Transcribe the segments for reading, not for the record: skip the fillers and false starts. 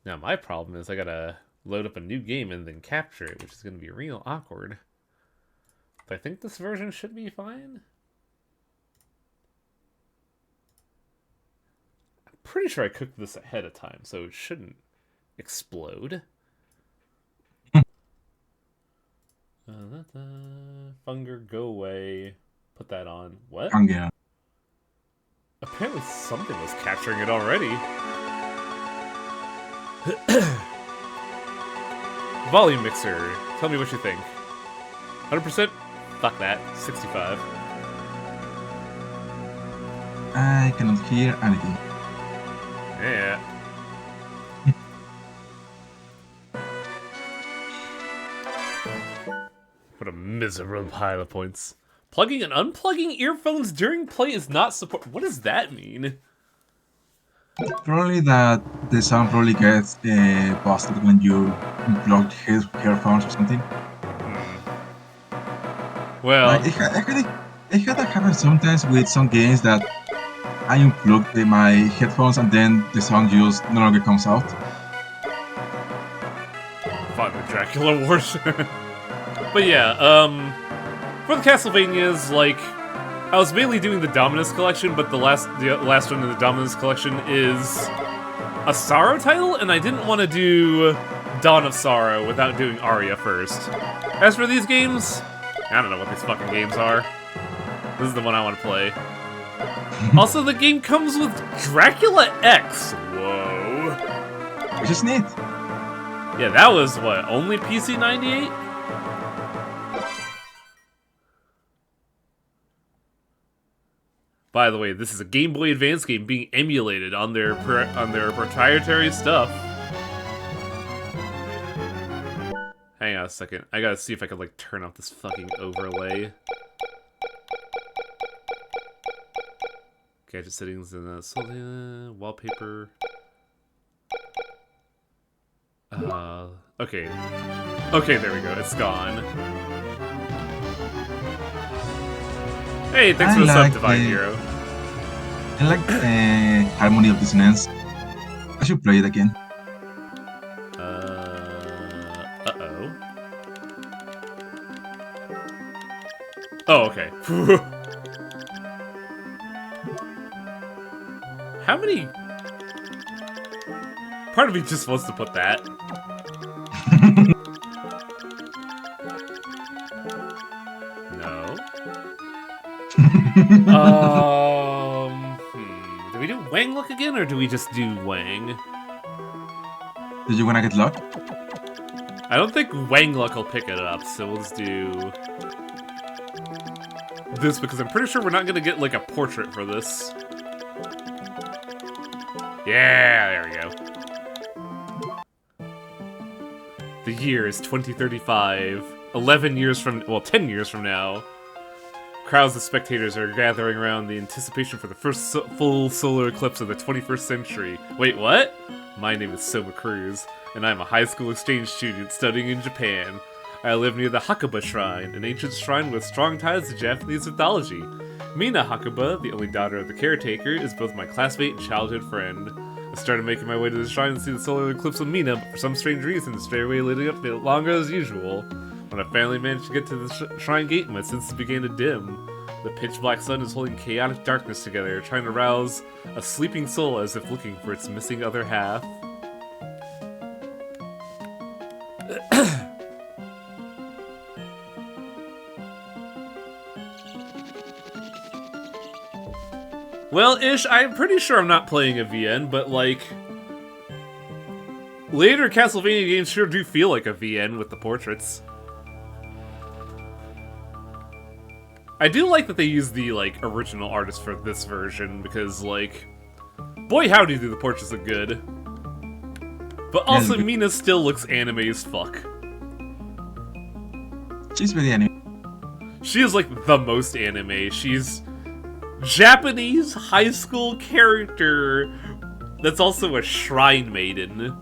Now my problem is I gotta load up a new game and then capture it, which is gonna be real awkward. But I think this version should be fine. I'm pretty sure I cooked this ahead of time, so it shouldn't explode. Funger, go away. Put that on. What? Hunger. Apparently something was capturing it already. Volume mixer. Tell me what you think. 100%? Fuck that. 65. I cannot hear anything. Yeah. What a miserable pile of points. Plugging and unplugging earphones during play is not support. What does that mean? Probably that the sound probably gets busted when you unplug his earphones or something. Well, Like it had that happen sometimes with some games that I unplug my headphones and then the sound just no longer comes out. fought the Dracula Wars. But yeah, for the Castlevanias, like, I was mainly doing the Dominus collection, but the last one in the Dominus collection is a Sorrow title, and I didn't want to do Dawn of Sorrow without doing Aria first. As for these games, I don't know what these fucking games are. This is the one I want to play. Also, the game comes with Dracula X. Whoa. Which is neat. Yeah, that was, what, only PC 98? By the way, this is a Game Boy Advance game being emulated on their proprietary stuff. Hang on a second. I gotta see if I can, like, turn off this fucking overlay. Gadget settings and wallpaper. Okay. Okay, there we go. It's gone. Hey, thanks for the sub, Divine Hero. I like Harmony of Dissonance. I should play it again. Uh-oh. Oh, okay. How many... Part of me just wants to put that. No. Do we do Wang Look again, or do we just do Wang? Did you wanna get luck? I don't think Wang Luck will pick it up, so we'll just do this, because I'm pretty sure we're not gonna get, like, a portrait for this. Yeah, there we go. The year is 2035. 11 years from, well, 10 years from now. Crowds of spectators are gathering around the anticipation for the first full solar eclipse of the 21st century. Wait, what? My name is Soma Cruz, and I'm a high school exchange student studying in Japan. I live near the Hakuba Shrine, an ancient shrine with strong ties to Japanese mythology. Mina Hakuba, the only daughter of the caretaker, is both my classmate and childhood friend. I started making my way to the shrine to see the solar eclipse with Mina, but for some strange reason, the stairway leading up felt longer than usual. When I finally managed to get to the shrine gate, my senses began to dim. The pitch-black sun is holding chaotic darkness together, trying to rouse a sleeping soul as if looking for its missing other half. Well, Ish, I'm pretty sure I'm not playing a VN, but, like, later Castlevania games sure do feel like a VN with the portraits. I do like that they use the, like, original artist for this version, because, like, boy howdy do the portraits look good. But also, Mina still looks anime as fuck. She's very anime. She is, like, the most anime. She's Japanese high school character that's also a shrine maiden.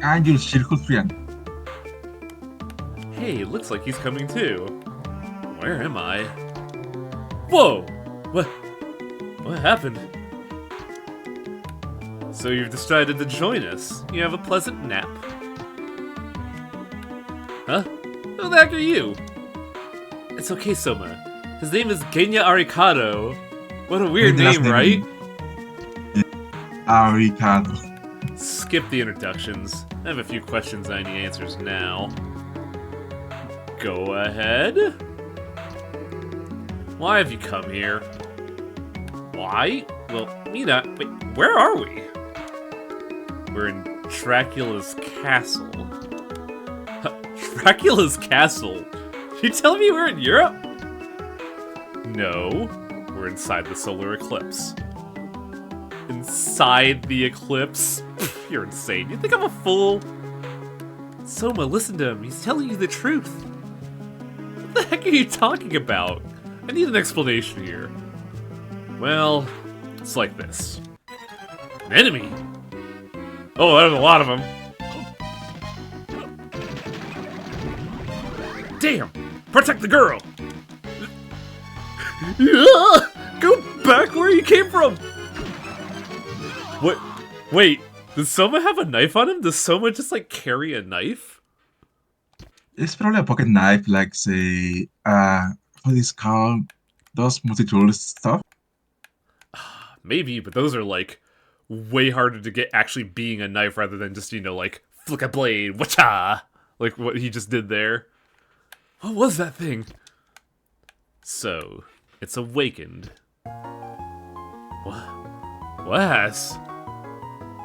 And your circle friend. Hey, looks like he's coming too. Where am I? Whoa! What happened? So you've decided to join us. You have a pleasant nap. Huh? Who the heck are you? It's okay, Soma. His name is Genya Arikado. What a weird name, right? Arikado. Skip the introductions. I have a few questions I need answers now. Go ahead. Why have you come here? Why? Well, Mina, wait, where are we? We're in Dracula's castle. Dracula's castle? You telling me we're in Europe? No, we're inside the solar eclipse. Inside the eclipse? You're insane. You think I'm a fool? Soma, listen to him. He's telling you the truth. What the heck are you talking about? I need an explanation here. Well, it's like this. An enemy? Oh, there's a lot of them. Damn! Protect the girl! Go back where you came from! What? Wait, does Soma have a knife on him? Does Soma just, like, carry a knife? It's probably a pocket knife, like, say, what is called? Those multi-tool stuff? Maybe, but those are, like, way harder to get actually being a knife rather than just, you know, like, flick a blade, wacha! Like what he just did there. What was that thing? So, it's awakened. What has?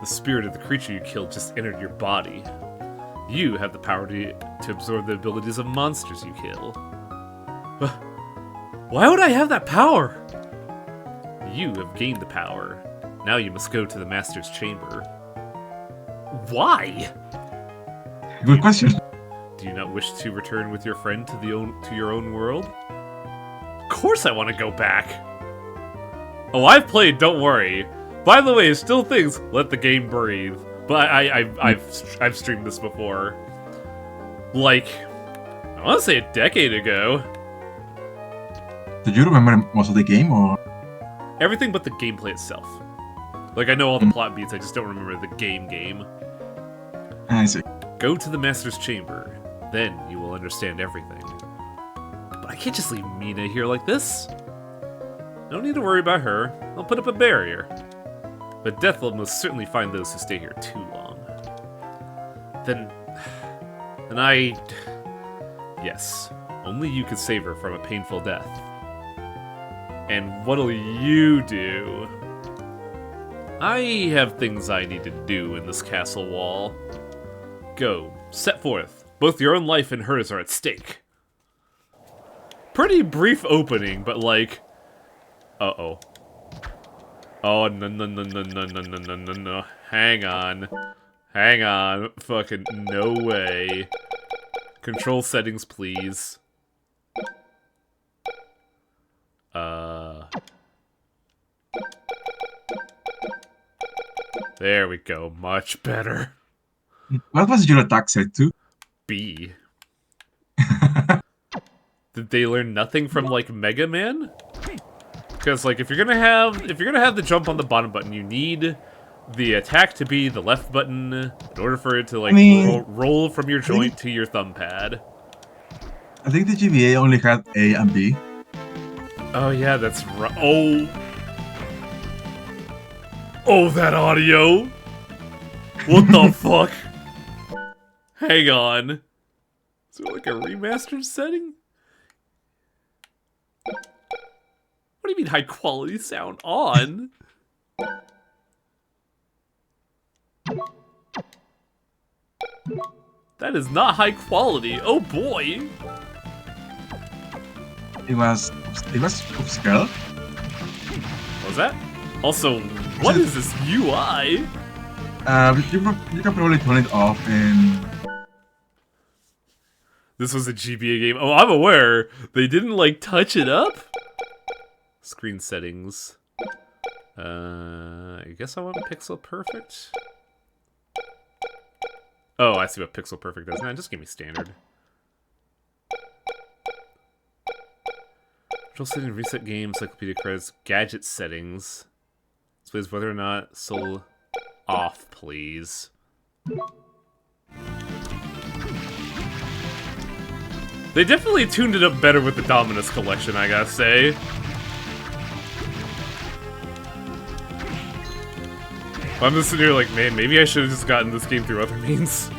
The spirit of the creature you killed just entered your body. You have the power to absorb the abilities of monsters you kill. Why would I have that power? You have gained the power. Now you must go to the Master's Chamber. Why? Good question. Do you not wish to return with your friend to your own world? Of course I want to go back! Oh, I've played, don't worry. By the way, still things, let the game breathe. But I've streamed this before. Like, I want to say a decade ago. Do you remember most of the game, or? Everything but the gameplay itself. Like, I know all the plot beats, I just don't remember the game. I see. Go to the Master's Chamber. Then you will understand everything. But I can't just leave Mina here like this. No need to worry about her. I'll put up a barrier. But death will most certainly find those who stay here too long. Then yes, only you could save her from a painful death. And what'll you do? I have things I need to do in this castle wall. Go, set forth. Both your own life and hers are at stake. Pretty brief opening, but like... Uh-oh. Oh, no. Hang on. Fucking no way. Control settings, please. There we go. Much better. What was your attack set to? B. Did they learn nothing from like Mega Man? Because like if you're gonna have the jump on the bottom button, you need the attack to be the left button in order for it to like roll from your joint to your thumb pad. I think the GBA only had A and B. Oh yeah, that's right. Oh, that audio. What the fuck? Hang on. Is there like a remastered setting? What do you mean high quality sound on? That is not high quality. Oh boy. It was upscale. What was that? Also, what is this UI? You can probably turn it off and... This was a GBA game. Oh, I'm aware. They didn't, like, touch it up? Screen settings. I guess I want pixel perfect. Oh, I see what pixel perfect does now. Just give me standard. Control setting, reset game, encyclopedia credits, gadget settings. Displays whether or not off, please. They definitely tuned it up better with the Dominus collection, I gotta say. I'm just sitting here like, man, maybe I should have just gotten this game through other means.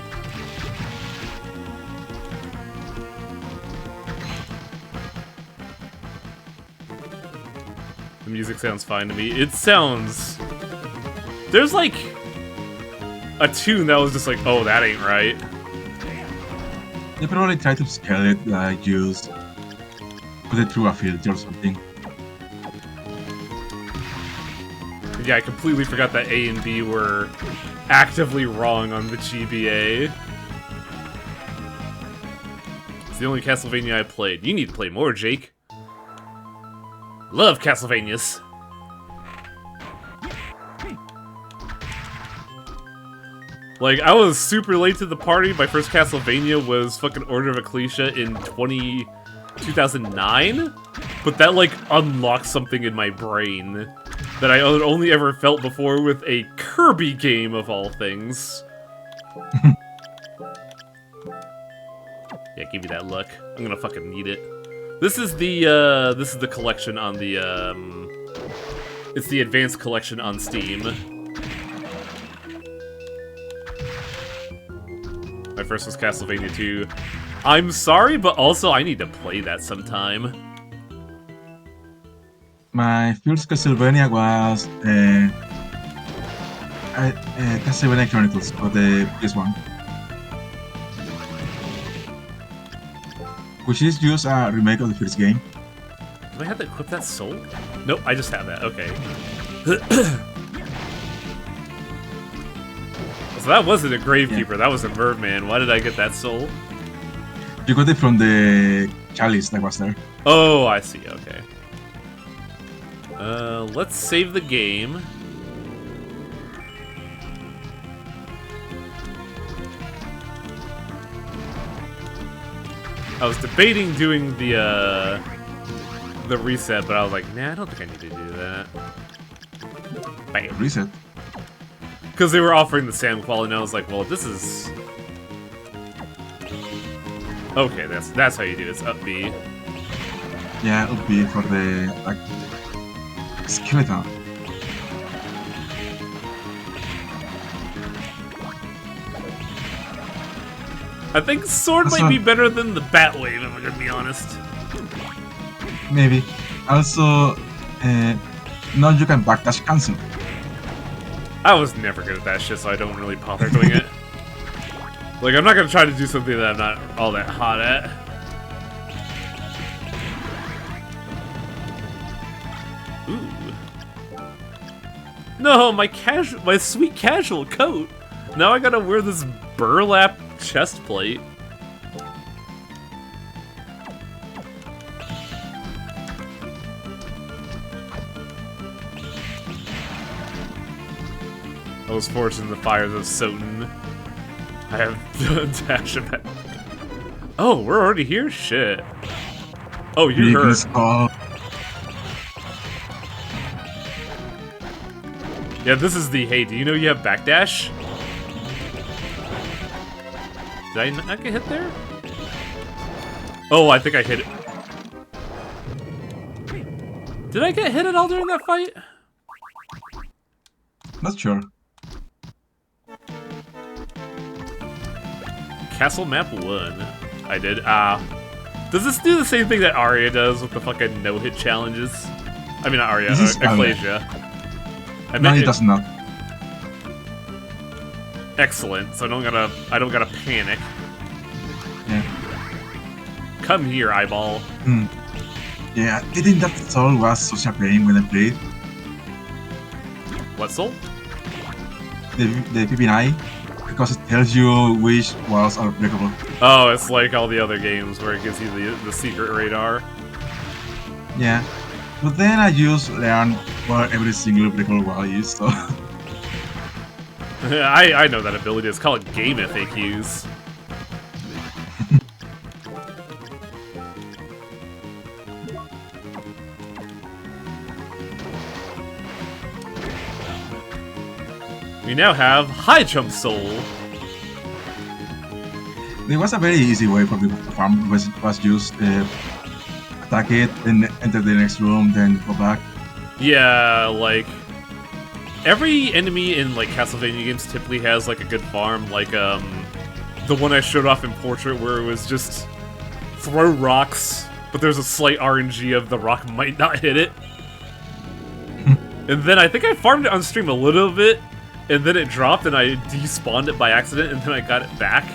The music sounds fine to me. It sounds... There's like a tune that was just like, oh, that ain't right. They probably try to scale it, like just put it through a filter or something. Yeah, I completely forgot that A and B were actively wrong on the GBA. It's the only Castlevania I played. You need to play more, Jake. Love Castlevanias. Like, I was super late to the party. My first Castlevania was fucking Order of Ecclesia in 2009? But that, like, unlocked something in my brain that I had only ever felt before with a Kirby game, of all things. Yeah, give me that luck. I'm gonna fucking need it. This is the collection on the, it's the advanced collection on Steam. My first was Castlevania 2. I'm sorry, but also I need to play that sometime. My first Castlevania was Castlevania Chronicles for the PS1, which is just a remake of the first game. Do I have to equip that soul? Nope, I just have that. Okay. So that wasn't a Gravekeeper, that was a Merman. Why did I get that soul? You got it from the chalice that was there. Oh, I see, okay. Let's save the game. I was debating doing the reset, but I was like, nah, I don't think I need to do that. Bam. Reset? Because they were offering the Sam quality, and I was like, well, this is... Okay, that's how you do it. It's up B. Yeah, it would be for the, like, skeleton. I think Sword might be better than the Batwave, if I'm gonna be honest. Maybe. Also, now you can backdash cancel. I was never good at that shit, so I don't really bother doing it. Like, I'm not gonna try to do something that I'm not all that hot at. Ooh. No, my sweet casual coat! Now I gotta wear this burlap chest plate. I was forged in the fires of Soten. I have dash back. Oh, we're already here? Shit. Oh, you're hurt. Yeah, this is the, hey, do you know you have backdash? Did I not get hit there? Oh, I think I hit it. Did I get hit at all during that fight? Not sure. Castle Map 1. I did. Does this do the same thing that Aria does with the fucking no-hit challenges? I mean, not Aria, Ecclesia. No, it does not. Excellent. So I don't gotta panic. Yeah. Come here, eyeball. Yeah, getting that soul was such a pain when I played. What soul? The PP9, because it tells you which walls are breakable. Oh, it's like all the other games where it gives you the secret radar. Yeah, but then I just learned what every single breakable wall is, so... I know that ability. It's called game FAQs. We now have High Jump Soul. There was a very easy way for people to farm, was just attack it, then enter the next room, then go back. Yeah, like every enemy in like Castlevania games typically has like a good farm, like the one I showed off in Portrait where it was just throw rocks, but there's a slight RNG of the rock might not hit it. And then I think I farmed it on stream a little bit, and then it dropped and I despawned it by accident, and then I got it back.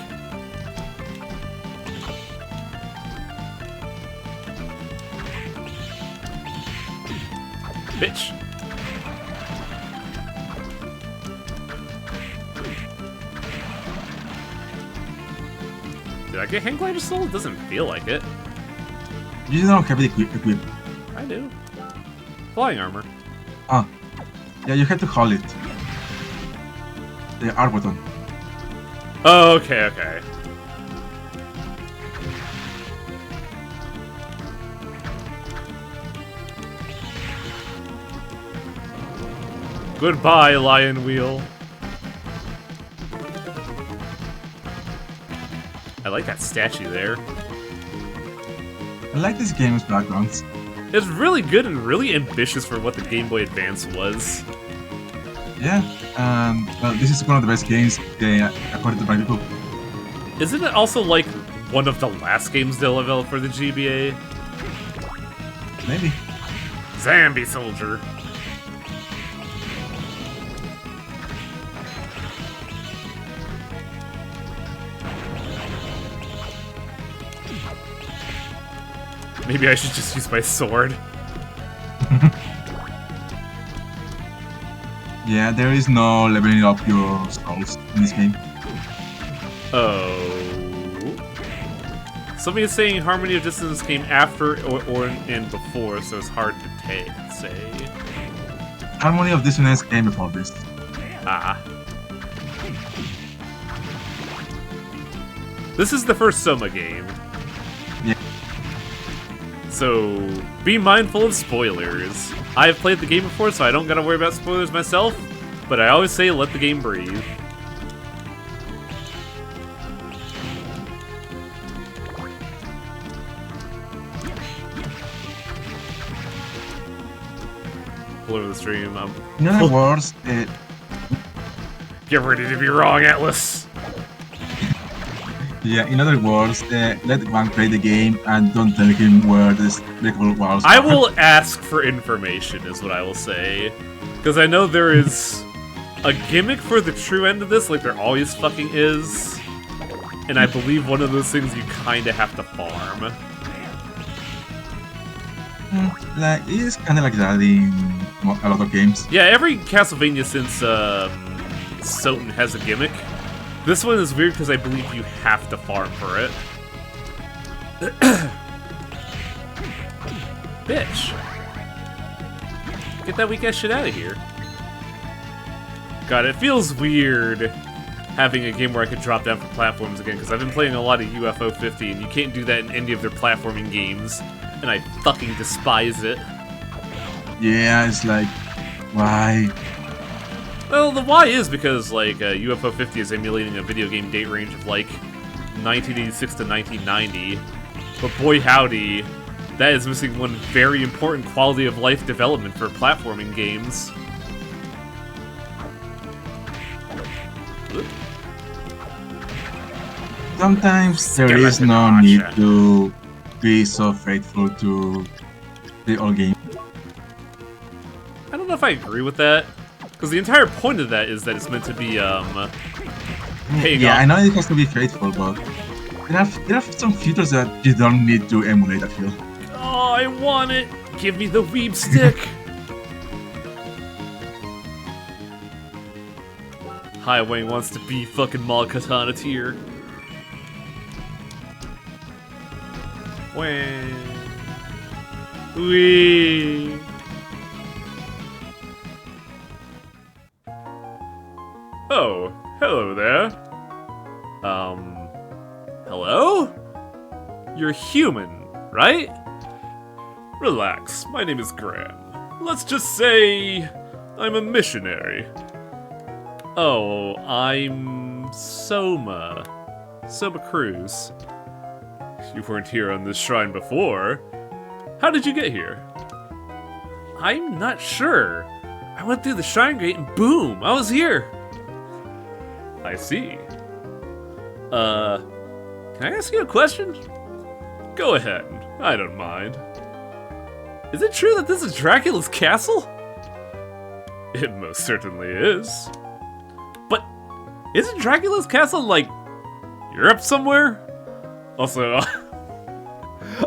Bitch. Did I get Hang Glider Soul? It doesn't feel like it. You don't have it equipped. I do. Flying armor. Ah, yeah, you have to hold it. The R button. Oh, okay, okay. Goodbye, Lion Wheel. I like that statue there. I like this game's backgrounds. It's really good and really ambitious for what the Game Boy Advance was. Yeah, and well, this is one of the best games according to my people. Isn't it also like one of the last games they'll develop for the GBA? Maybe. Zombie Soldier. Maybe I should just use my sword. Yeah, there is no leveling up your souls in this game. Oh. Somebody is saying Harmony of Dissonance came after or and before, so it's hard to say. Harmony of Dissonance came before this. Ah. This is the first Soma game. Yeah. So, be mindful of spoilers. I have played the game before, so I don't gotta worry about spoilers myself, but I always say let the game breathe. Pull over the stream. In other words, Get ready to be wrong, Atlas! yeah, in other words, let one play the game and don't tell him where the level was. I will ask for information, is what I will say. Because I know there is a gimmick for the true end of this, like there always fucking is. And I believe one of those things you kinda have to farm. Like, it's kind of like that in a lot of games. Yeah, every Castlevania since Soten has a gimmick. This one is weird because I believe you have to farm for it. Bitch. Get that weak ass shit out of here. God, it feels weird having a game where I could drop down for platforms again, because I've been playing a lot of UFO 50, and you can't do that in any of their platforming games, and I fucking despise it. Yeah, it's like, why? Well, the why is because, like, UFO 50 is emulating a video game date range of, like, 1986 to 1990. But boy howdy, that is missing one very important quality of life development for platforming games. Sometimes there is no need to be so faithful to the old game. I don't know if I agree with that. Because the entire point of that is that it's meant to be, paying off. I know it has to be faithful, but there are some features that you don't need to emulate, I feel. Oh, I want it! Give me the weeb stick! Highway wants to be fucking Mal Katana tier. Wah. Wee. Oh, hello there. Hello? You're human, right? Relax, my name is Graham. Let's just say I'm a missionary. Oh, I'm Soma. Soma Cruz. You weren't here on this shrine before. How did you get here? I'm not sure. I went through the shrine gate and boom, I was here. I see. Can I ask you a question? Go ahead, I don't mind. Is it true that this is Dracula's castle? It most certainly is. But isn't Dracula's castle, like, Europe somewhere? Also,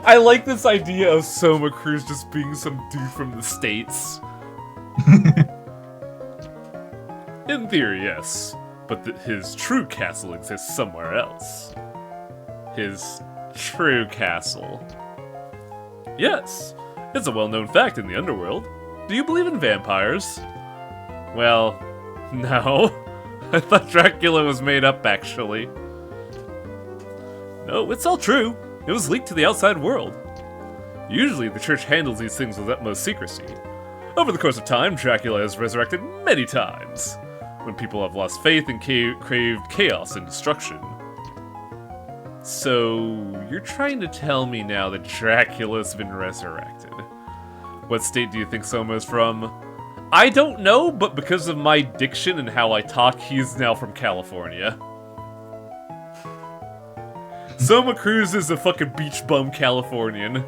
I like this idea of Soma Cruz just being some dude from the States. In theory, yes. But his true castle exists somewhere else. His true castle. Yes, it's a well-known fact in the underworld. Do you believe in vampires? Well, no. I thought Dracula was made up, actually. No, it's all true. It was leaked to the outside world. Usually, the church handles these things with utmost secrecy. Over the course of time, Dracula has resurrected many times, when people have lost faith and craved chaos and destruction. So, you're trying to tell me now that Dracula's been resurrected. What state do you think Soma is from? I don't know, but because of my diction and how I talk, he's now from California. Soma Cruz is a fucking beach bum Californian.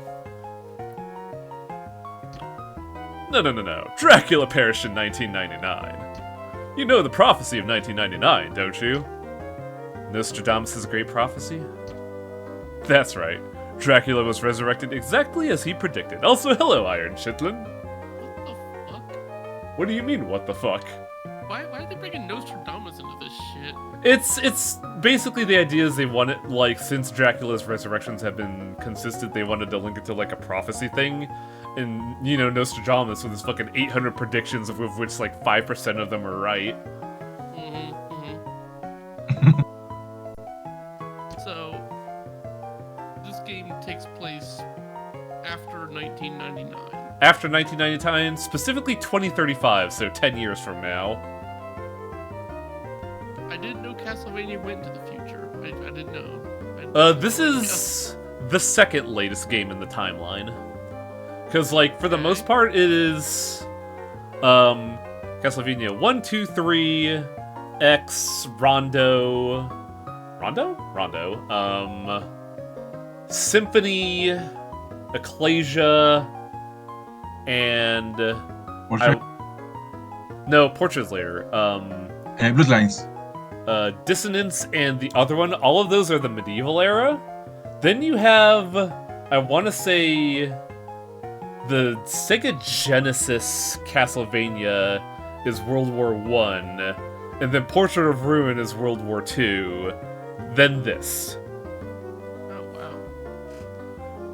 No. Dracula perished in 1999. You know the prophecy of 1999, don't you? Nostradamus' great prophecy? That's right. Dracula was resurrected exactly as he predicted. Also, hello, Iron Chitlin. What the fuck? What do you mean, what the fuck? Why are they bringing Nostradamus into this shit? It's basically the idea is they want it, like, since Dracula's resurrections have been consistent, they wanted to link it to, like, a prophecy thing. And, you know, Nostradamus with his fucking 800 predictions, of which, like, 5% of them are right. So, this game takes place after 1999. After 1999, specifically 2035, so 10 years from now. I didn't know Castlevania went into the future. I didn't know. This is the second latest game in the timeline. Because, like, for the most part, it is, Castlevania 1, 2, 3, X, Rondo, Symphony, Ecclesia, and... Portrait? No, Portrait's later. Bloodlines. Dissonance and the other one, all of those are the medieval era. Then you have, I want to say, the Sega Genesis Castlevania is World War I, and then Portrait of Ruin is World War II, then this. Oh, wow.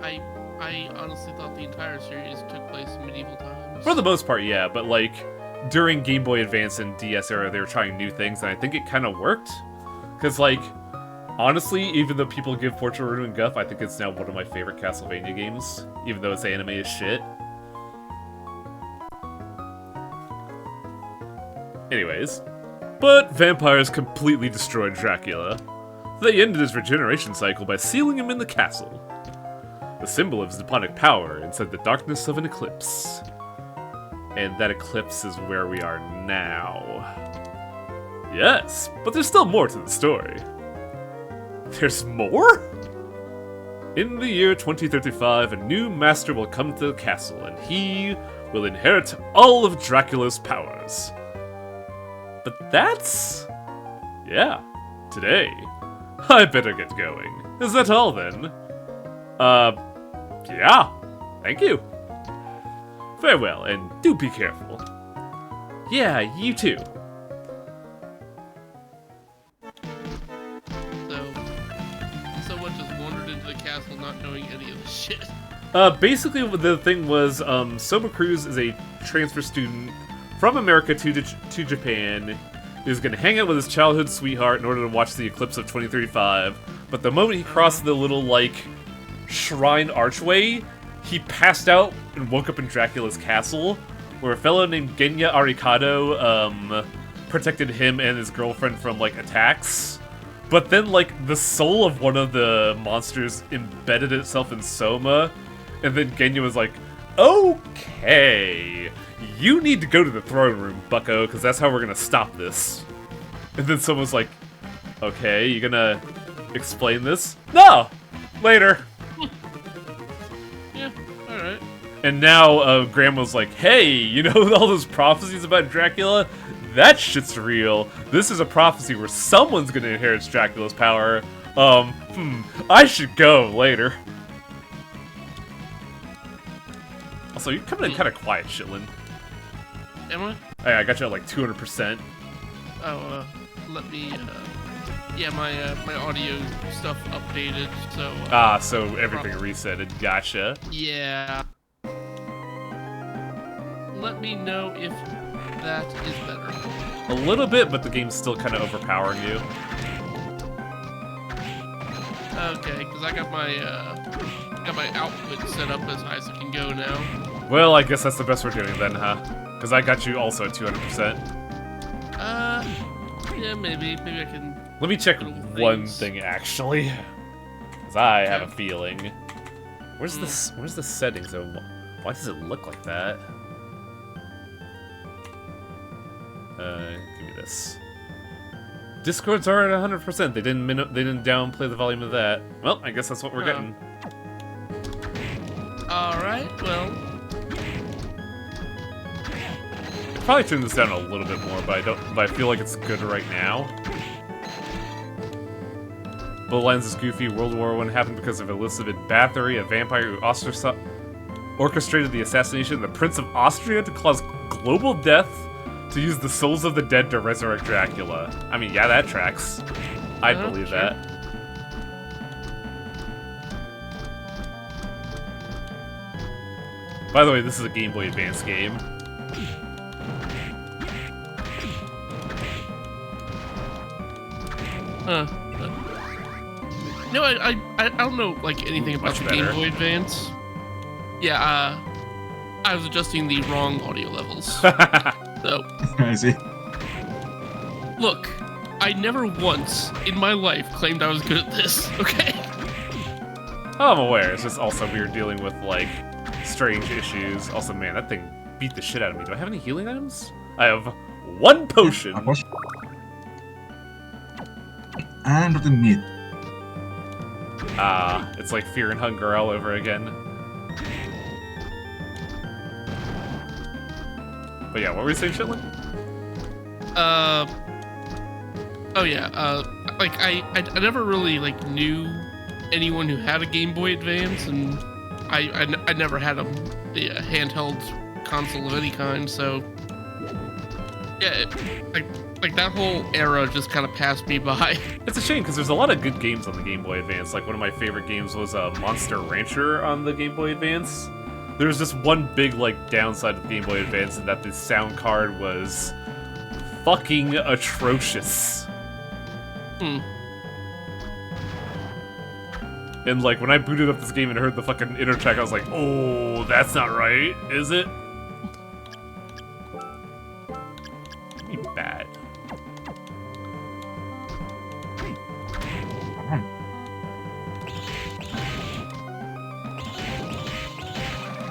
I honestly thought the entire series took place in medieval times. For the most part, yeah, but like, during Game Boy Advance and DS era, they were trying new things, and I think it kind of worked. Because, like, honestly, even though people give Portrait of Ruin guff, I think it's now one of my favorite Castlevania games, even though its anime is shit. Anyways, but vampires completely destroyed Dracula. They ended his regeneration cycle by sealing him in the castle, the symbol of his demonic power inside the darkness of an eclipse. And that eclipse is where we are now. Yes, but there's still more to the story. There's more? In the year 2035, a new master will come to the castle, and he will inherit all of Dracula's powers. But that's... yeah, today. I better get going. Is that all, then? Yeah. Thank you. Farewell, and do be careful. Yeah, you too. So, someone just wandered into the castle not knowing any of the shit. Basically, what the thing was, Soma Cruz is a transfer student from America to Japan. He's gonna hang out with his childhood sweetheart in order to watch the eclipse of 2035. But the moment he crossed the little, like, shrine archway, he passed out and woke up in Dracula's castle, where a fellow named Genya Arikado, protected him and his girlfriend from, like, attacks. But then, like, the soul of one of the monsters embedded itself in Soma, and then Genya was like, okay, you need to go to the throne room, bucko, because that's how we're gonna stop this. And then Soma's like, okay, you gonna explain this? No! Later! Yeah, alright. And now, Grandma's like, hey, you know all those prophecies about Dracula? That shit's real. This is a prophecy where someone's gonna inherit Dracula's power. I should go later. Also, you're coming in kind of quiet, Shitlin. Am I? Hey, I got you at like 200%. Oh, let me, yeah, my audio stuff updated, so... So everything resetted. Gotcha. Yeah. Let me know if that is better. A little bit, but the game's still kind of overpowering you. Okay, because I got my output set up as high as it can go now. Well, I guess that's the best we're doing then, huh? Because I got you also at 200%. Yeah, maybe I can... Let me check one thing, actually. Because I have a feeling. Where's the settings? Why does it look like that? Give me this. Discords are at 100%. They didn't downplay the volume of that. Well, I guess that's what we're getting. Alright, well... Probably turn this down a little bit more, but I feel like it's good right now. Bloodlines is goofy. World War I happened because of Elizabeth Bathory, a vampire who orchestrated the assassination of the Prince of Austria to cause global death, to use the souls of the dead to resurrect Dracula. I mean, yeah, that tracks. I'd believe that. By the way, this is a Game Boy Advance game. No, I don't know, like, anything about the Game Boy Advance. Yeah, I was adjusting the wrong audio levels. So, I see. look, I never once in my life claimed I was good at this, okay? Oh, I'm aware. It's just also weird dealing with, like, strange issues. Also, man, that thing beat the shit out of me. Do I have any healing items? I have one potion. And nothing meat. It's like Fear and Hunger all over again. But yeah, what were you saying, Shitlin? Oh yeah, like, I never really, like, knew anyone who had a Game Boy Advance, and I never had a handheld console of any kind, so... Yeah, like that whole era just kind of passed me by. It's a shame, because there's a lot of good games on the Game Boy Advance. Like, one of my favorite games was Monster Rancher on the Game Boy Advance. There was just one big, like, downside of the Game Boy Advance, and that the sound card was fucking atrocious. And, like, when I booted up this game and heard the fucking inner track, I was like, oh, that's not right, is it? Be bad.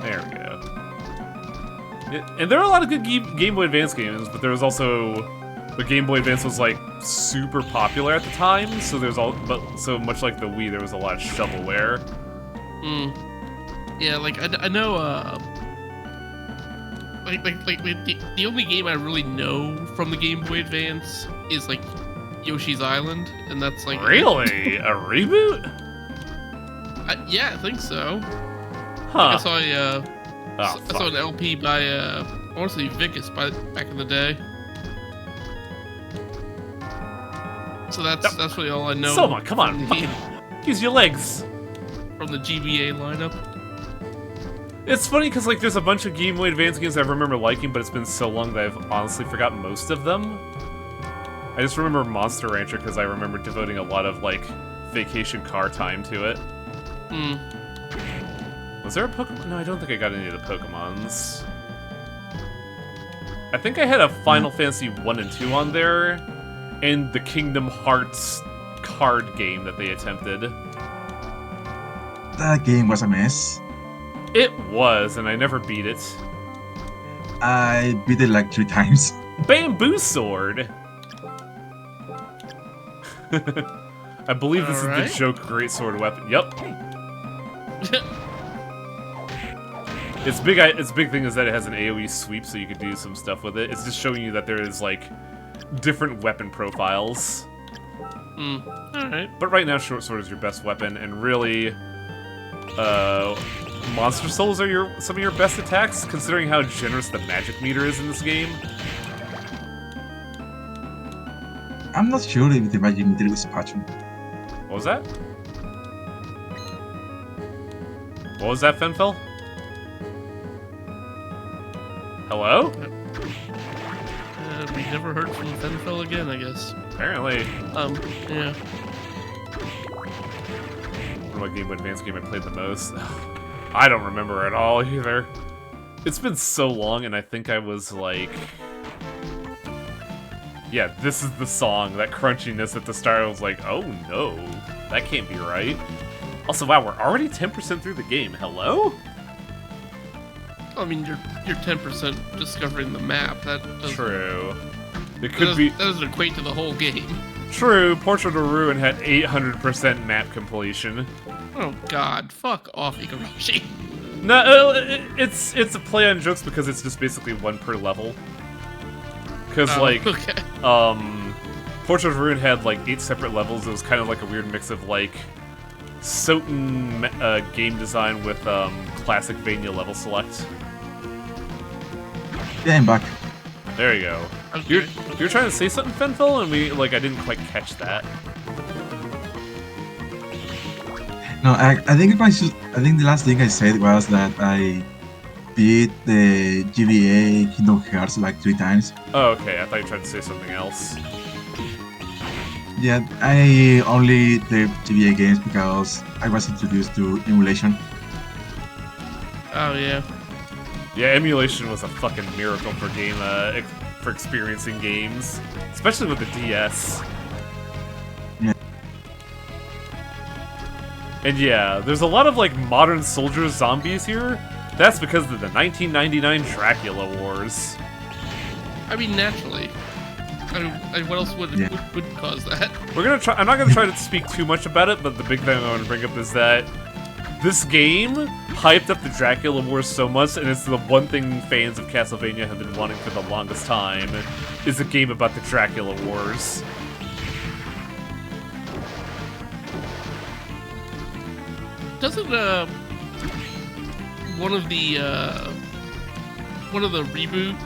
There we go. And there are a lot of good Game Boy Advance games, but there was also... The Game Boy Advance was, like, super popular at the time, so there's so much like the Wii, there was a lot of shovelware. Yeah, like, I know, the only game I really know from the Game Boy Advance is, like, Yoshi's Island, and that's, like... Really? A reboot? Yeah, I think so. Huh. Like, I saw an LP by, I want to say Vicus back in the day. So that's really all I know. Soma, come on, use your legs. From the GBA lineup. It's funny because, like, there's a bunch of Game Boy Advance games I remember liking, but it's been so long that I've honestly forgotten most of them. I just remember Monster Rancher because I remember devoting a lot of, like, vacation car time to it. Was there a Pokemon? No, I don't think I got any of the Pokemons. I think I had a Final Fantasy 1 and 2 on there, and the Kingdom Hearts card game that they attempted. That game was a mess. It was, and I never beat it. I beat it like 3 times. Bamboo Sword! I believe this is the joke greatsword weapon. Yup. Its big thing is that it has an AoE sweep, so you could do some stuff with it. It's just showing you that there is, like, different weapon profiles. Alright. But right now, short sword is your best weapon, and really, monster souls are some of your best attacks, considering how generous the magic meter is in this game. I'm not sure if the magic meter is patched. What was that? What was that, Fenfel? Hello? We never heard from Fenfel again, I guess. Apparently. Yeah. What Game Boy Advance game I played the most? I don't remember at all either. It's been so long, and I think I was like... Yeah, this is the song. That crunchiness at the start, I was like, oh no, that can't be right. Also, wow, we're already 10% through the game. Hello? I mean, you're 10% discovering the map. That doesn't, True. It could be... That doesn't equate to the whole game. True, Portrait of Ruin had 800% map completion. Oh god, fuck off, Igarashi. No, it's a play on jokes because it's just basically one per level. Because, okay. Portrait of Ruin had, like, 8 separate levels. It was kind of like a weird mix of, like, Soten game design with, classic Vania level select. Yeah, I'm back. There you go. Okay. You're trying to say something, Fenfel, and I didn't quite catch that. No, I think I think the last thing I said was that I beat the GBA Kingdom Hearts like 3 times. Oh, okay. I thought you tried to say something else. Yeah, I only played GBA games because I was introduced to emulation. Oh yeah. Yeah, emulation was a fucking miracle for for experiencing games, especially with the DS. Yeah. And yeah, there's a lot of like modern soldier zombies here. That's because of the 1999 Dracula Wars. I mean, naturally. What else would cause that? We're gonna try. I'm not gonna try to speak too much about it, but the big thing I want to bring up is that this game hyped up the Dracula Wars so much, and it's the one thing fans of Castlevania have been wanting for the longest time, is a game about the Dracula Wars. Doesn't one of the reboot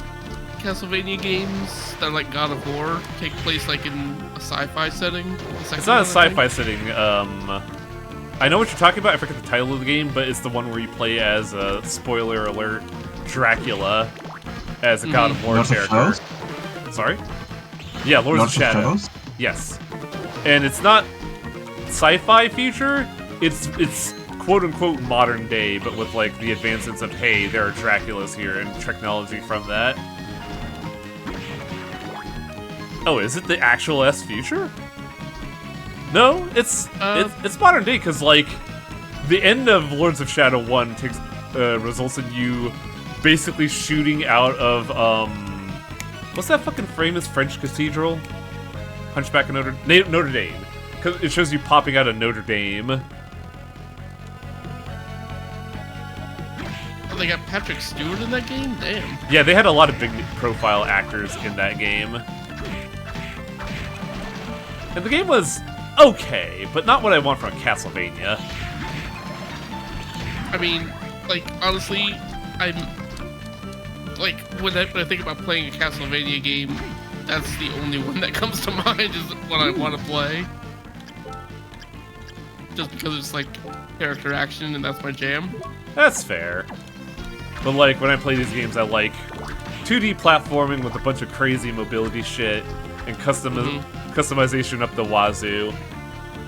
Castlevania games that are like God of War take place like in a sci-fi setting? It's not a sci-fi setting. I know what you're talking about. I forget the title of the game, but it's the one where you play as a spoiler alert Dracula as a God of War character. Sorry? Yeah, Lords of Shadow. Yes. And it's not sci-fi future. It's quote unquote modern day, but with like the advancements of hey, there are Draculas here and technology from that. Oh, is it the actual S future? No, it's modern day because like the end of Lords of Shadow 1 results in you basically shooting out of what's that fucking famous French cathedral? Hunchback of Notre Dame. Because it shows you popping out of Notre Dame. Oh, they got Patrick Stewart in that game? Damn. Yeah, they had a lot of big profile actors in that game. And the game was okay, but not what I want from a Castlevania. I mean, like, honestly, I'm... Like, when I think about playing a Castlevania game, that's the only one that comes to mind is what I want to play. Just because it's, like, character action and that's my jam. That's fair. But, like, when I play these games, I like 2D platforming with a bunch of crazy mobility shit and customization up the wazoo.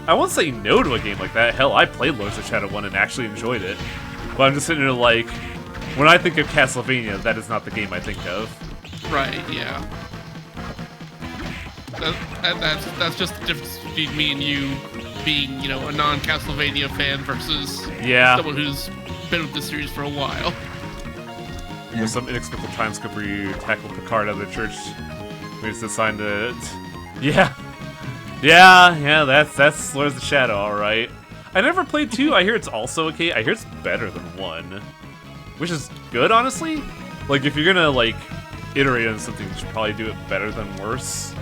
I won't say no to a game like that. Hell, I played Lords of Shadow 1 and actually enjoyed it. But I'm just sitting there like, when I think of Castlevania, that is not the game I think of. Right, yeah. That's just the difference between me and you being, you know, a non-Castlevania fan versus someone who's been with the series for a while. There's some inexplicable time skip where you tackle Picard out of the church. We just assigned it. Yeah, that's Lords of the Shadow, alright. I never played 2, I hear it's also okay. I hear it's better than 1. Which is good, honestly. Like, if you're gonna, like, iterate on something, you should probably do it better than worse.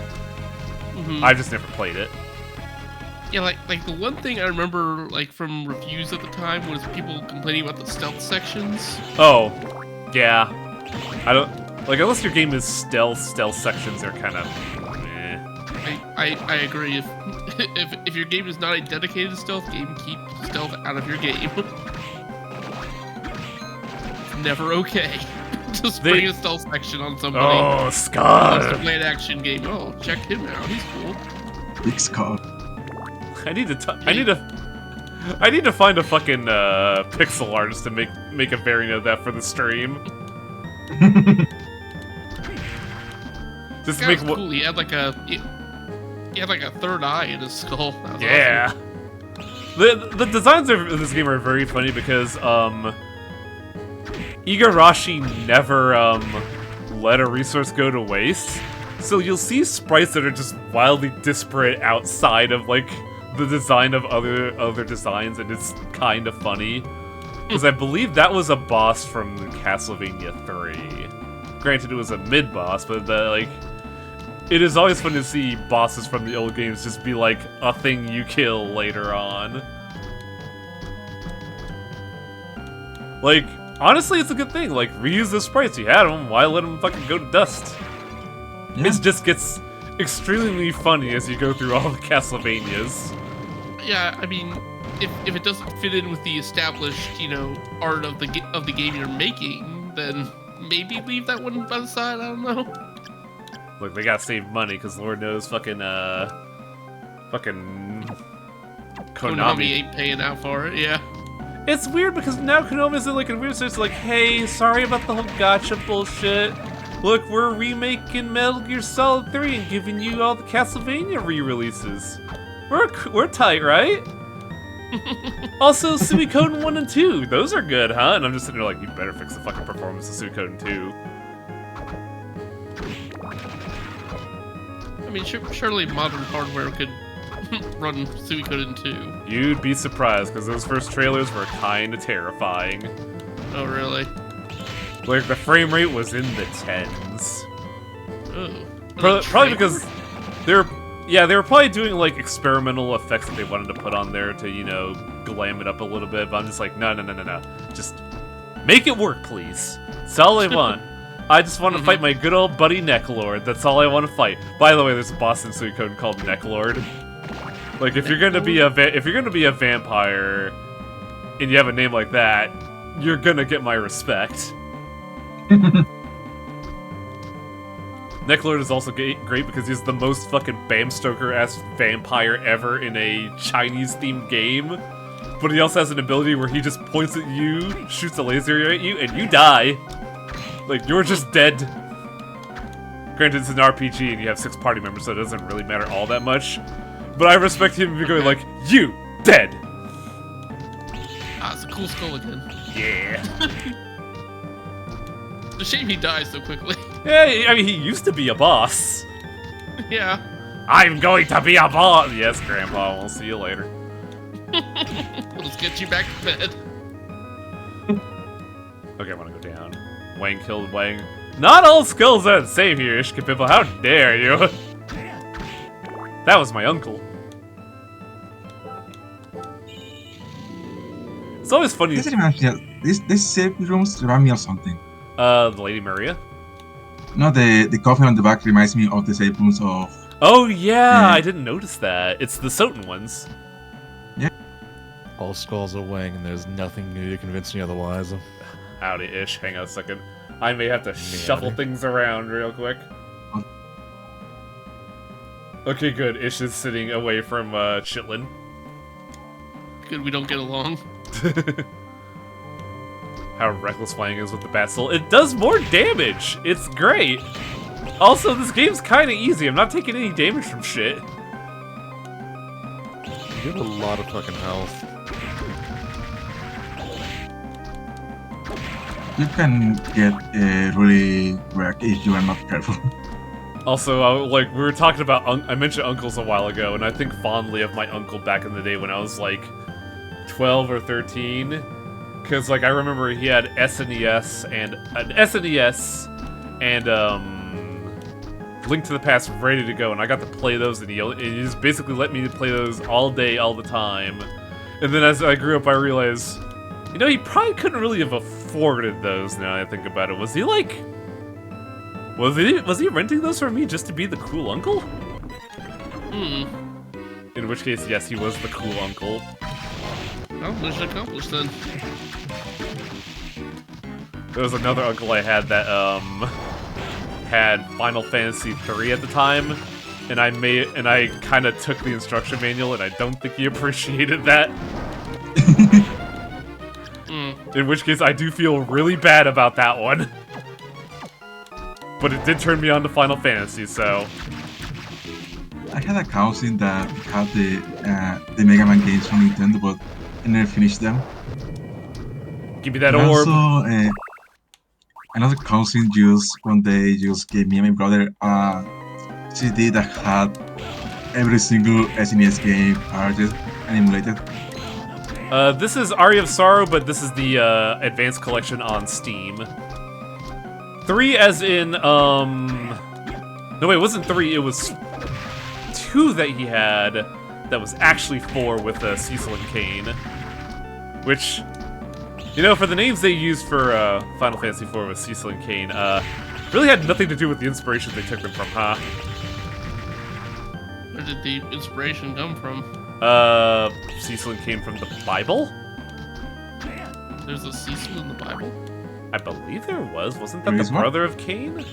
I've just never played it. Yeah, like the one thing I remember, like, from reviews at the time was people complaining about the stealth sections. Oh, yeah. I don't... Like, unless your game is stealth sections are kind of... meh. I agree. If your game is not a dedicated stealth game, keep stealth out of your game. Never okay. Just bring a stealth section on somebody. Oh, Scott! Let's play an action game. Oh, check him out. He's cool. Big Scott. I need to find a fucking pixel artist to make a variant of that for the stream. Just make what? Cool. He had like a third eye in his skull. Yeah. Awesome. The designs of this game are very funny because Igarashi never let a resource go to waste. So you'll see sprites that are just wildly disparate outside of like the design of other designs, and it's kind of funny. Because I believe that was a boss from Castlevania 3. Granted, it was a mid-boss, but like, it is always fun to see bosses from the old games just be like a thing you kill later on. Like, honestly, it's a good thing. Like, reuse the sprites. You had them. Why let them fucking go to dust? Yeah. It just gets extremely funny as you go through all the Castlevanias. Yeah, I mean, if it doesn't fit in with the established, you know, art of the game you're making, then maybe leave that one by the side. I don't know. Look, they gotta save money because Lord knows fucking Konami ain't paying out for it. Yeah. It's weird because now Konami's in like a weird sense, like, hey, sorry about the whole gacha bullshit. Look, we're remaking Metal Gear Solid 3 and giving you all the Castlevania re-releases. We're tight, right? Also, Suikoden 1 and 2, those are good, huh? And I'm just sitting there like, you better fix the fucking performance of Suikoden 2. I mean, surely modern hardware could run Suikoden 2. You'd be surprised, because those first trailers were kinda terrifying. Oh, really? Like, the frame rate was in the 10s. Oh. Probably because they were probably doing, like, experimental effects that they wanted to put on there to, you know, glam it up a little bit, but I'm just like, no. Just make it work, please. That's all I want. I just want to fight my good old buddy Necklord. That's all I want to fight. By the way, there's a boss in Suikoden called Necklord. Like, if you're gonna be a vampire and you have a name like that, you're gonna get my respect. Necklord is also great because he's the most fucking Bram Stoker-esque vampire ever in a Chinese-themed game. But he also has an ability where he just points at you, shoots a laser at you, and you die. Like, you're just dead. Granted, it's an RPG and you have 6 party members, so it doesn't really matter all that much. But I respect him going like, you, dead! Ah, it's a cool skull again. Yeah. It's a shame he dies so quickly. Yeah, I mean, he used to be a boss. Yeah. I'm going to be a boss! Yes, Grandpa, we'll see you later. Let's get you back to bed. Okay, I want to go down. Wang killed Wang. Not all skulls are the same here, Ishkapipple. How dare you? That was my uncle. It's always funny. This save rooms remind me of something. The Lady Maria? No, the coffin on the back reminds me of the save rooms of... Oh, yeah, I didn't notice that. It's the Soten ones. Yeah. All skulls are Wang, and there's nothing new to convince me otherwise. Howdy, Ish. Hang on a second. I may have to shuffle things around real quick. Okay, good. Ish is sitting away from Chitlin. Good, we don't get along. How reckless Wang is with the bat soul. It does more damage! It's great! Also, this game's kind of easy. I'm not taking any damage from shit. You have a lot of fucking health. You can get really wrecked if you are not careful. Also, like, we were talking about, I mentioned uncles a while ago, and I think fondly of my uncle back in the day when I was, like, 12 or 13. Because, like, I remember he had SNES and, Link to the Past ready to go, and I got to play those, and he just basically let me play those all day, all the time. And then as I grew up, I realized, you know, he probably couldn't really have afforded those, now that I think about it. Was he, like... Was he renting those for me just to be the cool uncle? In which case, yes, he was the cool uncle. Well, mission accomplished then. There was another uncle I had that, had Final Fantasy III at the time, and I kind of took the instruction manual, and I don't think he appreciated that. In which case, I do feel really bad about that one. But it did turn me on to Final Fantasy, so... I had a cousin that had the Mega Man games from Nintendo, but I never finished them. Give me that And orb. also, another cousin one day gave me and my brother a CD that had every single SNES game pirated and emulated. This is Aria of Sorrow, but this is the, Advanced Collection on Steam. 3 as in, No, wait, it wasn't 3, it was 2 that he had that was actually 4 with, Cecil and Kane. Which, you know, for the names they used for, Final Fantasy IV with Cecil and Kane, really had nothing to do with the inspiration they took them from, huh? Where did the inspiration come from? Cecil and Kane from the Bible? There's a Cecil in the Bible? I believe there was. Wasn't that There the is one? brother of Cain?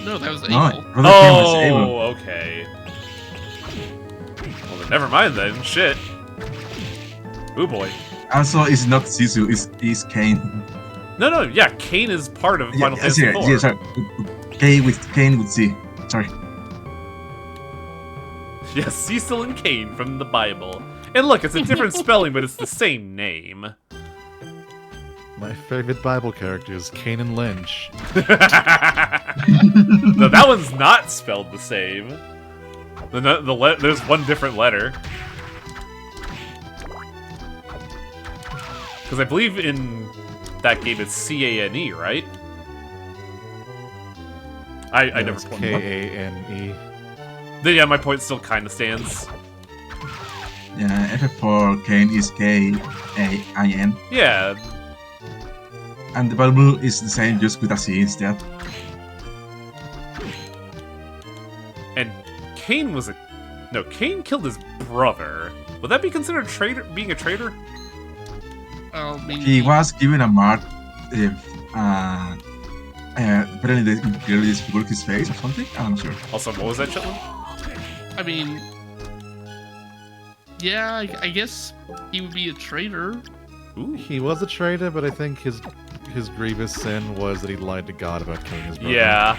No, that was No, Abel. Brother Cain was Abel. Oh, okay. Well, then never mind then. Shit. Ooh boy. Also, it's not Sisu, it's Kane. No, yeah, Cain is part of Final Fantasy IV. Yeah, sorry. Kane with C. Sorry. Yes, Cecil and Cain from the Bible. And look, it's a different spelling, but it's the same name. My favorite Bible character is Kanan Lynch. No, that one's not spelled the same. There's one different letter. Because I believe in that game it's C-A-N-E, right? I never played it. K-A-N-E. Yeah, my point still kind of stands. Yeah, F for Kane is K-A-I-N. Yeah, And the Bible is the same, just with a C instead. and Cain was a... No, Cain killed his brother. Would that be considered being a traitor? I mean, He was given a mark, apparently they clearly disfigured his face or something? I'm not sure. Also, what was that, Chitlin? I mean, yeah, I guess he would be a traitor. Ooh. He was a traitor, but I think his grievous sin was that he lied to God about killing his brother. Yeah.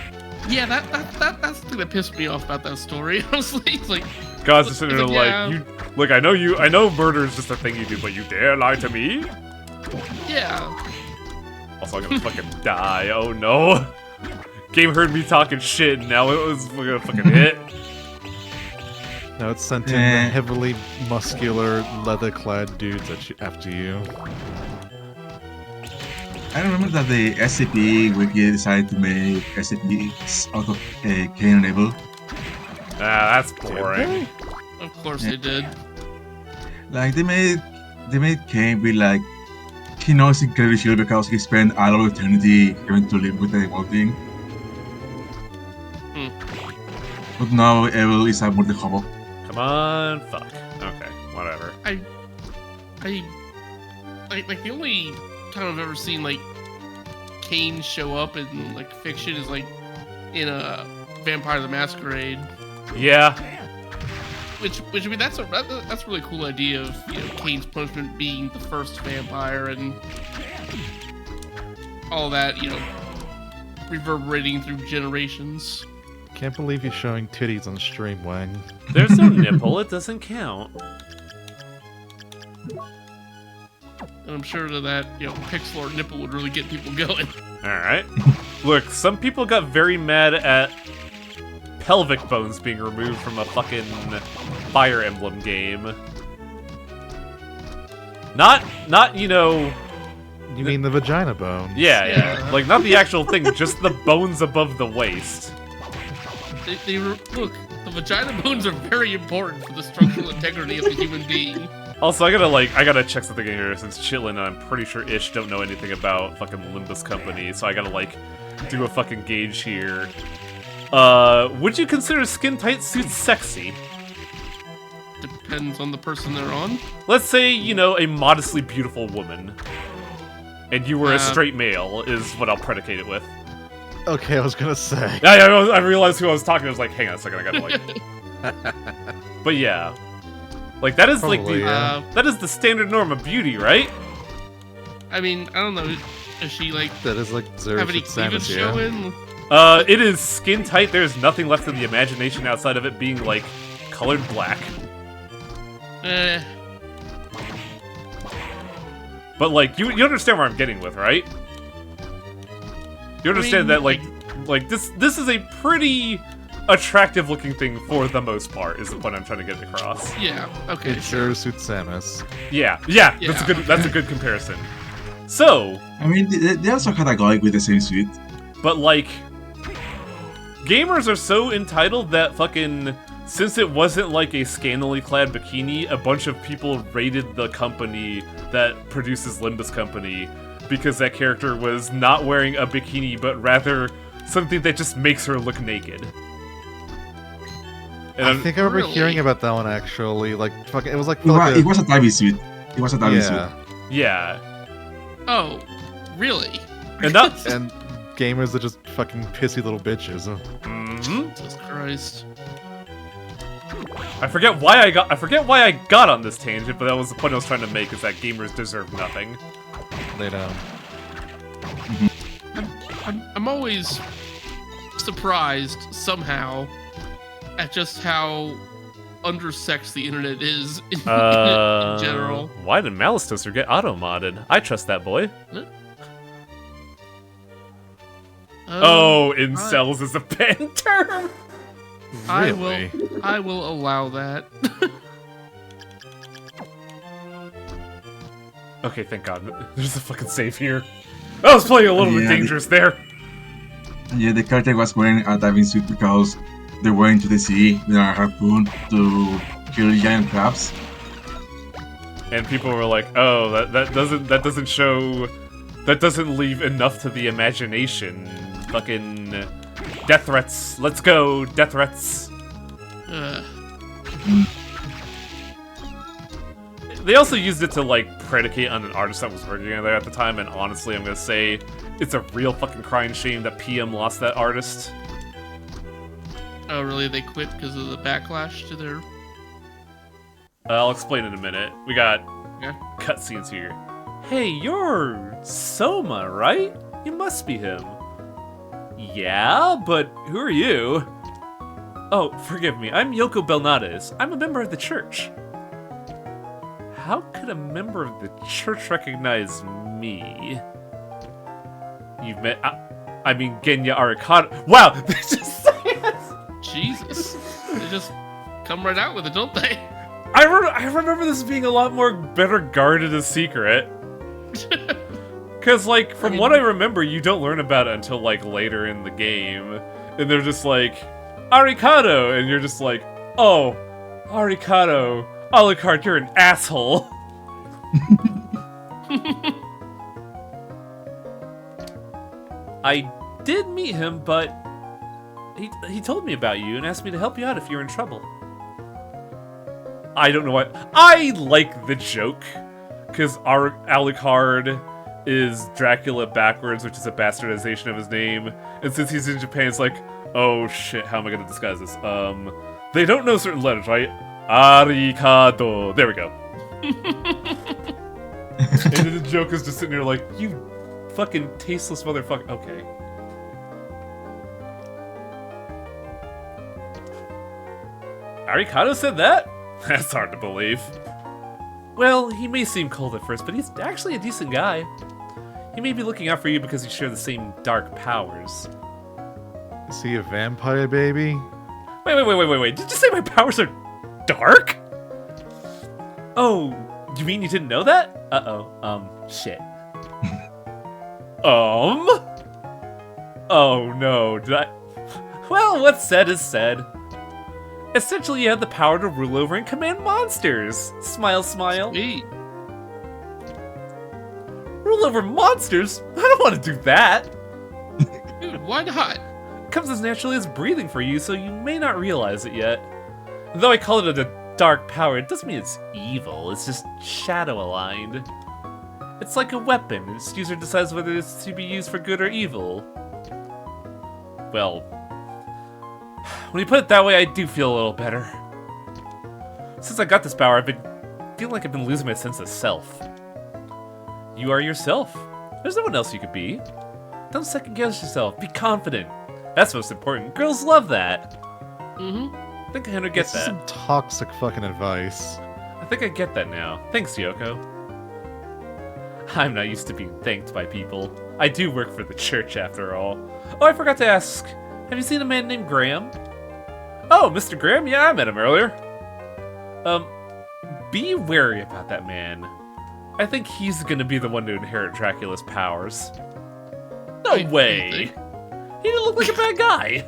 Yeah, that's the thing that pissed me off about that story. Honestly, it's like, God's just sitting there Yeah. like, you... Look, I know murder is just a thing you do, but you dare lie to me? yeah, Also, I'm gonna fucking die. Oh no. Game heard me talking shit, and now it was gonna fucking hit. Now it's sent in Yeah. heavily muscular, leather-clad dudes after you. I remember that the SCP wiki decided to make SCPs out of Kane and Abel. Ah, that's boring. of course they did. Like, they made Kane be like, he knows incredibly chill because he spent all of eternity having to live with the whole thing. But now Abel is a murder hobo. Come on, fuck. Okay, whatever. I like the only time I've ever seen like Kane show up in like fiction is like in a Vampire the Masquerade, Yeah. which I mean that's a really cool idea of, you know, Kane's punishment being the first vampire and all that, you know, reverberating through generations. Can't believe you're showing titties on stream, Wang. There's no nipple, it doesn't count. And I'm sure that pixel art nipple would really get people going. Alright. Look, some people got very mad at pelvic bones being removed from a fucking Fire Emblem game. Not, You mean the vagina bone? yeah. Like, not the actual thing, just the bones above the waist. Look, the vagina bones are very important for the structural integrity of the human being. Also, I gotta check something in here since Chitlin and I'm pretty sure Ish don't know anything about fucking Limbus Company, so I gotta, do a fucking gauge here. Would you consider skin-tight suits sexy? Depends on the person they're on. Let's say, a modestly beautiful woman. And you were a straight male, is what I'll predicate it with. Okay, I was gonna say. I realized who I was talking to. I was like, hang on a second, I gotta, But yeah. That is, Probably, yeah. that is the standard norm of beauty, right? I mean, I don't know. Is she, That is, Zero have any should cleavage Samus, yeah. showing? It is skin tight. There's nothing left in the imagination outside of it being, colored black. But, you understand where I'm getting with, right? You understand that, this is a pretty attractive looking thing for the most part, is the point I'm trying to get across. Yeah, okay. It sure suits Samus. Yeah, that's a good comparison. So, I mean, they also had a guy with the same suit. but gamers are so entitled that fucking, since it wasn't a scantily clad bikini, a bunch of people raided the company that produces Limbus Company because that character was not wearing a bikini, but rather something that just makes her look naked. And I think I remember Really? hearing about that one actually. It was like It was a diving suit. It was a diving suit. yeah. Oh, really? And that, And gamers are just fucking pissy little bitches. Mhm. Jesus Christ. I forget why I got on this tangent, but that was the point I was trying to make, is that gamers deserve nothing. They don't. I'm always surprised somehow at just how undersexed the internet is in general. Why did Malice Toaster get auto-modded? I trust that boy. Incels is a banned term! Really? I will allow that. Okay, thank God. There's a fucking save here. I was playing a little bit Yeah, dangerous there. Yeah, the character was wearing a diving suit because they went into the sea with a harpoon to kill giant crabs. And people were like, "Oh, that doesn't leave enough to the imagination." Fucking death threats. Let's go, death threats. They also used it to predicate on an artist that was working on there at the time, and honestly, I'm gonna say it's a real fucking crying shame that PM lost that artist. Oh, really? They quit because of the backlash to their... I'll explain in a minute. We got Yeah. cutscenes here. Hey, you're Soma, right? You must be him. Yeah, but who are you? Oh, forgive me. I'm Yoko Belnades. I'm a member of the church. How could a member of the church recognize me? You've met... I mean, Genya Arikata. Wow! They just say it! Jesus. They just come right out with it, don't they? I remember this being a lot more better guarded a secret. Because, from what I remember, you don't learn about it until, later in the game. And they're just Arikado! And you're just oh, Arikado. Alucard, you're an asshole. I did meet him, but he told me about you and asked me to help you out if you're in trouble. I don't know why. I like the joke, because Alucard is Dracula backwards, which is a bastardization of his name. And since he's in Japan, it's oh shit, how am I gonna disguise this? They don't know certain letters, right? Arikado. There we go. And then the joke is just sitting there you fucking tasteless motherfucker. Okay. Arikado said that? That's hard to believe. Well, he may seem cold at first, but he's actually a decent guy. He may be looking out for you because you share the same dark powers. Is he a vampire baby? Wait. Did you say my powers are dark? Oh, you mean you didn't know that? Uh-oh, shit. Oh no, did I... Well, what's said is said. Essentially, you have the power to rule over and command monsters. Smile, smile. Sweet. Rule over monsters? I don't want to do that. Dude, why not? It comes as naturally as breathing for you, so you may not realize it yet. Though I call it a dark power, it doesn't mean it's evil. It's just shadow-aligned. It's like a weapon. Its user decides whether it's to be used for good or evil. Well, when you put it that way, I do feel a little better. Since I got this power, I've been feeling like I've been losing my sense of self. You are yourself. There's no one else you could be. Don't second guess yourself. Be confident. That's most important. Girls love that. Mm-hmm. I think I kind of get This is that. some toxic fucking advice. I think I get that now. Thanks, Yoko. I'm not used to being thanked by people. I do work for the church, after all. Oh, I forgot to ask. Have you seen a man named Graham? Oh, Mr. Graham? Yeah, I met him earlier. Be wary about that man. I think he's gonna be the one to inherit Dracula's powers. No Wait, way! you think? He didn't look like a bad guy.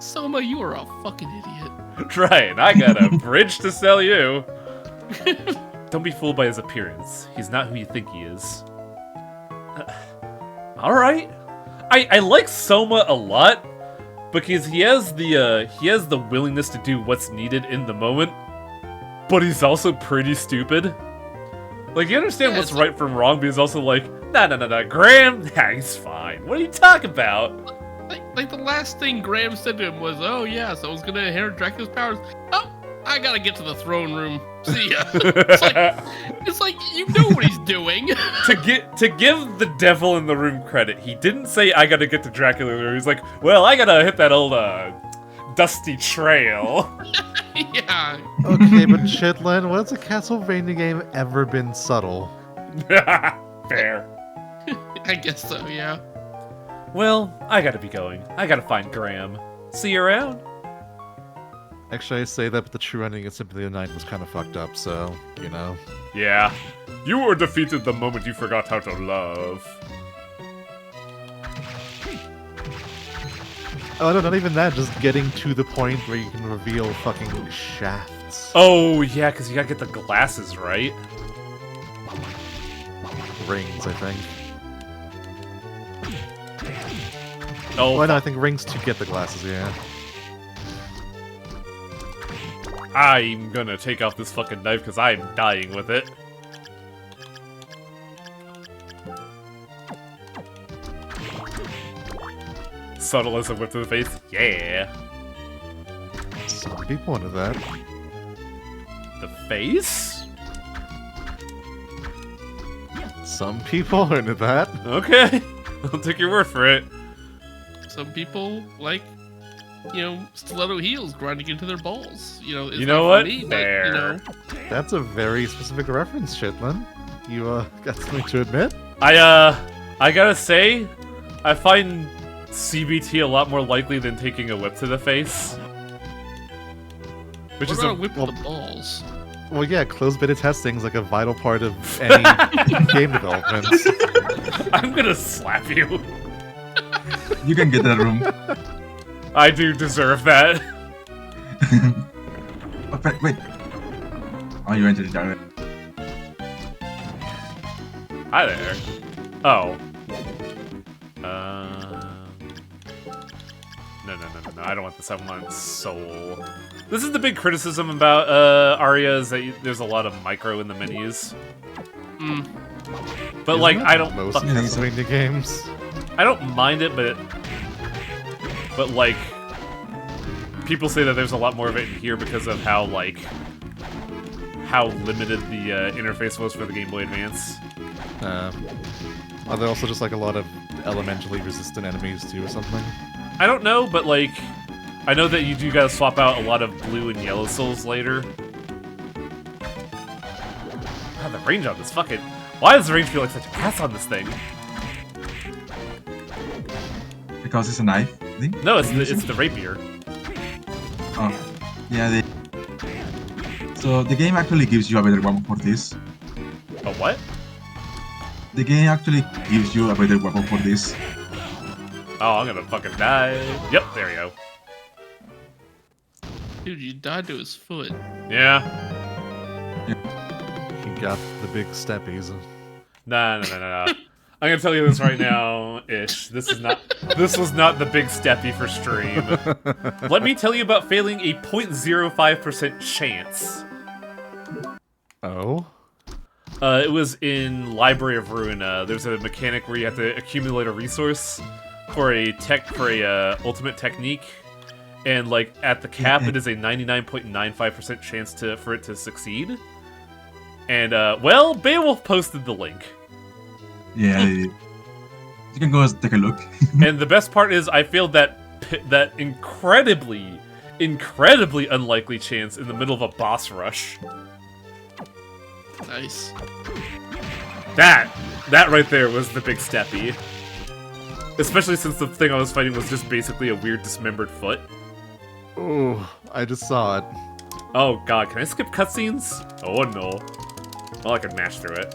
Soma, you are a fucking idiot. Right, I got a bridge to sell you. Don't be fooled by his appearance. He's not who you think he is. Alright. I like Soma a lot because he has the willingness to do what's needed in the moment, but he's also pretty stupid. Like, you understand what's right from wrong, but he's also like, nah, Graham, nah, he's fine. What are you talking about? Like the last thing Graham said to him was, "Oh yeah, someone's gonna inherit Dracula's powers. Oh, I gotta get to the throne room. See ya." It's like you know what he's doing. To give the devil in the room credit, he didn't say I gotta get to Dracula. He's like, well, I gotta hit that old dusty trail. Yeah. Okay, but Chitlin, what's a Castlevania game ever been subtle? Fair. I guess so. Yeah. Well, I gotta be going. I gotta find Graham. See you around. Actually, I say that, but the true ending of Symphony of the Night was kind of fucked up, so, you know. Yeah. You were defeated the moment you forgot how to love. Oh, no, not even that, just getting to the point where you can reveal fucking shafts. Oh, yeah, because you gotta get the glasses, right? Rings, I think. Oh, Well, no, I think rings to get the glasses, yeah. I'm gonna take off this fucking knife because I'm dying with it. Subtle as a whip to the face. Yeah. Some people into that. The face? Some people are into that. Okay. I'll take your word for it. Some people like, stiletto heels grinding into their balls. It's You know not what? for me, Fair. but, That's a very specific reference, Chitlin. You, got something to admit? I gotta say, I find CBT a lot more likely than taking a whip to the face. Which What is about a whip to the balls? Well, yeah, closed beta testing is like a vital part of any game development. I'm gonna slap you. You can get that room. I do deserve that. Oh, wait. Oh, you entered the direct. Hi there. Oh. No. I don't want this. I want Soul. This is the big criticism about Aria is that there's a lot of micro in the menus. But like, I don't. Most Castlevania games. I don't mind it, but like, people say that there's a lot more of it in here because of how limited the interface was for the Game Boy Advance. Are there also just like a lot of elementally resistant enemies too, or something? I don't know, but like, I know that you do gotta swap out a lot of blue and yellow souls later. God, the range on this fucking... Why does the range feel like such ass on this thing? Because it's a knife thing? No, it's the rapier. Oh, yeah. So the game actually gives you a better weapon for this. A what? The game actually gives you a better weapon for this. Oh, I'm gonna fucking die. Yep, there we go. Dude, you died to his foot. Yeah. He got the big steppies. Nah. I'm gonna tell you this right now, Ish. This was not the big steppy for stream. Let me tell you about failing a 0.05% chance. Oh? It was in Library of Ruina. There's a mechanic where you have to accumulate a resource for a ultimate technique, and like at the cap, it is a 99.95% chance for it to succeed. And well, Beowulf posted the link. Yeah, you can go take a look. And the best part is, I failed that incredibly unlikely chance in the middle of a boss rush. Nice. That right there was the big steppy. Especially since the thing I was fighting was just basically a weird dismembered foot. Ooh, I just saw it. Oh god, can I skip cutscenes? Oh no. Well, I could mash through it.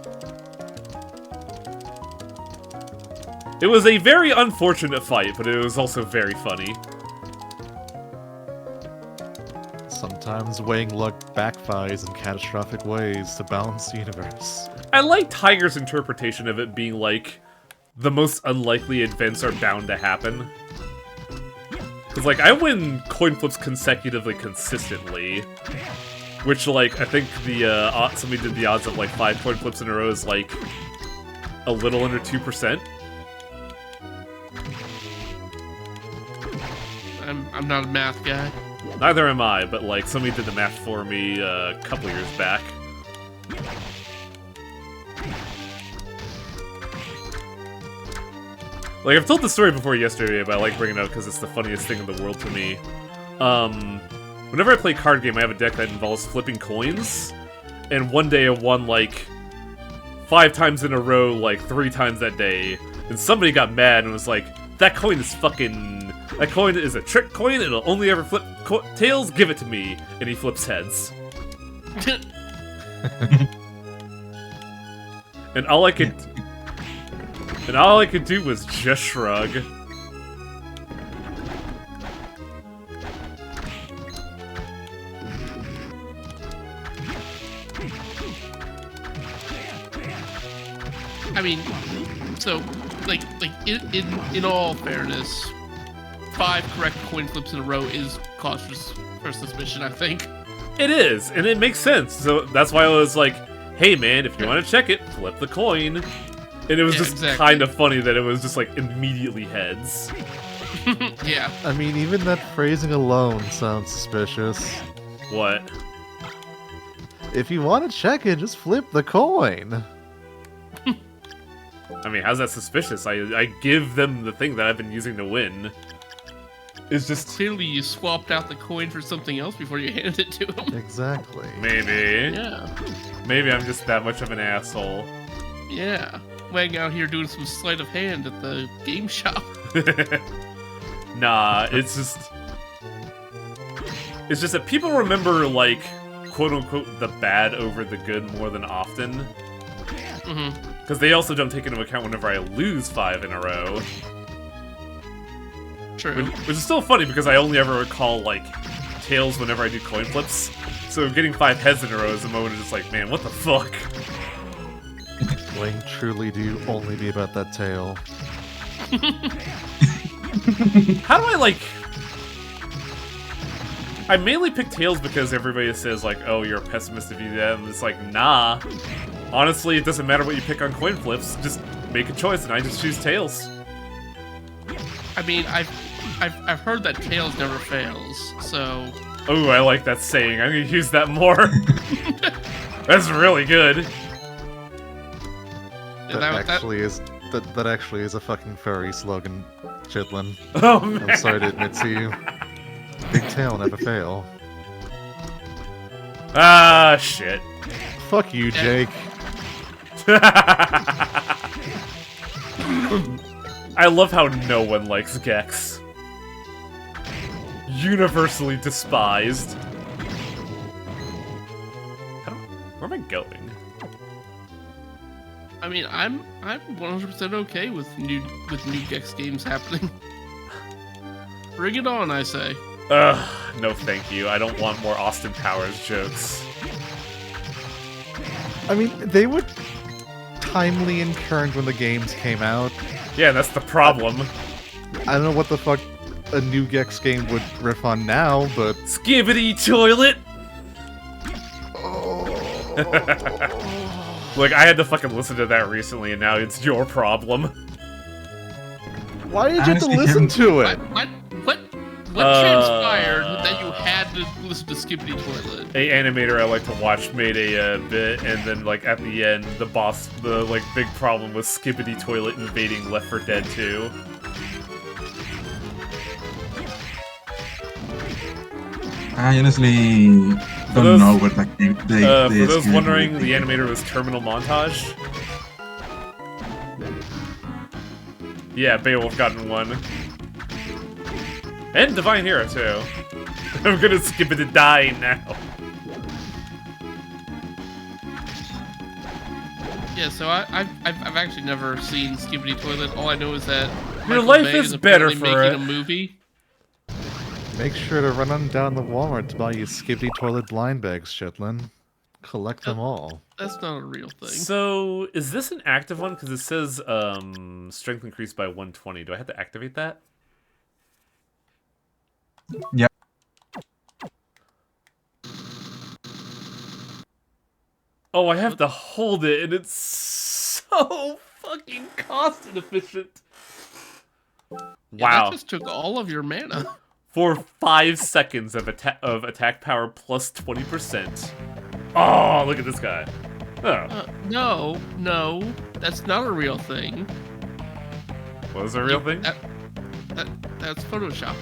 It was a very unfortunate fight, but it was also very funny. Sometimes weighing luck backfires in catastrophic ways to balance the universe. I like Tiger's interpretation of it being like, the most unlikely events are bound to happen. Cause like, I win coin flips consecutively consistently. Which like, I think the, somebody did the odds of like 5 coin flips in a row is like, a little under 2%. I'm not a math guy. Neither am I, but like, somebody did the math for me a couple years back. Like, I've told the story before yesterday, but I like bringing it up because it's the funniest thing in the world to me. Whenever I play card game, I have a deck that involves flipping coins, and one day I won, like, 5 times in a row, like, 3 times that day, and somebody got mad and was like, that coin is that coin is a trick coin, it'll only ever flip tails, give it to me, and he flips heads. And all I could do was just shrug. I mean, so, like in all fairness, 5 correct coin flips in a row is cause for suspicion, I think. It is, and it makes sense. So that's why I was like, hey man, if you want to check it, flip the coin. And it was just kind of funny that it was just like immediately heads. Yeah. I mean, even that phrasing alone sounds suspicious. What? If you want to check it, just flip the coin. I mean, how's that suspicious? I give them the thing that I've been using to win. It's just... Clearly you swapped out the coin for something else before you handed it to him. Exactly. Maybe. Yeah. Maybe I'm just that much of an asshole. Yeah. Weighing out here doing some sleight of hand at the game shop. Nah, it's just that people remember, like, quote-unquote, the bad over the good more than often. Mm-hmm. Because they also don't take into account whenever I lose 5 in a row. True. Which is still funny because I only ever recall, like, tails whenever I do coin flips. So getting 5 heads in a row is a moment of just like, man, what the fuck? Playing truly do only be about that tail. How do I, like... I mainly pick tails because everybody says, like, oh, you're a pessimist if you do that. And it's like, nah. Honestly, it doesn't matter what you pick on coin flips. Just make a choice, and I just choose tails. I mean, I've heard that tails never fails, so... Oh, I like that saying. I'm gonna use that more. That's really good. Yeah, That actually is a fucking furry slogan, Chitlin. Oh, man. I'm sorry to admit to you. Big tail never fail. Ah, shit. Fuck you, Jake. I love how no one likes Gex. Universally despised. Where am I going? I mean, I'm 100% okay with new Gex games happening. Bring it on, I say. Ugh, no thank you. I don't want more Austin Powers jokes. I mean, they were timely and current when the games came out. Yeah, that's the problem. I don't know what the fuck a new Gex game would riff on now, but... Skibbity toilet! Look, I had to fucking listen to that recently, and now it's your problem. Why did you have to Honestly, listen to it? What transpired that you had to listen to Skibbity Toilet? A animator I like to watch made a bit, and then like at the end, the like big problem was Skibbity Toilet invading Left 4 Dead 2. I honestly don't know what that game. For those wondering, the animator was Terminal Montage. Yeah, Beowulf got in one. And Divine Hero, too. I'm gonna skip it to die now. Yeah, so I've actually never seen Skibbity Toilet. All I know is that Your Michael life Bay is better apparently for making it. a movie. Make sure to run on down the Walmart to buy you Skibbity Toilet blind bags, Chitlin. Collect them all. That's not a real thing. So, is this an active one? Because it says strength increased by 120. Do I have to activate that? Yeah. Oh, I have to hold it, and it's so fucking cost inefficient. Yeah, Wow. that just took all of your mana. For 5 seconds of attack power plus 20%. Oh, look at this guy. Oh, No, that's not a real thing. was it a real thing? That's Photoshop.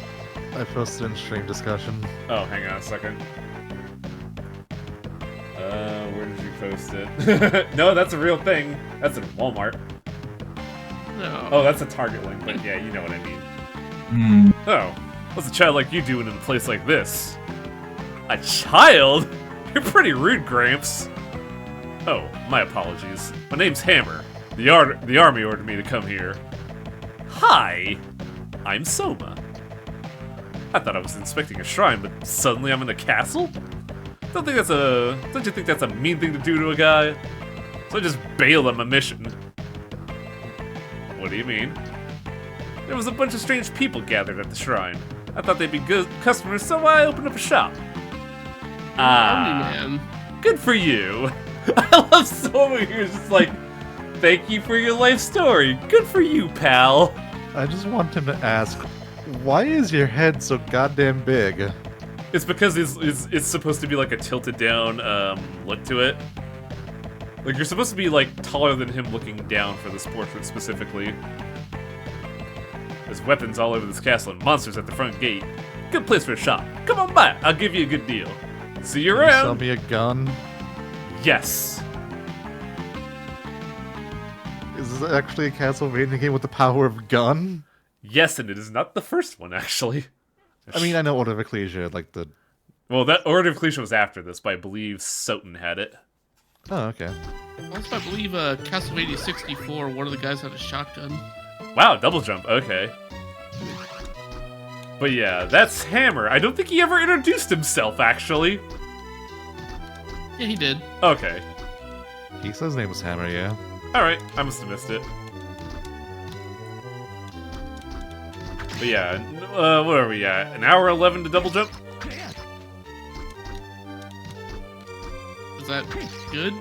I posted in stream discussion. Oh, hang on a second. Where did you post it? No, that's a real thing. That's in Walmart. No. Oh, that's a Target link, but yeah, you know what I mean. Oh, what's a child like you doing in a place like this? A child? You're pretty rude, Gramps. Oh, my apologies. My name's Hammer. The army ordered me to come here. Hi, I'm Soma. I thought I was inspecting a shrine, but suddenly I'm in a castle? Don't you think that's a mean thing to do to a guy? So I just bailed on my mission. What do you mean? There was a bunch of strange people gathered at the shrine. I thought they'd be good customers, so I opened up a shop. Man. Good for you. I love Soma here, just like, thank you for your life story. Good for you, pal. I just want him to ask, why is your head so goddamn big? It's because it's supposed to be like a tilted down look to it. Like, you're supposed to be like taller than him looking down for this portrait specifically. There's weapons all over this castle and monsters at the front gate. Good place for a shop. Come on by, I'll give you a good deal. See you Can you sell around. me a gun? Yes. Is this actually a Castlevania game with the power of gun? Yes, and it is not the first one, actually. I mean, I know Order of Ecclesia had like the... Well, that Order of Ecclesia was after this, but I believe Soten had it. Oh, okay. Also, I believe Castlevania 64, one of the guys had a shotgun. Wow, double jump, okay. But yeah, that's Hammer. I don't think he ever introduced himself, actually. Yeah, he did. Okay. He says his name was Hammer, yeah. Alright, I must have missed it. But yeah, what are we at? An hour 11 to double jump? Is that good?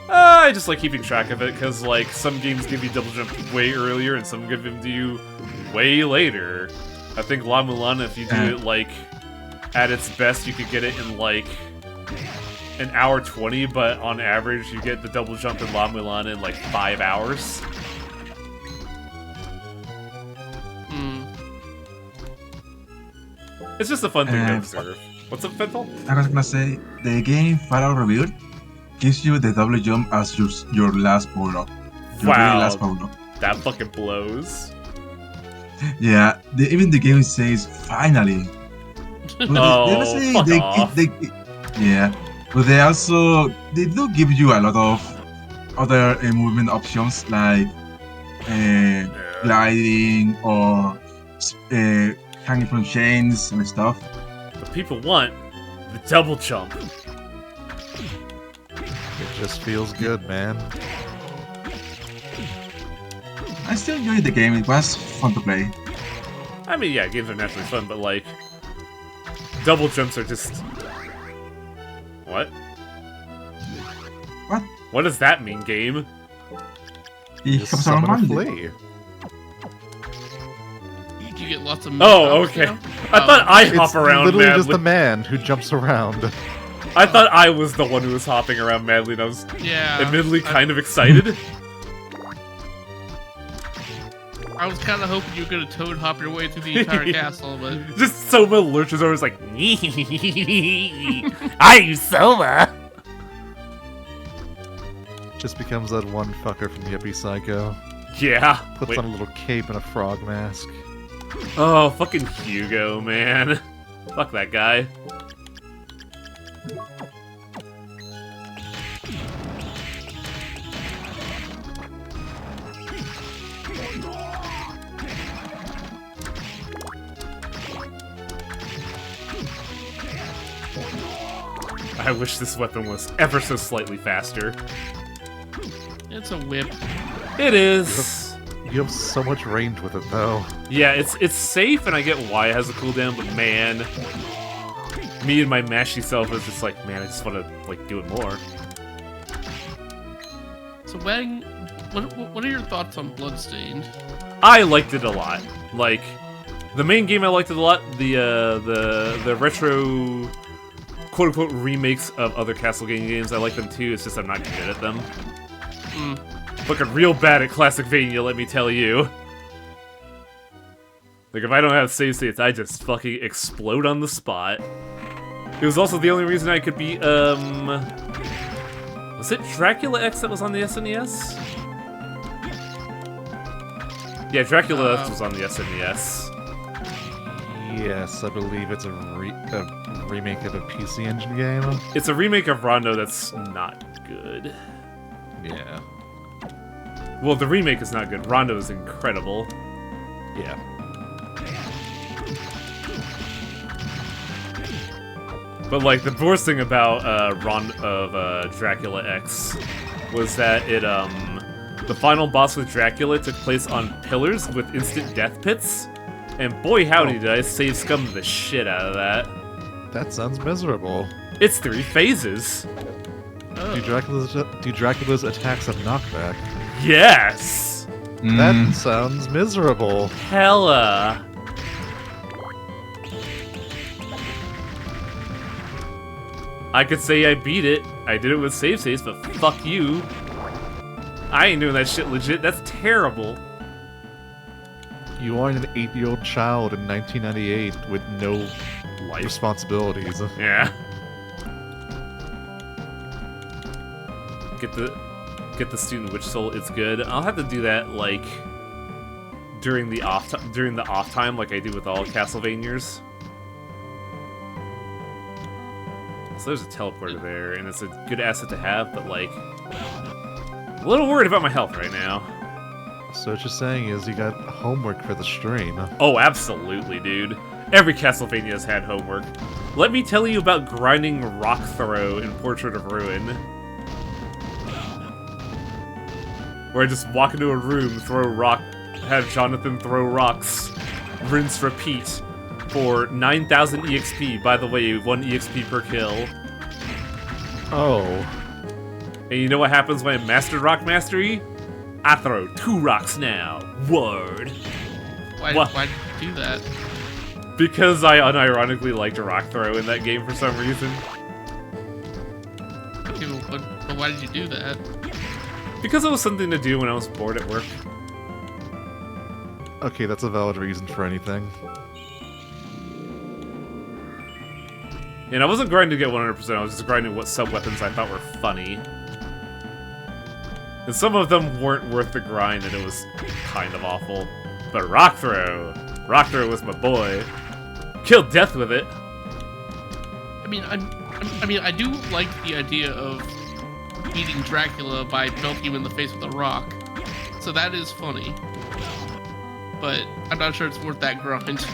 I just like keeping track of it, because like, some games give you double jump way earlier, and some give them to you way later. I think La Mulan, if you do it like, at its best, you could get it in like, an hour 20, but on average, you get the double jump in La Mulan in like 5 hours. It's just a fun thing to Uh, observe. What's up, Fedfall? I was gonna say the game Pharaoh Revealed gives you the double jump as your last power up. Your very Wow. last power up. That fucking blows. Yeah, even the game says finally. But Oh, fuck off. Yeah, but they do give you a lot of other movement options like gliding or hanging from chains and stuff. But people want the double jump. It just feels good, man. I still enjoyed the game. It was fun to play. I mean, yeah, games are naturally fun, but like, double jumps are just... What? What? What does that mean, game? He Just comes around summon a Monday. flea. You get lots of. Oh, moves, okay. you know? I thought I hop It's around literally madly. just a man who jumps around. I thought I was the one who was hopping around madly, and I was Yeah. admittedly kind of excited. I was kind of hoping you were gonna toad hop your way through the entire castle, but Just Soma lurches over, is like, Are you Soma? Just becomes that one fucker from Yippee Psycho. Yeah. Puts Wait. on a little cape and a frog mask. Oh, fucking Hugo, man. Fuck that guy. I wish this weapon was ever so slightly faster. it's a whip. It is. You have so much range with it, though. Yeah, it's safe, and I get why it has a cooldown, but man, me and my mashy self is just like, man, I just want to like do it more. So Wang, what are your thoughts on Bloodstained? I liked it a lot. Like, the main game I liked it a lot. The retro, quote unquote, remakes of other Castlevania games, I like them too. It's just I'm not good at them. Looking real bad at Classicvania, let me tell you. Like, if I don't have save states, I just fucking explode on the spot. It was also the only reason I could beat, was it Dracula X that was on the SNES? Yeah, Dracula X was on the SNES. Yes, I believe it's a remake of a PC Engine game. It's a remake of Rondo that's not good. Yeah. Well, the remake is not good. Rondo is incredible. Yeah. But like the worst thing about Dracula X was that it the final boss with Dracula took place on pillars with instant death pits, and boy howdy did I save scum the shit out of that. That sounds miserable. It's 3 phases. Do Dracula's attacks have knockback? Yes. That sounds miserable. Hella. I could say I beat it. I did it with save states, but fuck you. I ain't doing that shit legit. That's terrible. You are an 8-year-old child in 1998 with no Life. responsibilities. Yeah. Get the student witch soul. It's good. I'll have to do that like during the off time, like I do with all Castlevanias. So there's a teleporter there, and it's a good asset to have, but like a little worried about my health right now. So what you're saying is you got homework for the stream. Oh, absolutely, dude. Every Castlevania has had homework. Let me tell you about grinding rock throw in Portrait of Ruin. Where I just walk into a room, throw rock, have Jonathan throw rocks, rinse, repeat, for 9,000 EXP. By the way, 1 EXP per kill. Oh. And you know what happens when I master rock mastery? I throw 2 rocks now. Word. Why What? did you do that? Because I unironically liked rock throw in that game for some reason. Okay, but why did you do that? Because it was something to do when I was bored at work. Okay, that's a valid reason for anything. And I wasn't grinding to get 100%, I was just grinding what sub-weapons I thought were funny. And some of them weren't worth the grind, and it was kind of awful. But Rock Throw! Rock Throw was my boy. Killed death with it. I mean, I do like the idea of beating Dracula by belting him in the face with a rock. So that is funny. But I'm not sure it's worth that grind.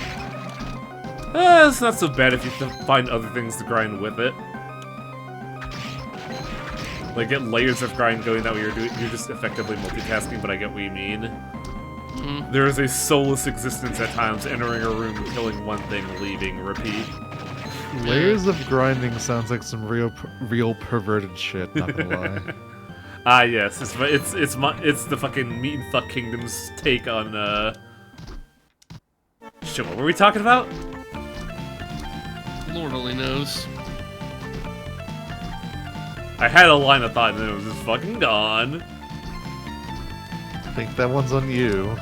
It's not so bad if you can find other things to grind with it. Like, get layers of grind going that way you're just effectively multitasking, but I get what you mean. Mm-hmm. There is a soulless existence at times, entering a room, killing one thing, leaving, repeat. Layers of grinding sounds like some real perverted shit, not gonna lie. Ah, yes, it's the fucking Meat and Fuck Kingdom's take on, Shit, what were we talking about? Lord only knows. I had a line of thought and then it was just fucking gone. I think that one's on you.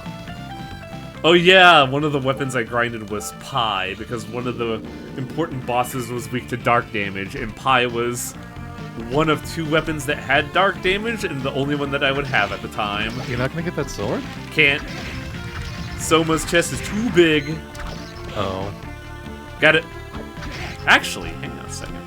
Oh yeah, one of the weapons I grinded was Pie, because one of the important bosses was weak to dark damage, and Pie was one of 2 weapons that had dark damage, and the only one that I would have at the time. You're not gonna get that sword? Can't. Soma's chest is too big. Oh. Got it. Actually, hang on a second.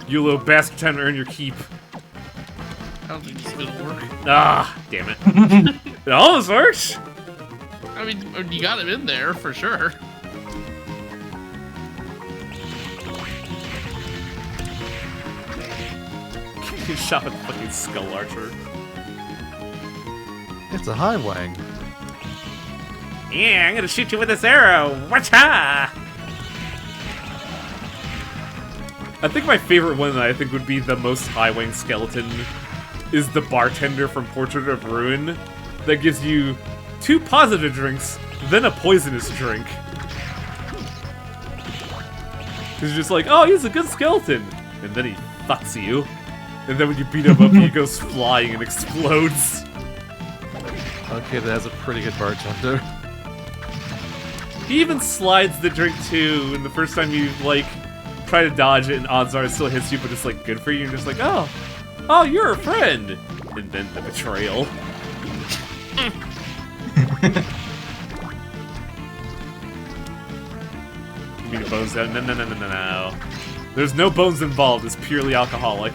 You little bastard, time to earn your keep. I don't think this is gonna work. Ah, damn it. It almost works. I mean, you got him in there for sure. You shot a fucking skull archer. It's a high wang. Yeah, I'm gonna shoot you with this arrow. Wacha! I think my favorite one that I think would be the most high-wing skeleton is the bartender from Portrait of Ruin that gives you 2 positive drinks, then a poisonous drink. He's just like, oh, he's a good skeleton! And then he fucks you. And then when you beat him up, he goes flying and explodes. Okay, that's a pretty good bartender. He even slides the drink too, and the first time you, like, try to dodge it and odds are it still hits you, but it's, like, good for you, and you're just like, oh, you're a friend! And then the betrayal. Give me the bones down. No. There's no bones involved, it's purely alcoholic.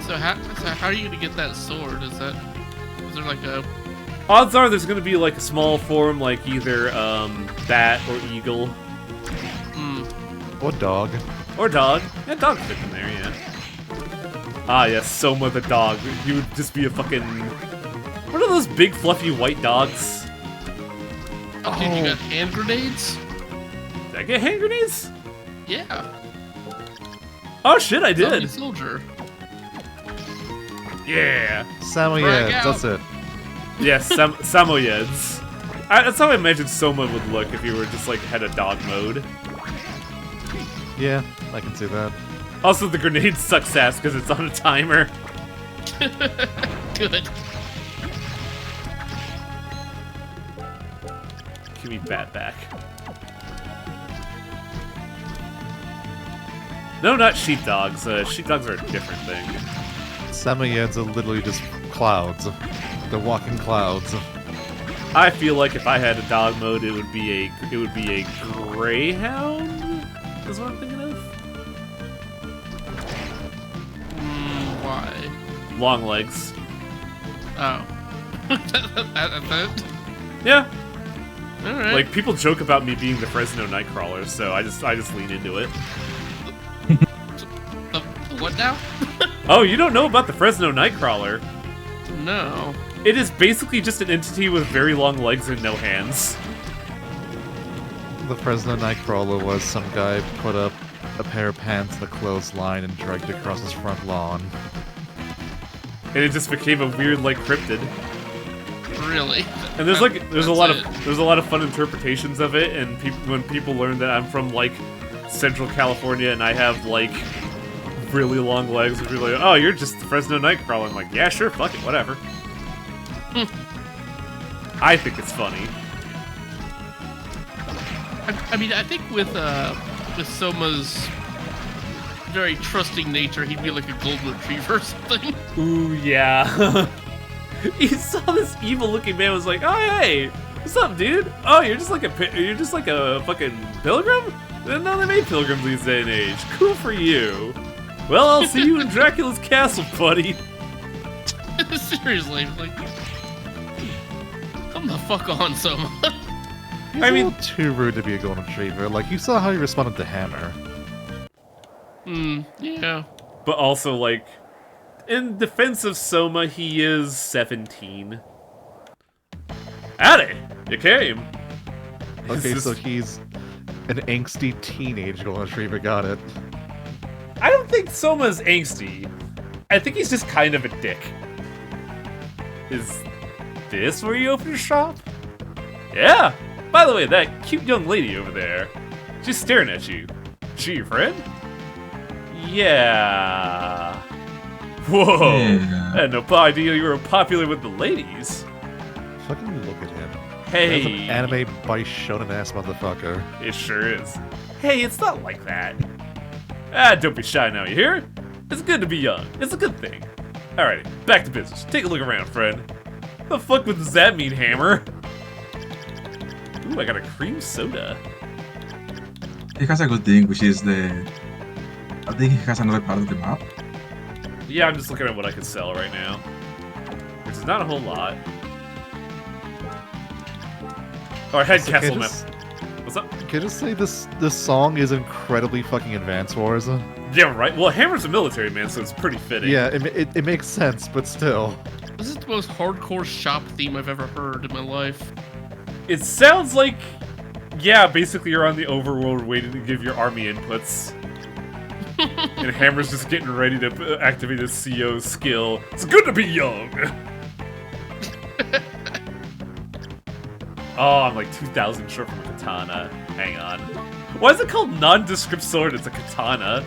So how are you gonna get that sword? Is there like a... Odds are there's gonna be, like, a small form, like either, bat or eagle. Or dog. Or dog. Yeah, dog fit in there, yeah. Ah, yes, Soma the dog. He would just be a fucking... What are those big, fluffy white dogs? Oh, dude, you got hand grenades? Did I get hand grenades? Yeah. Oh shit, I did! Zombie soldier. Yeah! Samoyeds, that's it. Yes, Samoyeds. That's how I imagined Soma would look if you were just, like, had a dog mode. Yeah, I can see that. Also, the grenade sucks ass because it's on a timer. Good. Give me bat back. No, not sheepdogs. Sheepdogs are a different thing. Samoyeds are literally just clouds. They're walking clouds. I feel like if I had a dog mode, it would be a greyhound. Is what I'm thinking of. Why? Long legs. Oh. That? Yeah. Alright. Like people joke about me being the Fresno Nightcrawler, so I just lean into it. The what now? Oh, you don't know about the Fresno Nightcrawler? No. It is basically just an entity with very long legs and no hands. The Fresno Nightcrawler was some guy put up a pair of pants in a clothesline and dragged it across his front lawn. And it just became a weird, like, cryptid. Really? And there's a lot it. of fun interpretations of it, and when people learn that I'm from, like, Central California and I have, like, really long legs, and people are like, oh, you're just the Fresno Nightcrawler. I'm like, yeah, sure, fuck it, whatever. I think it's funny. I mean, I think with Soma's very trusting nature, he'd be like a golden retriever or something. Ooh, yeah. He saw this evil-looking man, was like, "Oh, hey, what's up, dude? Oh, you're just like a fucking pilgrim? No, they made pilgrims these day and age. Cool for you. Well, I'll see you in Dracula's castle, buddy." Seriously, like, come the fuck on, Soma. He's I a mean- little too rude to be a golden retriever. Like, you saw how he responded to Hammer. Yeah. But also, like, in defense of Soma, he is 17. Howdy, you came. Okay, This so is- he's an angsty teenage golden retriever. Got it. I don't think Soma's angsty. I think he's just kind of a dick. Is this where you open your shop? Yeah. By the way, that cute young lady over there, she's staring at you. She your friend? Yeah. Whoa. Yeah. I had no idea you were popular with the ladies. Fucking look at him. Hey. That's an anime by shonen ass motherfucker. It sure is. Hey, it's not like that. Ah, don't be shy now, you hear? It's good to be young. It's a good thing. Alrighty, back to business. Take a look around, friend. The fuck does that mean, Hammer? Ooh, I got a cream soda. He has a good thing, which is I think he has another part of the map. Yeah, I'm just looking at what I can sell right now. Which is not a whole lot. Oh, I had So castle can I map. just- What's up? Can I just say this song is incredibly fucking Advance Wars? Yeah, right. Well, Hammer's a military man, so it's pretty fitting. Yeah, it makes sense, but still. This is the most hardcore shop theme I've ever heard in my life. It sounds like, yeah, basically you're on the overworld waiting to give your army inputs. And Hammer's just getting ready to activate his CO skill. It's good to be young! Oh, I'm like 2,000 short from a katana. Hang on. Why is it called nondescript sword? It's a katana.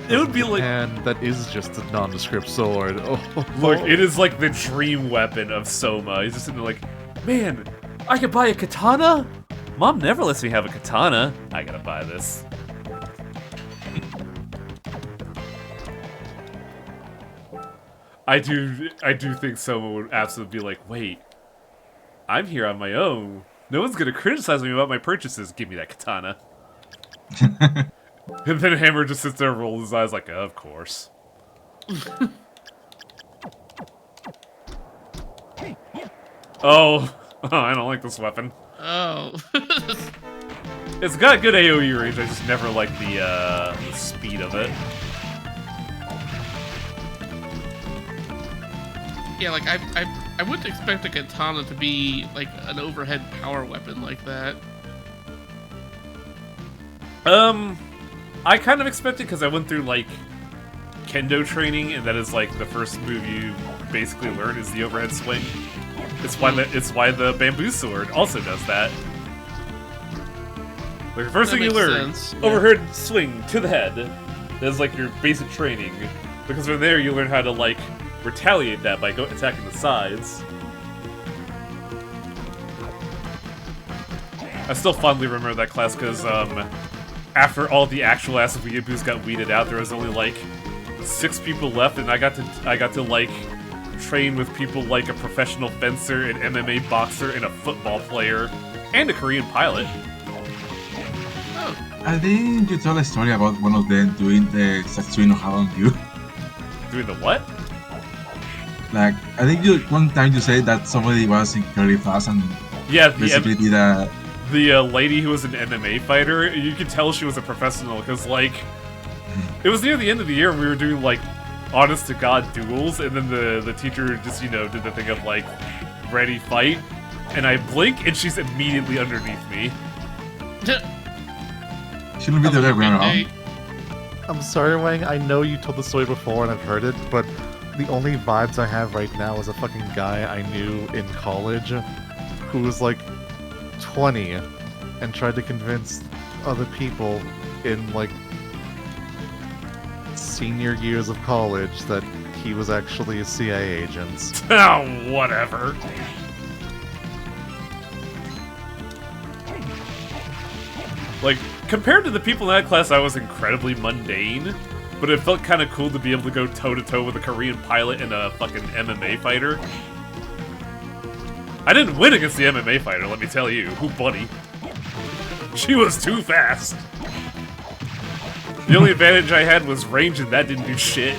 It would be like... And that is just a nondescript sword. Oh, Look, it is like the dream weapon of Soma. He's just sitting there like, man, I could buy a katana? Mom never lets me have a katana. I gotta buy this. I do think Soma would absolutely be like, wait, I'm here on my own. No one's gonna criticize me about my purchases. Give me that katana. And then Hammer just sits there and rolls his eyes like, of course. Oh, I don't like this weapon. Oh. It's got good AoE range, I just never like the speed of it. Yeah, like, I wouldn't expect a katana to be, like, an overhead power weapon like that. I kind of expect it because I went through, like, kendo training, and that is, like, the first move you basically learn is the overhead swing. It's why the bamboo sword also does that. Like, the first That thing you makes learn, sense, yeah. overhead swing to the head. That's, like, your basic training. Because from there, you learn how to, like, retaliate that by attacking the sides. I still fondly remember that class because, after all the actual ass weeaboos got weeded out, there was only, like, 6 people left, and I got to, like, train with people like a professional fencer, an MMA boxer, and a football player, and a Korean pilot. I think you told a story about one of them doing the Satsui no Hada on you. Doing the what? Like, I think one time you said that somebody was incredibly fast and Yeah, basically did a... the lady who was an MMA fighter, you could tell she was a professional, because, like, it was near the end of the year and we were doing, like, honest-to-God duels, and then the teacher just, you know, did the thing of, like, ready, fight, and I blink, and she's immediately underneath me. Shouldn't be the other way around. Hey, I'm sorry, Wang. I know you told the story before and I've heard it, but the only vibes I have right now is a fucking guy I knew in college who was like 20 and tried to convince other people in like senior years of college that he was actually a CIA agent. Oh, whatever. Like, compared to the people in that class, I was incredibly mundane, but it felt kind of cool to be able to go toe-to-toe with a Korean pilot and a fucking MMA fighter. I didn't win against the MMA fighter, let me tell you. Who buddy? She was too fast. The only advantage I had was range, and that didn't do shit.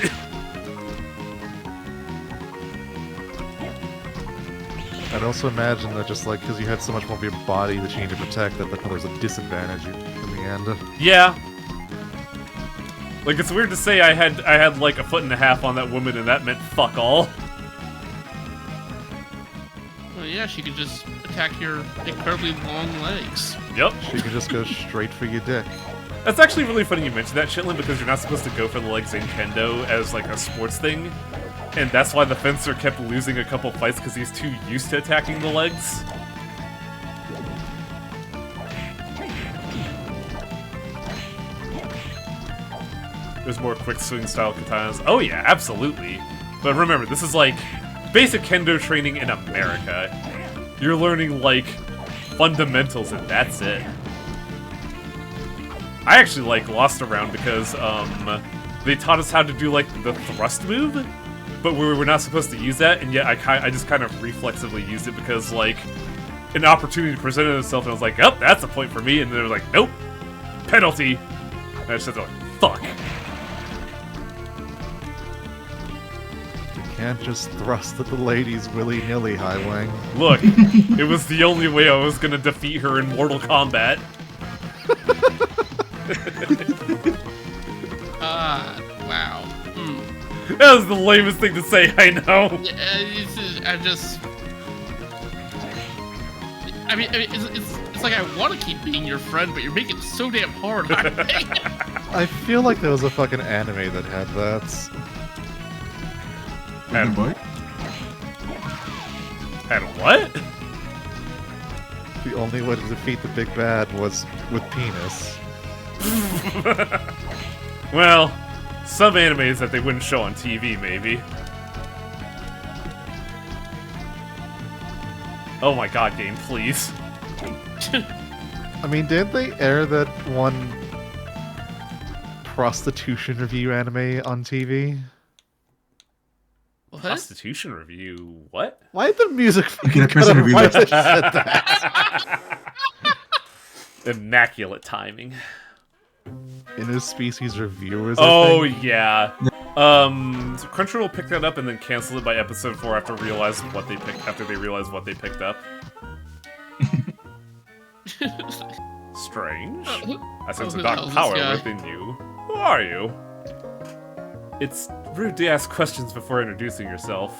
I'd also imagine that just like because you had so much more of your body to change and protect, that there was a disadvantage in the end. Yeah. Like, it's weird to say I had like 1.5 feet on that woman, and that meant fuck all. Well, yeah, she could just attack your incredibly long legs. Yep. She could just go straight for your dick. That's actually really funny you mentioned that, Chitlin, because you're not supposed to go for the legs in kendo as like a sports thing. And that's why the fencer kept losing a couple fights, because he's too used to attacking the legs. There's more quick swing style katanas. Oh yeah, absolutely. But remember, this is like basic kendo training in America. You're learning like fundamentals and that's it. I actually like lost a round because they taught us how to do like the thrust move, but we were not supposed to use that, and yet I just kind of reflexively used it because like an opportunity presented itself, and I was like, "Oh, that's a point for me," and they were like, "Nope, penalty." And I just had to like, "Fuck." You can't just thrust at the ladies willy-nilly, Highwing. Look, it was the only way I was gonna defeat her in Mortal Kombat. Wow. That was the lamest thing to say, I know. I mean, it's like I want to keep being your friend, but you're making it so damn hard. I feel like there was a fucking anime that had that. And boy? And what? The only way to defeat the big bad was with penis. Well, some animes that they wouldn't show on TV, maybe. Oh my god, game, please. I mean, didn't they air that one prostitution review anime on TV? What? Prostitution review? What? Why did the music fucking Yeah, cut person out review right that. as I said that? Immaculate timing. Interspecies reviewers. Oh, I think? yeah. So Crunchyroll picked that up and then canceled it by episode 4 after they realized what they picked up. Strange. I sense a who the dark hell is this power guy? within you. Who are you? It's rude to ask questions before introducing yourself.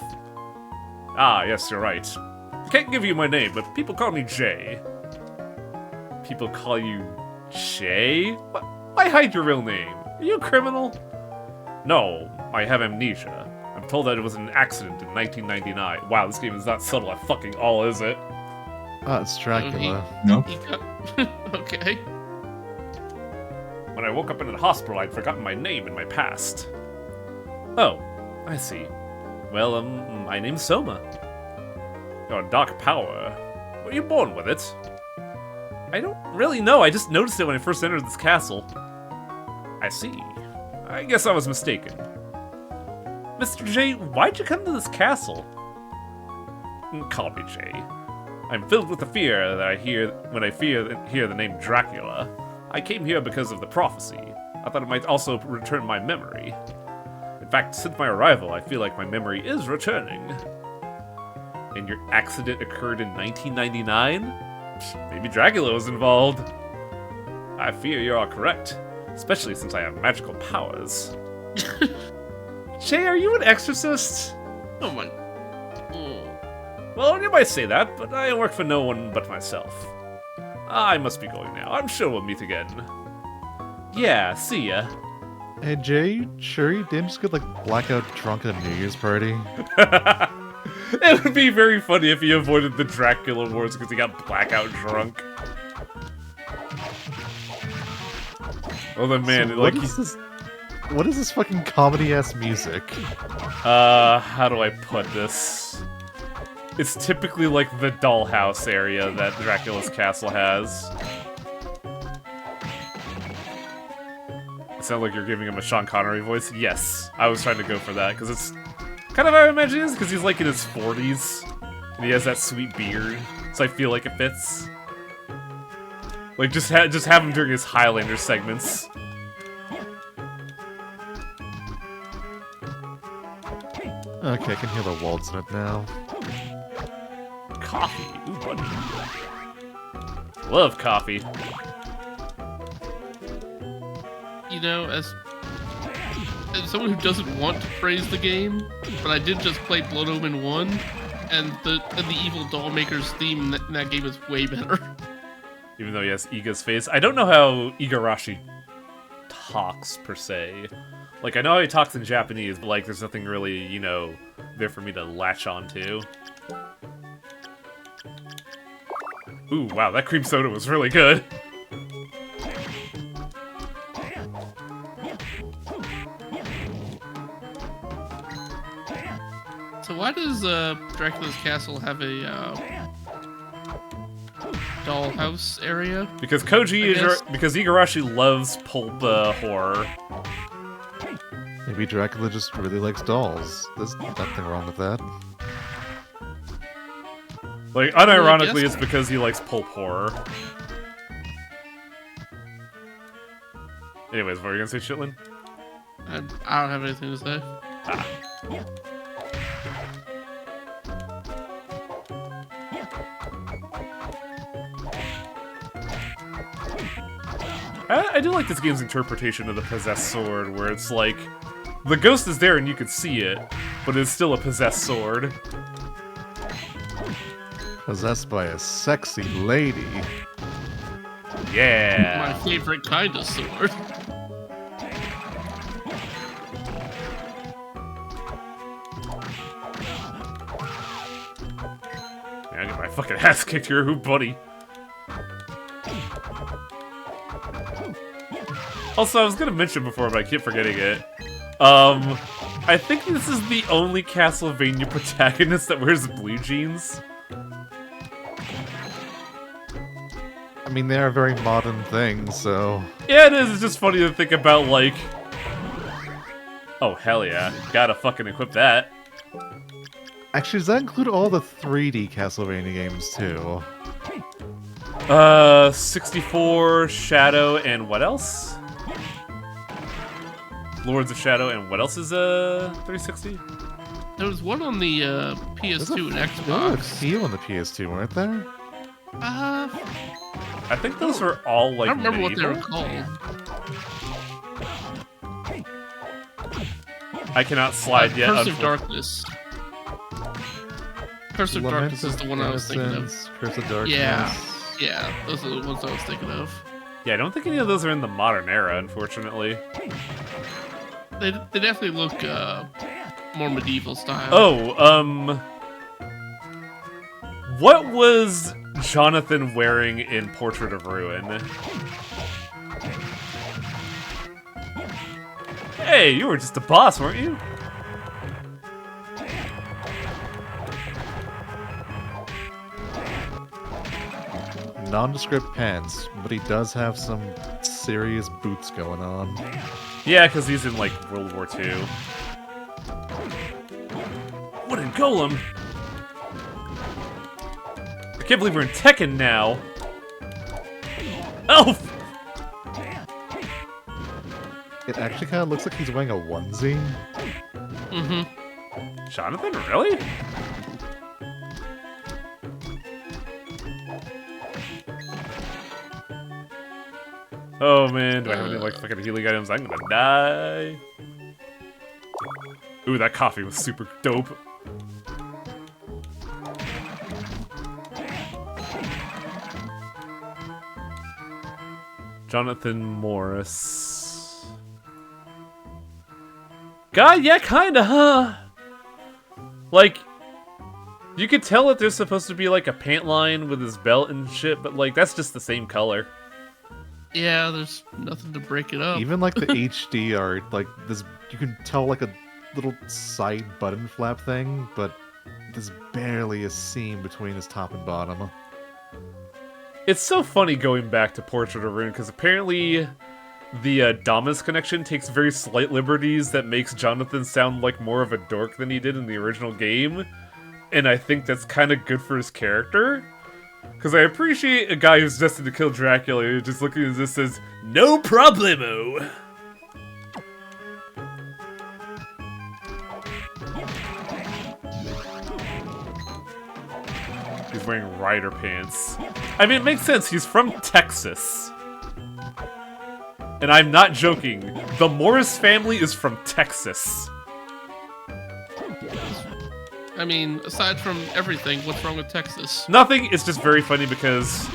Ah, yes, you're right. I can't give you my name, but people call me Jay. People call you Jay? Why hide your real name? Are you a criminal? No, I have amnesia. I'm told that it was an accident in 1999. Wow, this game is not subtle at fucking all, is it? Oh, it's Dracula. No? Okay. When I woke up in the hospital, I'd forgotten my name and my past. Oh, I see. Well, my name's Soma. Your dark power. Were you born with it? I don't really know. I just noticed it when I first entered this castle. I see. I guess I was mistaken. Mr. J, why'd you come to this castle? Call me Jay. I'm filled with the fear that I hear when I hear the name Dracula. I came here because of the prophecy. I thought it might also return my memory. In fact, since my arrival, I feel like my memory is returning. And your accident occurred in 1999? Maybe Dracula was involved. I fear you are correct, especially since I have magical powers. Jay, are you an exorcist? Oh my. Oh. Well, you might say that, but I work for no one but myself. I must be going now. I'm sure we'll meet again. Yeah, see ya. Hey Jay, you sure you didn't just get like blackout drunk at a New Year's party? It would be very funny if he avoided the Dracula wars because he got blackout drunk. Oh, the man, So like what is this? What is this fucking comedy-ass music? How do I put this? It's typically like the dollhouse area that Dracula's castle has. It sounds like you're giving him a Sean Connery voice. Yes, I was trying to go for that, because it's kind of how I imagine it is, because he's like in his 40s, and he has that sweet beard, so I feel like it fits. Like, just have him during his Highlander segments. Okay, I can hear the waltz in it now. Coffee. Ooh, buddy. Love coffee. You know, as someone who doesn't want to praise the game, but I did just play Blood Omen 1, and the Evil Dollmaker's theme in that game is way better. Even though he has Iga's face. I don't know how Igarashi talks, per se. Like, I know how he talks in Japanese, but, like, there's nothing really, you know, there for me to latch onto. Ooh, wow, that cream soda was really good. So why does Dracula's Castle have a dollhouse area? Because because Igarashi loves pulp horror. Maybe Dracula just really likes dolls. There's nothing wrong with that. Like, unironically, it's because he likes pulp horror. Anyways, what were you gonna say, Shitlin? I don't have anything to say. Ah. I do like this game's interpretation of the possessed sword, where it's like, the ghost is there and you can see it, but it's still a possessed sword. Possessed by a sexy lady. Yeah. My favorite kind of sword. Man, I get my fucking ass kicked here, who buddy? Also, I was gonna mention before, but I keep forgetting it. I think this is the only Castlevania protagonist that wears blue jeans. I mean, they are a very modern thing, so... Yeah, it is. It's just funny to think about, like... Oh, hell yeah. Gotta fucking equip that. Actually, does that include all the 3D Castlevania games, too? 64, Shadow, and what else? Lords of Shadow, and what else is 360? There was one on the PS2 and There Xbox. were a few on the PS2, weren't there? I think those were all, like, I don't remember what they were medieval. called. I cannot slide yet. Curse of Darkness. Curse of Darkness is the one I was thinking of. Innocence, Curse of Darkness. Yeah, those are the ones I was thinking of. Yeah, I don't think any of those are in the modern era, unfortunately. They definitely look more medieval style. Oh, what was Jonathan wearing in Portrait of Ruin? Hey, you were just a boss, weren't you? Nondescript pants, but he does have some serious boots going on. Yeah, because he's in, like, World War II. Wooden Golem! I can't believe we're in Tekken now! Oh! It actually kind of looks like he's wearing a onesie. Mm-hmm. Jonathan, really? Oh man, do I have any, like, fucking healing items? I'm gonna die. Ooh, that coffee was super dope. Jonathan Morris. God, yeah, kinda, huh? Like, you could tell that there's supposed to be, like, a pant line with his belt and shit, but, like, that's just the same color. Yeah, there's nothing to break it up. Even like the HD art, like this, you can tell like a little side button flap thing, but there's barely a seam between his top and bottom. It's so funny going back to Portrait of Ruin, because apparently the Damas connection takes very slight liberties that makes Jonathan sound like more of a dork than he did in the original game, and I think that's kind of good for his character. Because I appreciate a guy who's destined to kill Dracula who just looking at this as, no problemo! He's wearing rider pants. I mean, it makes sense, he's from Texas. And I'm not joking, the Morris family is from Texas. I mean, aside from everything, what's wrong with Texas? Nothing, it's just very funny because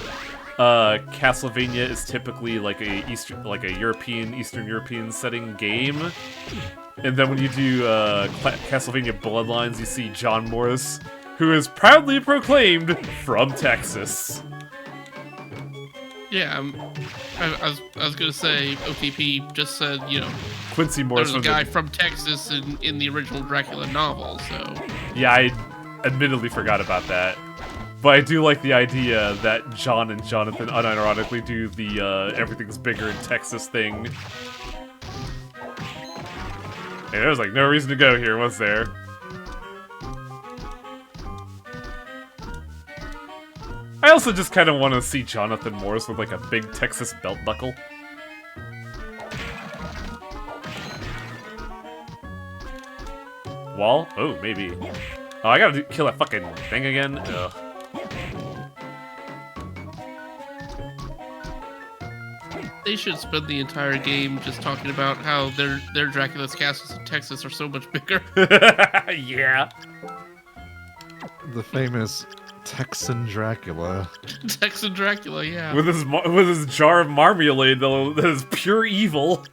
Castlevania is typically like a Eastern European setting game. And then when you do Castlevania Bloodlines, you see John Morris, who is proudly proclaimed from Texas. Yeah, I was gonna say OTP just said, you know, Quincy Morris there's a guy from Texas in the original Dracula novel, so... Yeah, I admittedly forgot about that. But I do like the idea that John and Jonathan unironically do the everything's bigger in Texas thing. And there was like no reason to go here, was there? I also just kind of want to see Jonathan Morris with like a big Texas belt buckle. Wall? Oh, maybe. Oh, I gotta kill that fucking thing again? Ugh. They should spend the entire game just talking about how their Dracula's castles in Texas are so much bigger. Yeah. The famous Texan Dracula. Texan Dracula, yeah. With his jar of marmalade though, that is pure evil.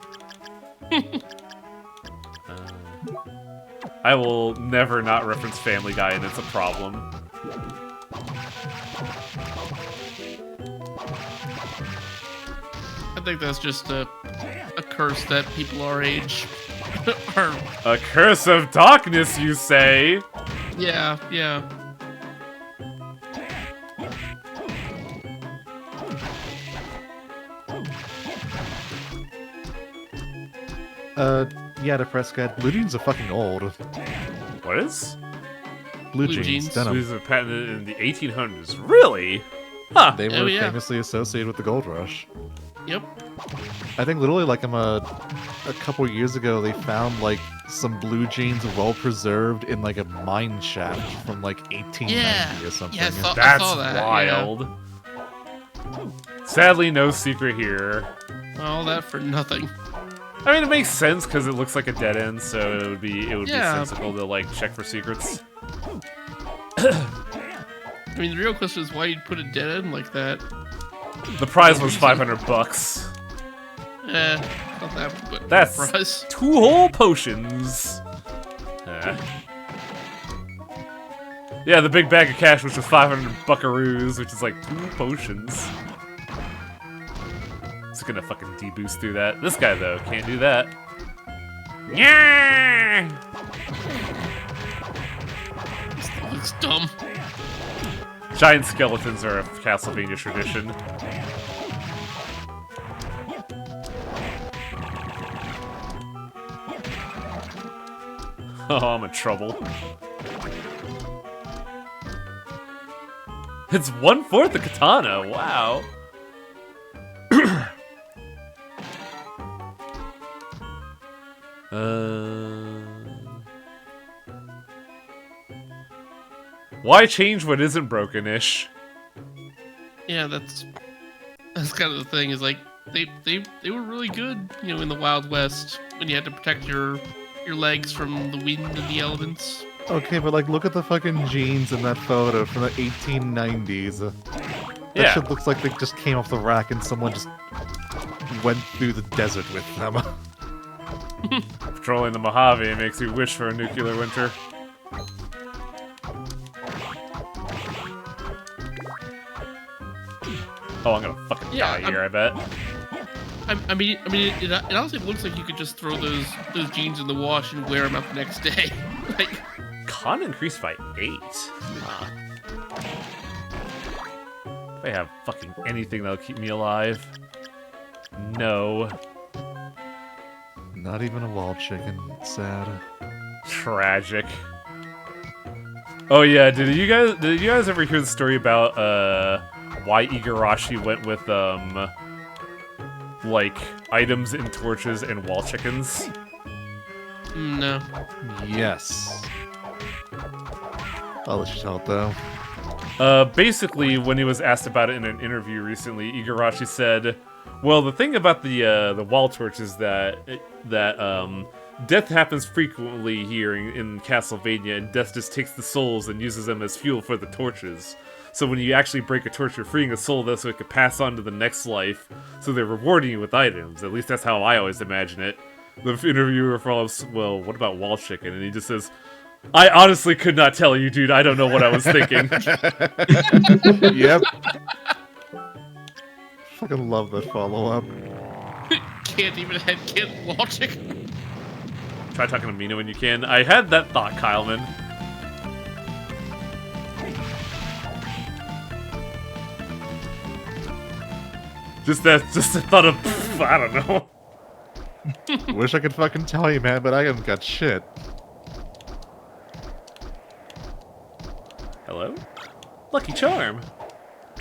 I will never not reference Family Guy, and it's a problem. I think that's just a curse that people our age are... A curse of darkness, you say? Yeah, yeah. Yeah, the press guy. Blue jeans are fucking old. What is? Blue Blue jeans, jeans. denim. These were patented in the 1800s. Really? Huh. They were Oh, yeah. famously associated with the gold rush. Yep. I think literally like a couple years ago they found like some blue jeans well preserved in like a mine shaft from like 1890 Yeah. or something. Yeah, I saw That's that. wild. Sadly, no secret here. Yeah. All that for nothing. I mean, it makes sense because it looks like a dead end, so it would be Yeah. sensible to like check for secrets. I mean, the real question is why you'd put a dead end like that. The prize was $500. Not that, but That's price. 2 whole potions. Yeah, the big bag of cash, which was 500 buckaroos, which is like 2 potions. It's gonna fucking deboost through that. This guy, though, can't do that. Yeah! Looks dumb. Giant skeletons are a Castlevania tradition. Oh, I'm in trouble. It's 1/4 the katana, wow. Why change what isn't broken-ish? Yeah, that's kind of the thing. Is like they were really good, you know, in the Wild West when you had to protect your legs from the wind and the elements. Okay, but like look at the fucking jeans in that photo from the 1890s. That Yeah. shit looks like they just came off the rack and someone just went through the desert with them. Patrolling the Mojave makes you wish for a nuclear winter. Oh, I'm gonna fucking Yeah, die here, I bet. It honestly looks like you could just throw those jeans in the wash and wear them out the next day. Like, Con increased by 8. Huh. If I have fucking anything that'll keep me alive. No. Not even a wall chicken. Sad. Tragic. Oh yeah, did you guys ever hear the story about why Igarashi went with like items and torches and wall chickens? no. Yes. I'll let you tell it though. Basically, when he was asked about it in an interview recently, Igarashi said, "Well, the thing about the wall torch is that death happens frequently here in Castlevania, and death just takes the souls and uses them as fuel for the torches. So when you actually break a torch, you're freeing a soul that so it could pass on to the next life. So they're rewarding you with items. At least that's how I always imagine it." The interviewer follows, "Well, what about wall chicken?" And he just says, "I honestly could not tell you, dude. I don't know what I was thinking." Yep. Fucking love that follow-up. Can't even headcanon wall chicken. Try talking to Mina when you can. I had that thought, Kyleman. Just the thought of, I don't know. Wish I could fucking tell you, man, but I haven't got shit. Hello? Lucky Charm.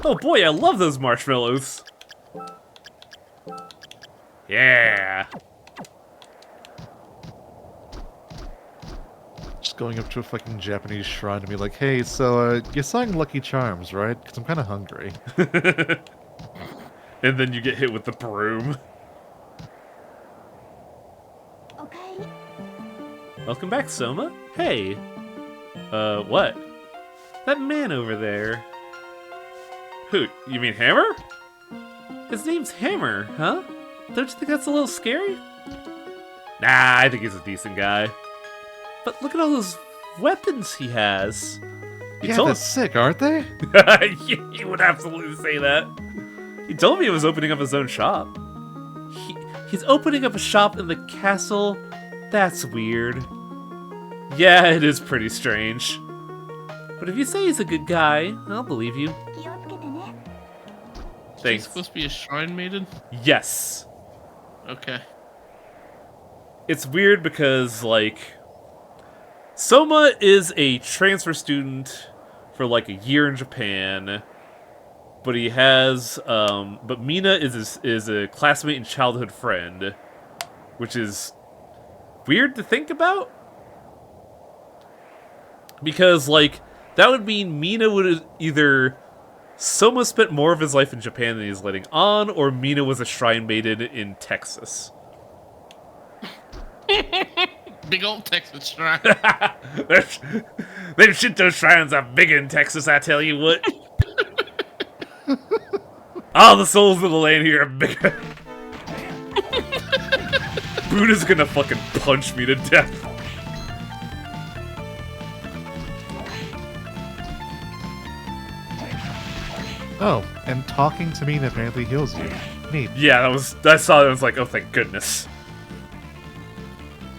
Oh boy, I love those marshmallows. Yeah. Just going up to a fucking Japanese shrine to be like, hey, so, you're selling Lucky Charms, right? Because I'm kind of hungry. And then you get hit with the broom. Okay. Welcome back, Soma. Hey. What? That man over there. Who? You mean Hammer? His name's Hammer, huh? Don't you think that's a little scary? Nah, I think he's a decent guy. But look at all those weapons he has. Yeah, they're sick, aren't they? He would absolutely say that. He told me he was opening up his own shop. He's opening up a shop in the castle? That's weird. Yeah, it is pretty strange. But if you say he's a good guy, I'll believe you. She's Thanks. supposed to be a shrine maiden? Yes. Okay. It's weird because, like, Soma is a transfer student for, like, a year in Japan. But he has, but Mina is a classmate and childhood friend, which is weird to think about. Because, like, that would mean Mina would either Soma spent more of his life in Japan than he's letting on, or Mina was a shrine maiden in Texas. Big old Texas shrine. Them Shinto shrines are big in Texas, I tell you what. All the souls of the land here are bigger. Buddha's gonna fucking punch me to death. Oh, and talking to me apparently heals you. Neat. Yeah, I saw it, I was like, oh thank goodness.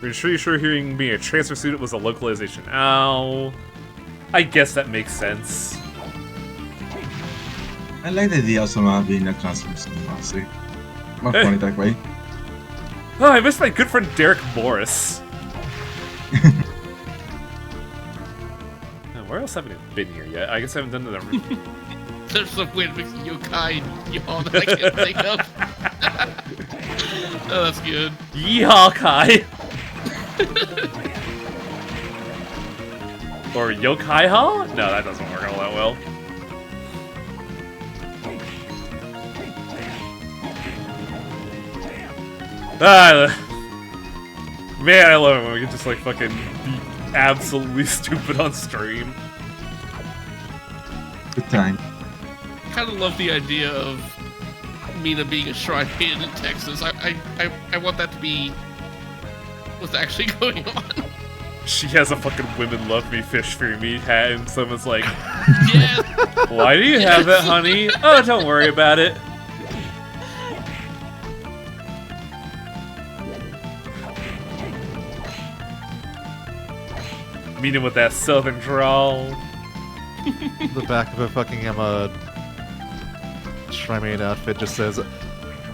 Are you sure hearing being a transfer student was a localization? Ow. I guess that makes sense. I like the idea of someone being a classroom student, honestly. More funny that way. Oh, I miss my good friend Derek Morris. Where else haven't I been here yet? I guess I haven't done the... There's some weird mix of yokai and yaw that I can't think of. Oh, that's good. Yeehaw Kai! Or Yokai Ha? No, that doesn't work all that well. Man, I love it when we can just like fucking be absolutely stupid on stream. Good time. I kind of love the idea of Mina being a shrine maiden in Texas. I want that to be what's actually going on. She has a fucking women love me, fish for me hat, and someone's like, Yes. why do you have that, honey? Oh, don't worry about it. Meaning with that southern drawl. The back of a fucking Shrine outfit just says,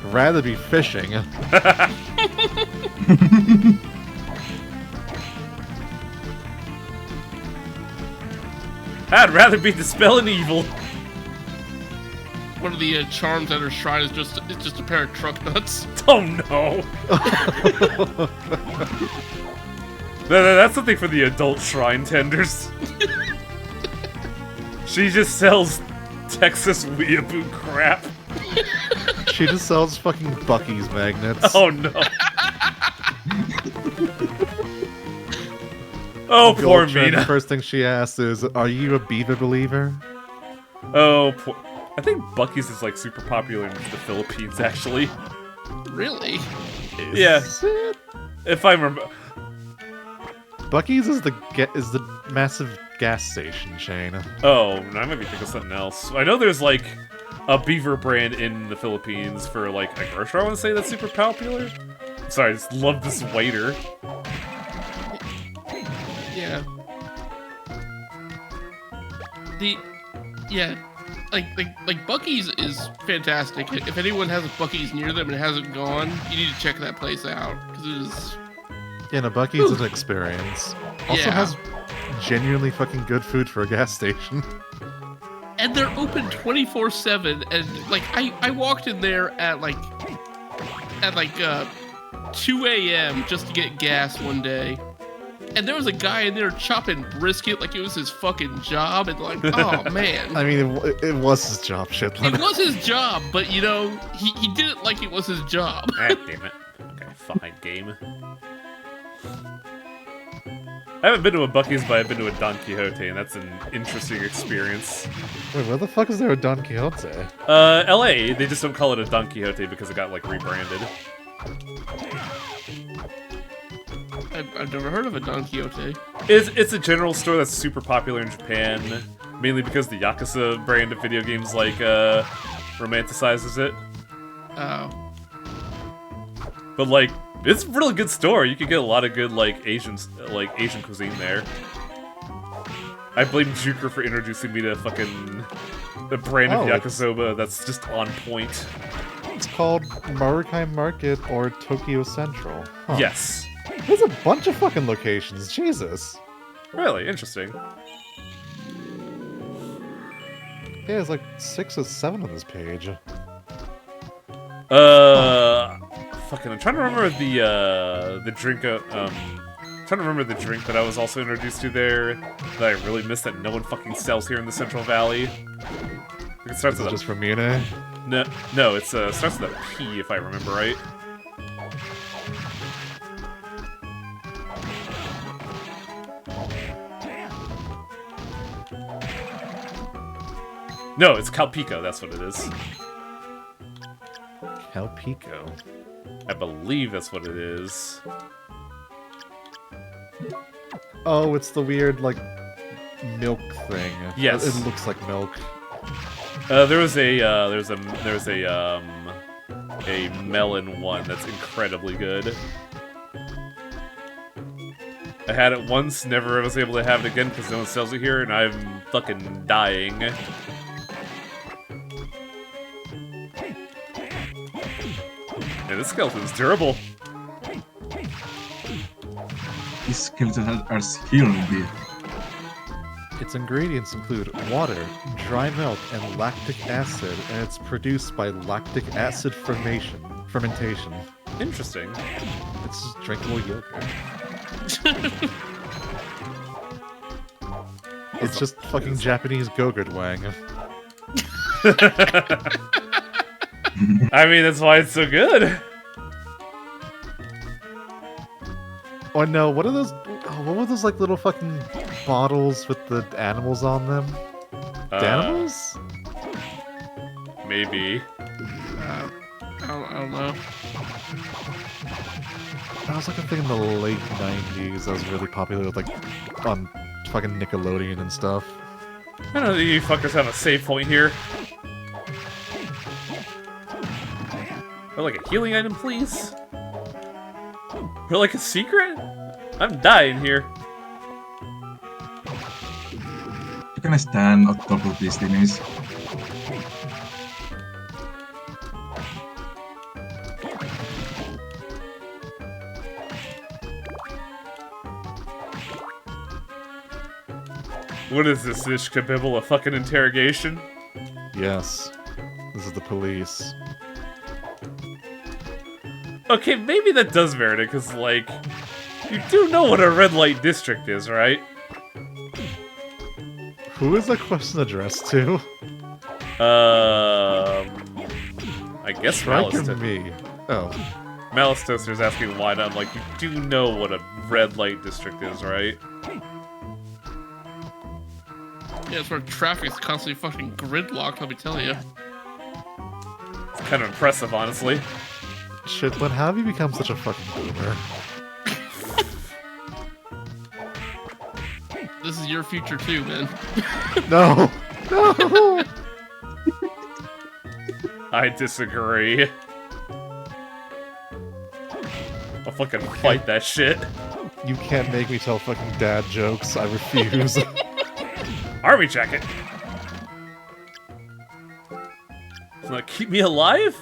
rather be fishing. I'd rather be dispelling evil. One of the charms at her shrine is just a pair of truck nuts. Oh no. That's something for the adult shrine tenders. She just sells Texas weeaboo crap. She just sells fucking Buc-ee's magnets. Oh no. Oh, poor Mina. First thing she asks is, are you a beaver believer? Oh, poor... I think Buc-ee's is like super popular in the Philippines, actually. Really? Yeah. Is it? If I remember... Buc-ee's is the massive gas station chain. Oh, I might be thinking of something else. I know there's like a beaver brand in the Philippines for like a grocery, I want to say, that's super popular. Sorry, I just love this waiter. Yeah. Like Buc-ee's is fantastic. If anyone has a Buc-ee's near them and hasn't gone, you need to check that place out because it is. Yeah, no, Buc-ee's is an experience. Also Yeah. has genuinely fucking good food for a gas station. And they're open 24/7. And like I walked in there at 2 a.m. just to get gas one day. And there was a guy in there chopping brisket like it was his fucking job, and like, oh man. I mean, it was his job, shit. It was his job, but you know, he did it like it was his job. Ah, damn it. Okay, fine, game. I haven't been to a Buc-ee's, but I've been to a Don Quixote, and that's an interesting experience. Wait, where the fuck is there a Don Quixote? LA, they just don't call it a Don Quixote because it got, like, rebranded. I've never heard of a Don Quixote. It's a general store that's super popular in Japan, mainly because the Yakuza brand of video games, like, romanticizes it. Oh. But, like, it's a really good store. You can get a lot of good, like, Asian cuisine there. I blame Juker for introducing me to fucking the brand of yakisoba that's just on point. It's called Marukai Market or Tokyo Central. Huh. Yes. There's a bunch of fucking locations. Jesus. Really interesting. Yeah, there's like 6 or 7 on this page. Fucking, I'm trying to remember the drink. Trying to remember the drink that I was also introduced to there that I really miss that no one fucking sells here in the Central Valley. It starts with just from Mune? No, it starts with a P if I remember right. No, it's Calpico, that's what it is. Calpico? I believe that's what it is. Oh, it's the weird, like, milk thing. Yes. It looks like milk. There's a melon one that's incredibly good. I had it once, never was able to have it again because no one sells it here, and I'm fucking dying. And this skeleton's durable. These skeletons are skilled indeed. Its ingredients include water, dry milk, and lactic acid, and it's produced by lactic acid fermentation. Interesting. It's just drinkable yogurt. It's just fucking Japanese Gogurt Wang. I mean, that's why it's so good. Oh no, what are those? Oh, what were those like little fucking bottles with the animals on them? The animals? Maybe. I don't know. That was like a thing in the late 90s that was really popular, like, on fucking Nickelodeon and stuff. I don't think you fuckers have a save point here. Or like a healing item, please? Or like a secret? I'm dying here. can stand on top of these enemies. What is this, Kabibble? A fucking interrogation? Yes. This is the police. Okay, maybe that does merit it, because, like, you do know what a red light district is, right? Who is the question addressed to? I guess Strike or Malice. me? Oh. Malice Toaster's asking why not. I'm like, you do know what a red light district is, right? Yeah, it's where traffic's constantly fucking gridlocked, let me tell you. It's kind of impressive, honestly. Shit, but how have you become such a fucking boomer? This is your future too, man. No! No! I disagree. I'll fucking fight that shit. You can't make me tell fucking dad jokes. I refuse. Army jacket! Does that keep me alive?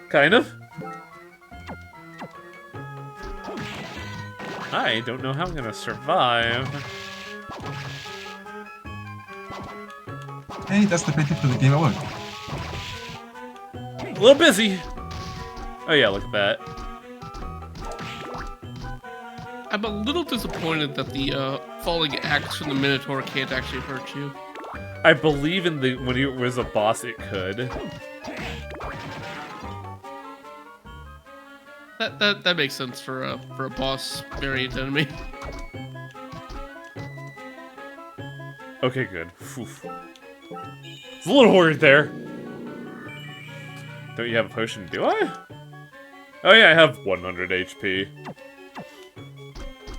Kind of. I don't know how I'm gonna survive. Hey, that's the painting for the Game Award. A little busy. Oh yeah, look at that. I'm a little disappointed that the falling axe from the Minotaur can't actually hurt you. I believe in the when it was a boss, it could. That makes sense for a boss variant enemy. Okay, good. Phew. It's a little worried there. Don't you have a potion? Do I? Oh yeah, I have 100 HP.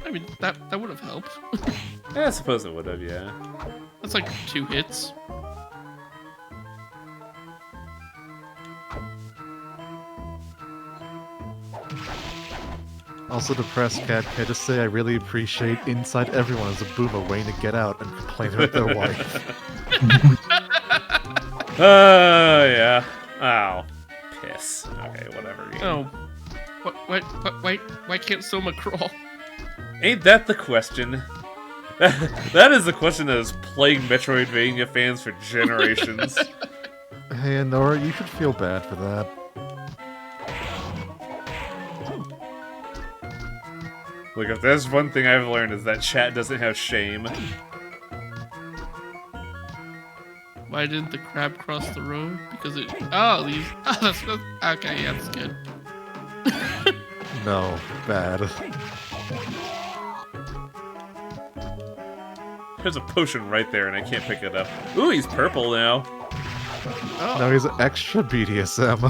I mean, that would have helped. Yeah, I suppose it would have, yeah. That's like 2 hits. Also, depressed cat, can I just say I really appreciate Inside Everyone as a boomer waiting to get out and complain about their wife. Yeah. Oh. Piss. Okay, whatever. Oh. Why can't Soma crawl? Ain't that the question? That is the question that has plagued Metroidvania fans for generations. Hey, Nora, you should feel bad for that. Look, if there's one thing I've learned is that chat doesn't have shame. Why didn't the crab cross the road? Because it... Oh, these... Oh, that's... Okay, yeah, that's good. No, bad. There's a potion right there and I can't pick it up. Ooh, he's purple now. Now he's extra BDSM.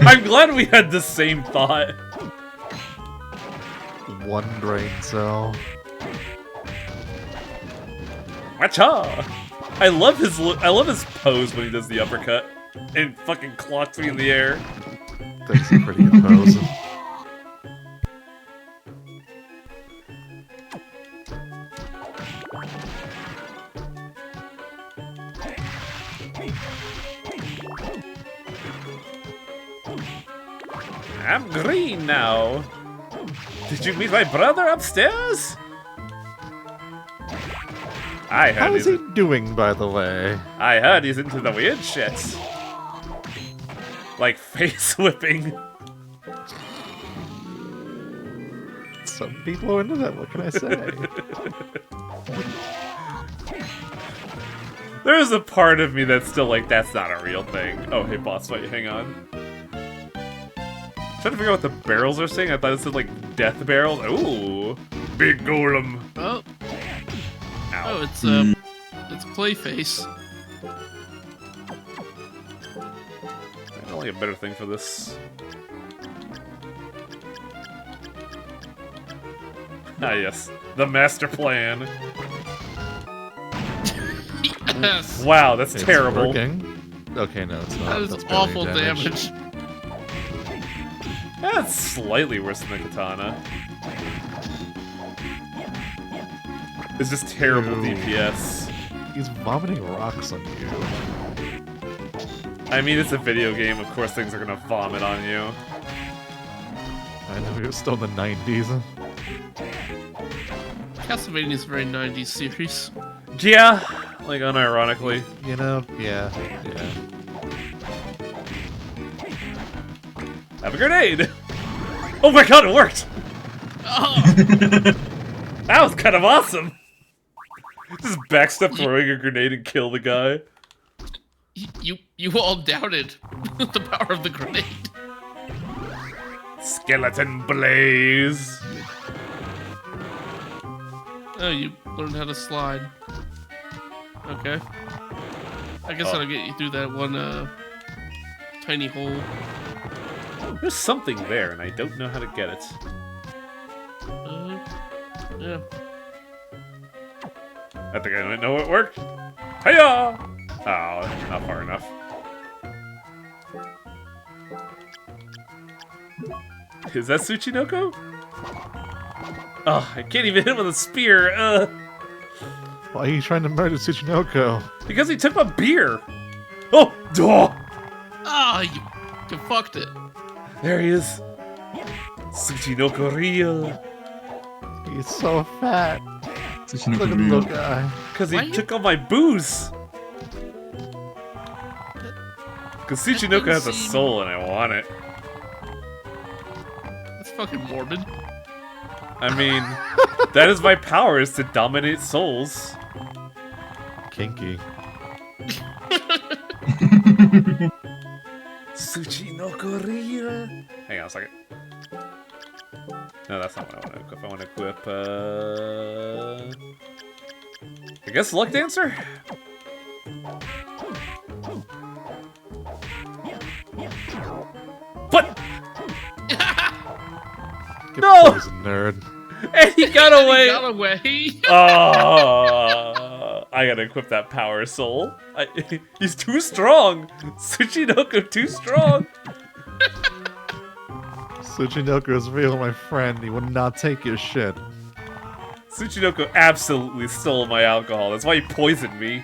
I'm glad we had the same thought. One brain cell. Wacha! I love his pose when he does the uppercut. And fucking clocks me in the air. That's a pretty good pose. I'm green now. Did you meet my brother upstairs? I heard How is he's he doing, by the way? I heard he's into the weird shit. Like face whipping. Some people are into that, what can I say? There's a part of me that's still like, that's not a real thing. Oh, hey, boss fight, hang on. Trying to figure out what the barrels are saying. I thought it said, like, death barrels. Ooh, big golem. Oh. Ow. Oh, it's Playface. There's only a better thing for this. Ah, yes. The master plan. Yes. Wow, that's It's terrible. working. Okay, no, it's not. That is That's barely awful damage. That's slightly worse than the katana. It's just terrible Ew. DPS. He's vomiting rocks on you. I mean, it's a video game. Of course, things are gonna vomit on you. I know he was still in the 90s. Castlevania is a very 90s series. Yeah, like unironically. You know, yeah. Have a grenade! Oh my god, it worked! Oh, That was kind of awesome! Just backstep throwing a grenade and kill the guy. you all doubted the power of the grenade. Skeleton blaze! Oh, you learned how to slide. Okay. I guess that'll get you through that one tiny hole. There's something there, and I don't know how to get it. Yeah. I think I know it worked. Hiya! Oh, not far enough. Is that Tsuchinoko? Oh, I can't even hit him with a spear. Why are you trying to murder Tsuchinoko? Because he took my beer. Oh, duh! Ah, you fucked it. There he is. Tsuchinoko real. He's so fat. Tsuchinoko Look at the real. little guy. Because Why he you- took all my booze. Because Tsuchinoko has a seem- soul and I want it. That's fucking morbid. I mean, that is my power, is to dominate souls. Kinky. Tsuchinoko real. Hang on a second. No, that's not what I want to equip. I want to equip, I guess Luck Dancer? What? Get No! poisoned, nerd. And he got He away! got away. Oh, I gotta equip that power soul. He's too strong! Tsuchinoko too strong! Tsuchinoko is real, my friend. He will not take your shit. Tsuchinoko absolutely stole my alcohol. That's why he poisoned me.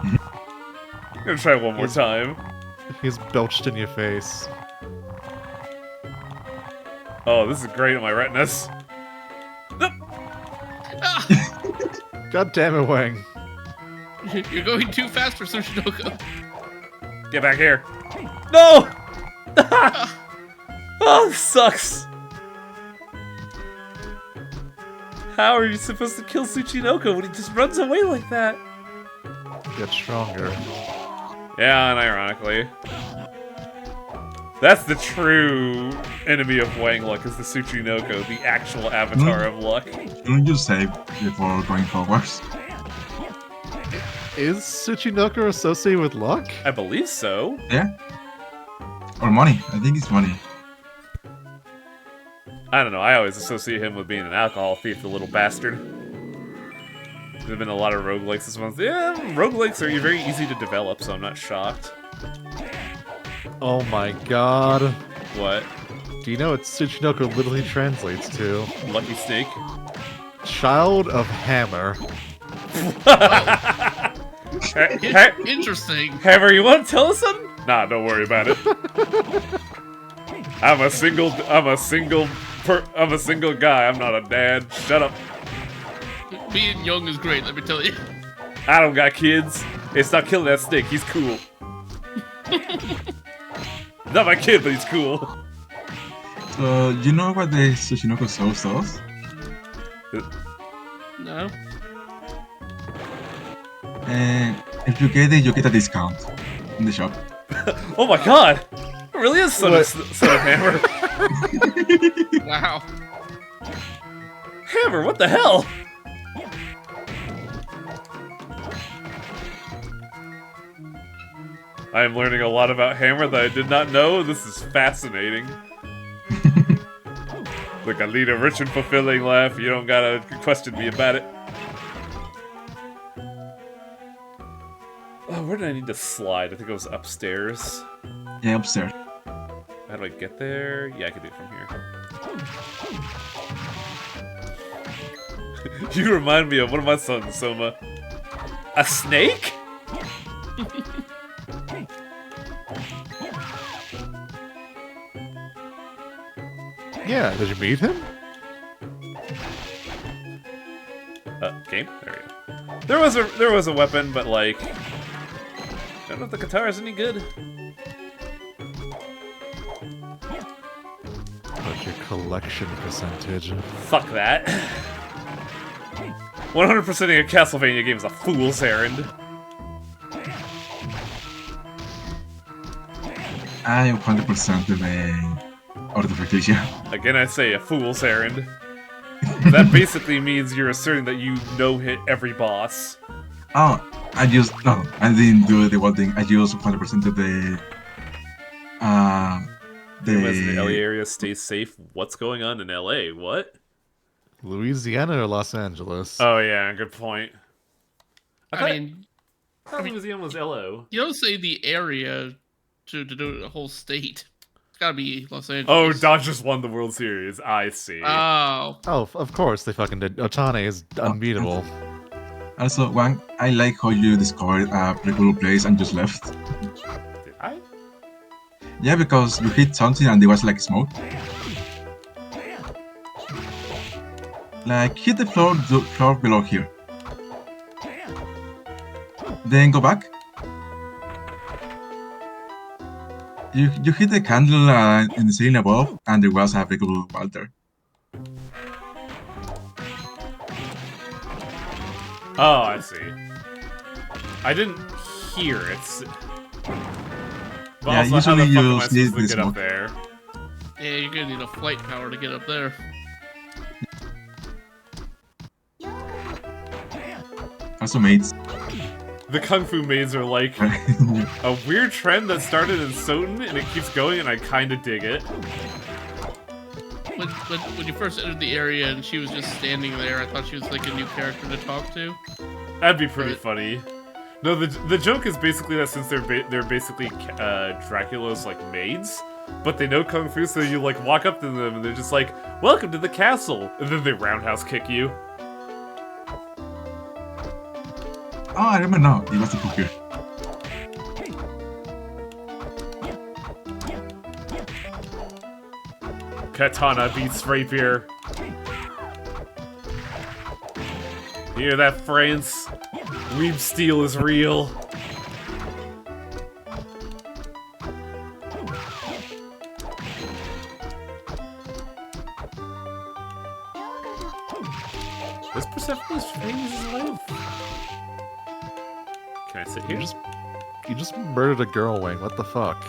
I'm gonna try one more time. He's belched in your face. Oh, this is great on my retinas. God damn it, Wang. You're going too fast for Tsuchinoko. Get back here. No! Oh, this sucks. How are you supposed to kill Tsuchinoko when he just runs away like that? Get stronger. Yeah, unironically. That's the true enemy of Wang Luck, is the Tsuchinoko, the actual avatar of luck. Don't you save before going forwards? Is Tsuchinoko associated with luck? I believe so. Yeah? Or money. I think it's money. I don't know, I always associate him with being an alcohol thief, the little bastard. There have been a lot of roguelikes this month. Yeah, roguelikes are very easy to develop, so I'm not shocked. Oh my god. What? Do you know what Tsuchinoko literally translates to? Lucky Snake? Child of Hammer. Interesting. Hammer, you want to tell us something? Nah, don't worry about it. I'm a single guy. I'm not a dad. Shut up. Being young is great, let me tell you. I don't got kids. Hey, stop killing that snake. He's cool. Not my kid, but he's cool. So, you know what the Tsuchinoko sauce does? No? If you get it, you get a discount in the shop. Oh my god! It really is Son of Hammer. Wow. Hammer, what the hell? I am learning a lot about Hammer that I did not know. This is fascinating. Look, I lead a rich and fulfilling life. You don't gotta question me about it. Oh, where did I need to slide? I think it was upstairs. Yeah, upstairs. How do I get there? Yeah, I can do it from here. You remind me of one of my songs, Soma. A snake? Yeah, did you meet him? Game? There we go. There was a weapon, but like, I don't know if the guitar is any good. What's your collection percentage? Fuck that. 100%ing a Castlevania game is a fool's errand. I am 100% the artificial. Again, I say a fool's errand. That basically means you're asserting that you hit every boss. Oh, I didn't do the one thing. I used 100% of the Unless the LA area stays safe. What's going on in LA? What? Louisiana or Los Angeles? Oh yeah, good point. I thought Louisiana was LO. you don't say the area to do the whole state. It's gotta be Los Oh, Angeles. Dodgers won the World Series. I see. Oh. Oh, of course they fucking did. Otane is unbeatable. Also, one, I like how you discovered a pretty cool place and just left. Did I? Yeah, because you hit something and there was like smoke. Like, hit the floor below here. Then go back. You hit the candle in the ceiling above, and there was a big wall there. Oh, I see. I didn't hear it. But Yeah, also, how the usually fuck am you I see supposed to this get up smoke. there? Yeah, you're gonna need a flight power to get up there. Also, mates. The Kung Fu maids are like a weird trend that started in Soten and it keeps going and I kinda dig it. When you first entered the area and she was just standing there, I thought she was like a new character to talk to. That'd be pretty funny. No, the joke is basically that since they're basically Dracula's like maids, but they know Kung Fu, so you like walk up to them and they're just like, "Welcome to the castle," and then they roundhouse kick you. Oh, I remember now. It was the cooker. Katana beats rapier. Hear that, France? Weeb steel is real. Does Persephone's fangs live? Can I sit here? You just murdered a girl, Wing. What the fuck?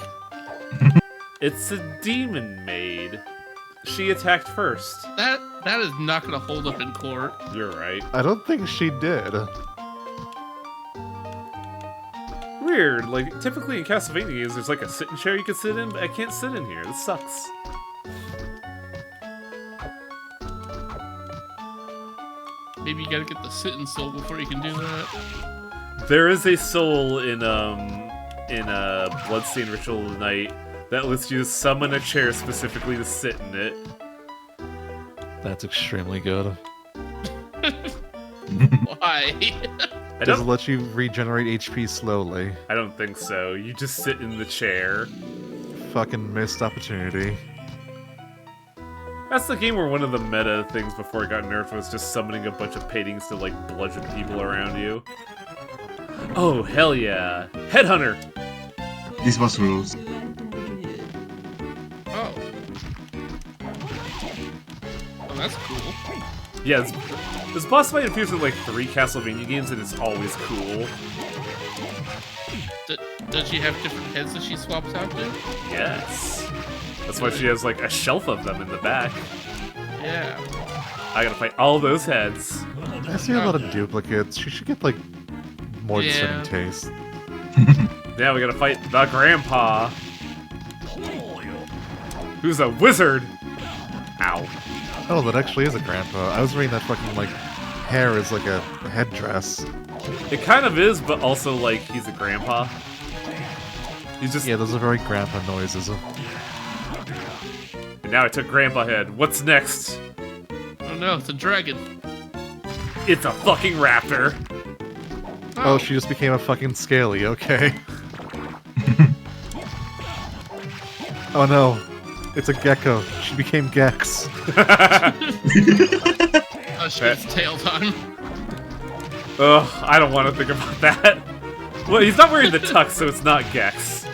It's a demon maid. She attacked first. That is not gonna hold up in court. You're right. I don't think she did. Weird. Like, typically in Castlevania games, there's like a sitting chair you can sit in, but I can't sit in here. This sucks. Maybe you gotta get the sitting soul before you can do that. There is a soul in Bloodstained Ritual of the Night that lets you summon a chair specifically to sit in it. That's extremely good. Why? Does it let you regenerate HP slowly? I don't think so. You just sit in the chair. Fucking missed opportunity. That's the game where one of the meta things before it got nerfed was just summoning a bunch of paintings to like bludgeon people around you. Oh, hell yeah. Headhunter! This was rules. Oh. Oh, that's cool. Yeah, this boss fight appears in like 3 Castlevania games and it's always cool. Does she have different heads that she swaps out to? Yes. That's why she has like a shelf of them in the back. Yeah. I gotta fight all those heads. I see a lot of duplicates. She should get like more Yeah. discerning taste. Now we gotta fight the grandpa. Who's a wizard. Ow. Oh, that actually is a grandpa. I was reading that fucking like hair is like a headdress. It kind of is, but also like he's a grandpa. He's just Yeah, those are very grandpa noises. And now I took grandpa head. What's next? Oh no, it's a dragon. It's a fucking raptor. Oh, she just became a fucking scaly, okay. Oh no, it's a gecko. She became Gex. Oh shit, it's tail time. Ugh, I don't want to think about that. Well, he's not wearing the tux, so it's not Gex.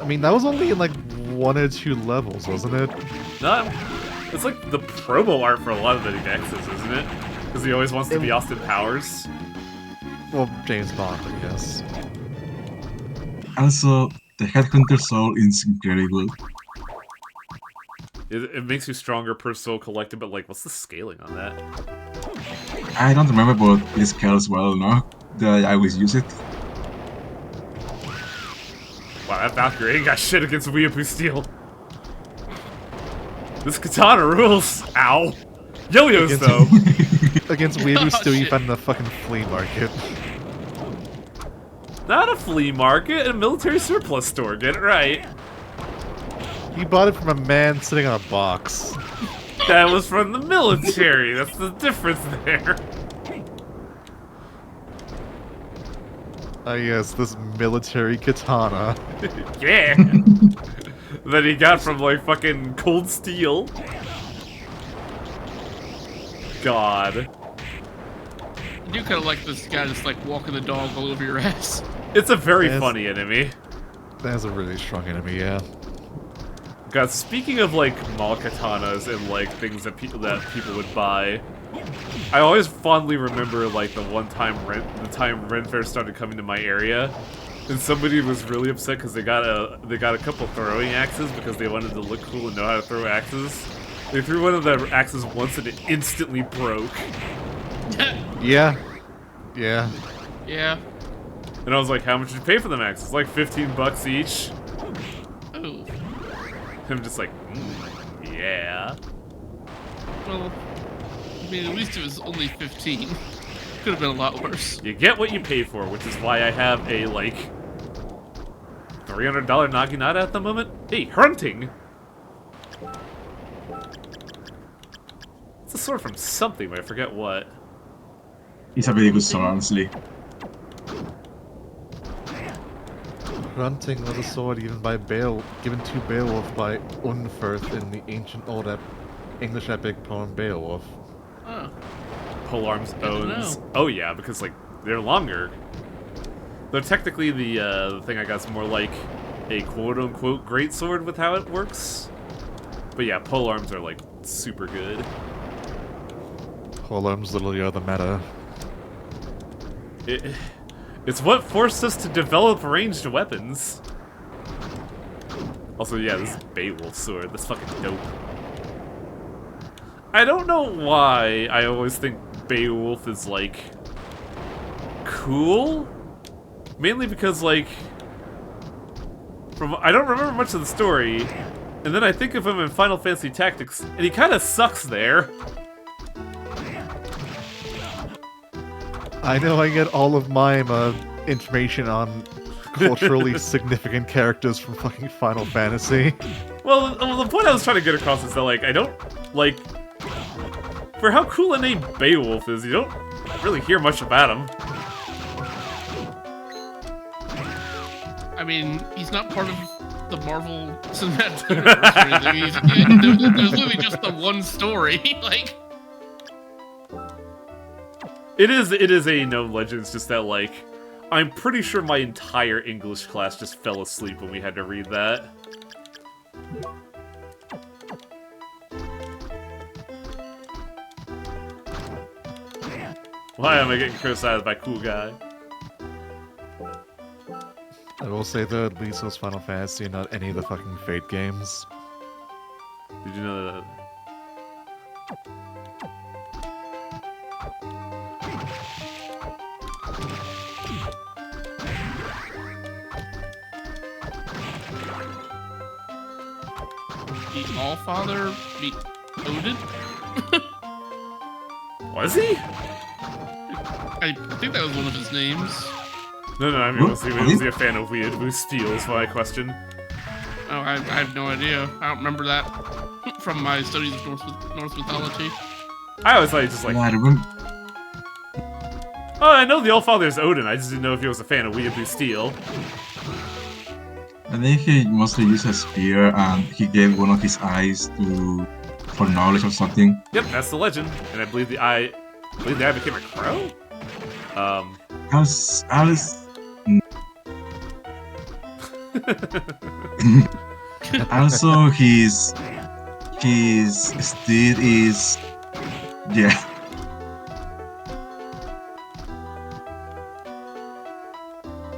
I mean, that was only in like 1 or 2 levels, wasn't it? No, it's like the promo art for a lot of the Gexes, isn't it? Because he always wants to be Austin Powers. Well, James Bond, I guess. Also, the Headhunter soul is incredible. It makes you stronger per soul collected, but like, what's the scaling on that? I don't remember, but it scales well, no? That I always use it. Wow, that Valkyrie ain't got shit against Weeaboo Steel. This katana rules. Ow. Yo-yos, Against- though. Against Weeaboo Oh, Stew, you shit. found in the fucking flea market. Not a flea market, a military surplus store. Get it right. You bought it from a man sitting on a box. That was from the military. That's the difference there. Ah yes, this military katana. Yeah. That he got from like fucking Cold Steel. God. I do kind of like this guy just like walking the dog all over your ass. It's a very Yes. funny enemy. That's a really strong enemy, yeah. God, speaking of like mall katanas and like things that people would buy, I always fondly remember like the time Ren Fair started coming to my area, and somebody was really upset because they got a couple throwing axes because they wanted to look cool and know how to throw axes. They threw one of the axes once and it instantly broke. Yeah. Yeah. Yeah. And I was like, how much did you pay for them axes? Like $15 each. Oh. I'm just like, yeah. Well, I mean, at least it was only 15. Could have been a lot worse. You get what you pay for, which is why I have a, like, $300 Naginata at the moment. Hey, hunting! It's a sword from something, but I forget what. It's a very good sword, honestly. Grunting was a sword given to Beowulf by Unferth in the ancient English epic poem Beowulf. Oh. Polearms to owns. know. Oh yeah, because like they're longer. Though technically the thing I got is more like a quote-unquote great sword with how it works. But yeah, polearms are like super good. Polearms literally are the meta. It's what forced us to develop ranged weapons. Also, yeah, this is Beowulf sword. That's fucking dope. I don't know why I always think Beowulf is, like, cool. Mainly because, like, I don't remember much of the story, and then I think of him in Final Fantasy Tactics, and he kind of sucks there. I know I get all of my information on culturally significant characters from fucking Final Fantasy. Well, the point I was trying to get across is that, like, I don't, like, for how cool a name Beowulf is, you don't really hear much about him. I mean, he's not part of the Marvel Cinematic Universe or anything. There's literally just the one story. Like, It is a known legend, it's just that, like, I'm pretty sure my entire English class just fell asleep when we had to read that. Why am I getting criticized by cool guy? I will say though, at least it was Final Fantasy and not any of the fucking Fate games. Did you know that? the Allfather beat Odin? Was he? I think that was one of his names. No, I mean, was he a fan of Weeaboo Steel is my question. Oh, I have no idea. I don't remember that from my studies of Norse mythology. I always thought he just like. Yeah, I remember. Oh, I know the Allfather is Odin. I just didn't know if he was a fan of Weeaboo Steel. I think he mostly used a spear and he gave one of his eyes for knowledge or something. Yep, that's the legend. And I believe the eye became a crow. Alice. Also, his steed is, yeah.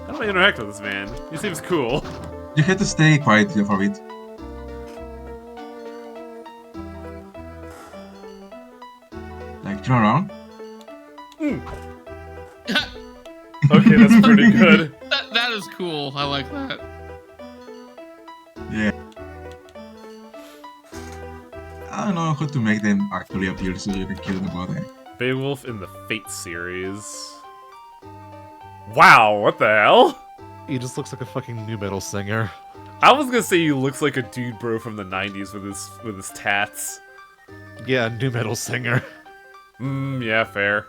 How do I interact with this man? He seems cool. You have to stay quiet for a bit. Like turn around. Okay, that's pretty good. That is cool. I like that. Yeah. I don't know how to make them actually appear so you can kill them all day. Beowulf in the Fate series. Wow, what the hell? He just looks like a fucking new metal singer. I was gonna say he looks like a dude bro from the 90s with his tats. Yeah, new metal singer. Yeah, fair.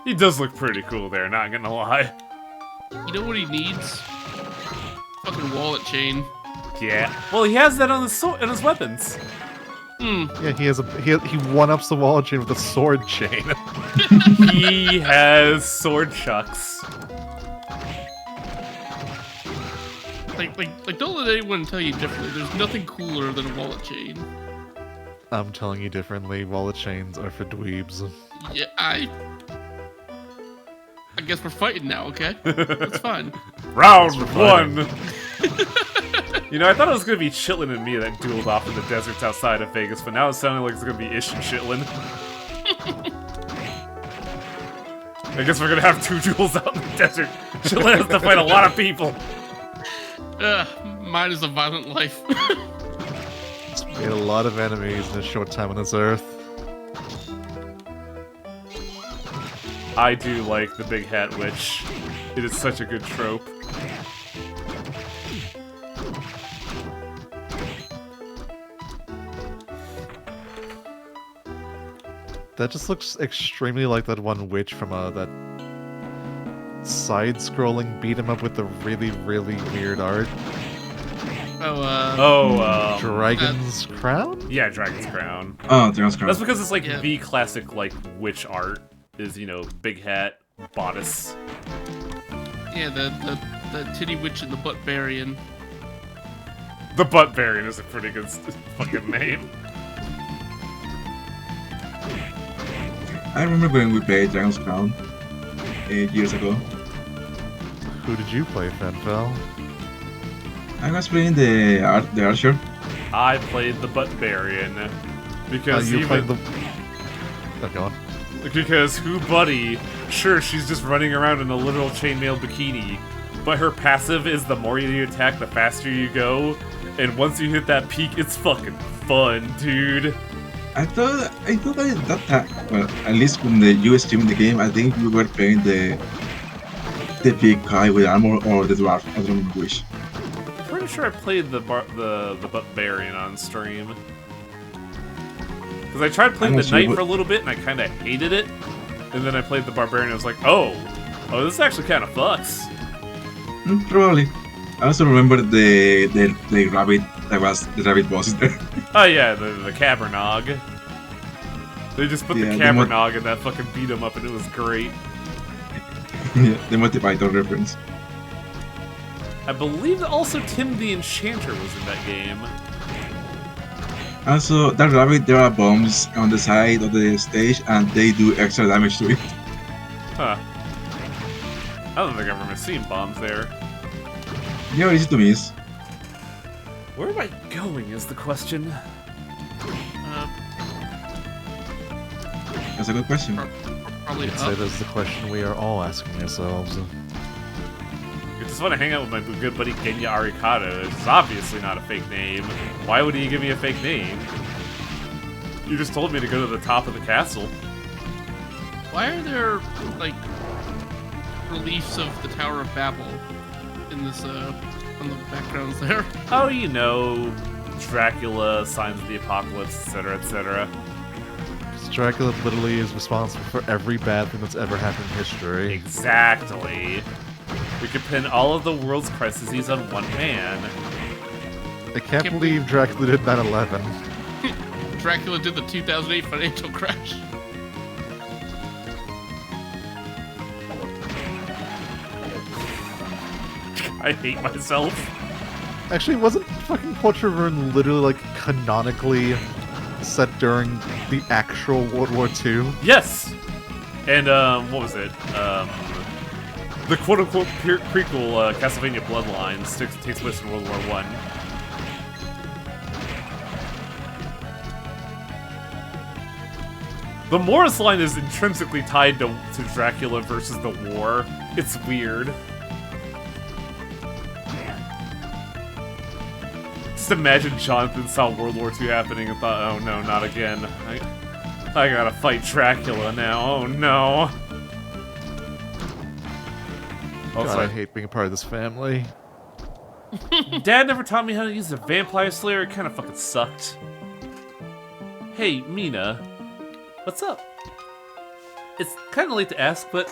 He does look pretty cool there, not gonna lie. You know what he needs? Fucking wallet chain. Yeah. Well, he has that on his on his weapons. Yeah, he one-ups the wallet chain with a sword chain. He has sword chucks. Like, don't let anyone tell you differently. There's nothing cooler than a wallet chain. I'm telling you differently, wallet chains are for dweebs. Yeah, I guess we're fighting now, okay? That's fine. Round one! You know, I thought it was gonna be Chitlin and me that dueled off in the deserts outside of Vegas, but now it's sounding like it's gonna be Ish and Chitlin. I guess we're gonna have 2 duels out in the desert. Chitlin has to fight a lot of people. Mine is a violent life. It's made a lot of enemies in a short time on this earth. I do like the Big Hat Witch. It is such a good trope. That just looks extremely like that one witch from that side-scrolling beat 'em up with the really, really weird art. Dragon's Crown? Yeah, Dragon's Crown. Oh, Dragon's Crown. That's because it's like Yeah. the classic like witch art is, you know, big hat, bodice. Yeah, the titty witch and the butt barian. The Butt Baron is a pretty good fucking name. I remember when we played Dragon's Crown 8 years ago. Who did you play, Fenfel? I was playing the archer. I played the Butt Baron because You even played the... Oh, go on. because who buddy? Sure, she's just running around in a literal chainmail bikini, but her passive is the more you attack, the faster you go, and once you hit that peak, it's fucking fun, dude. I thought that time, well, at least when you were streaming the game, I think we were playing the big guy with armor or the dwarf. I don't remember which. Pretty sure I played the Butt Baron on stream. Because I tried playing the Knight for a little bit and I kind of hated it. And then I played the Barbarian and I was like, oh, this actually kind of fucks. Probably. I also remember the rabbit that was the rabbit boss there. Oh yeah, the Cabernog. They just put the Cabernog in that fucking beat 'em up and it was great. Yeah, the Monty Python reference. I believe that also Tim the Enchanter was in that game. Also, that rabbit, there are bombs on the side of the stage and they do extra damage to it. Huh. I don't think I've ever seen bombs there. They are easy to miss. Where am I going is the question. That's a good question. Probably I'd say up. that's the question we are all asking ourselves. I just want to hang out with my good buddy Genya Arikata. It's obviously not a fake name. Why would he give me a fake name? You just told me to go to the top of the castle. Why are there, like, reliefs of the Tower of Babel in this, on the backgrounds there? Oh, you know, Dracula, signs of the apocalypse, etc., etc. Because Dracula literally is responsible for every bad thing that's ever happened in history. Exactly. We could pin all of the world's crises on one man. I can't believe Dracula did 9/11. Dracula did the 2008 financial crash. I hate myself. Actually, wasn't fucking Portrait of Ruin literally, like, canonically set during the actual World War II? Yes! And, what was it? The quote-unquote prequel, Castlevania Bloodlines, takes place in World War I. The Morris line is intrinsically tied to Dracula versus the war. It's weird. Just imagine Jonathan saw World War II happening and thought, oh no, not again. I gotta fight Dracula now, oh no. God, I hate being a part of this family. Dad never taught me how to use a vampire slayer, it kinda fucking sucked. Hey, Mina. What's up? It's kinda late to ask, but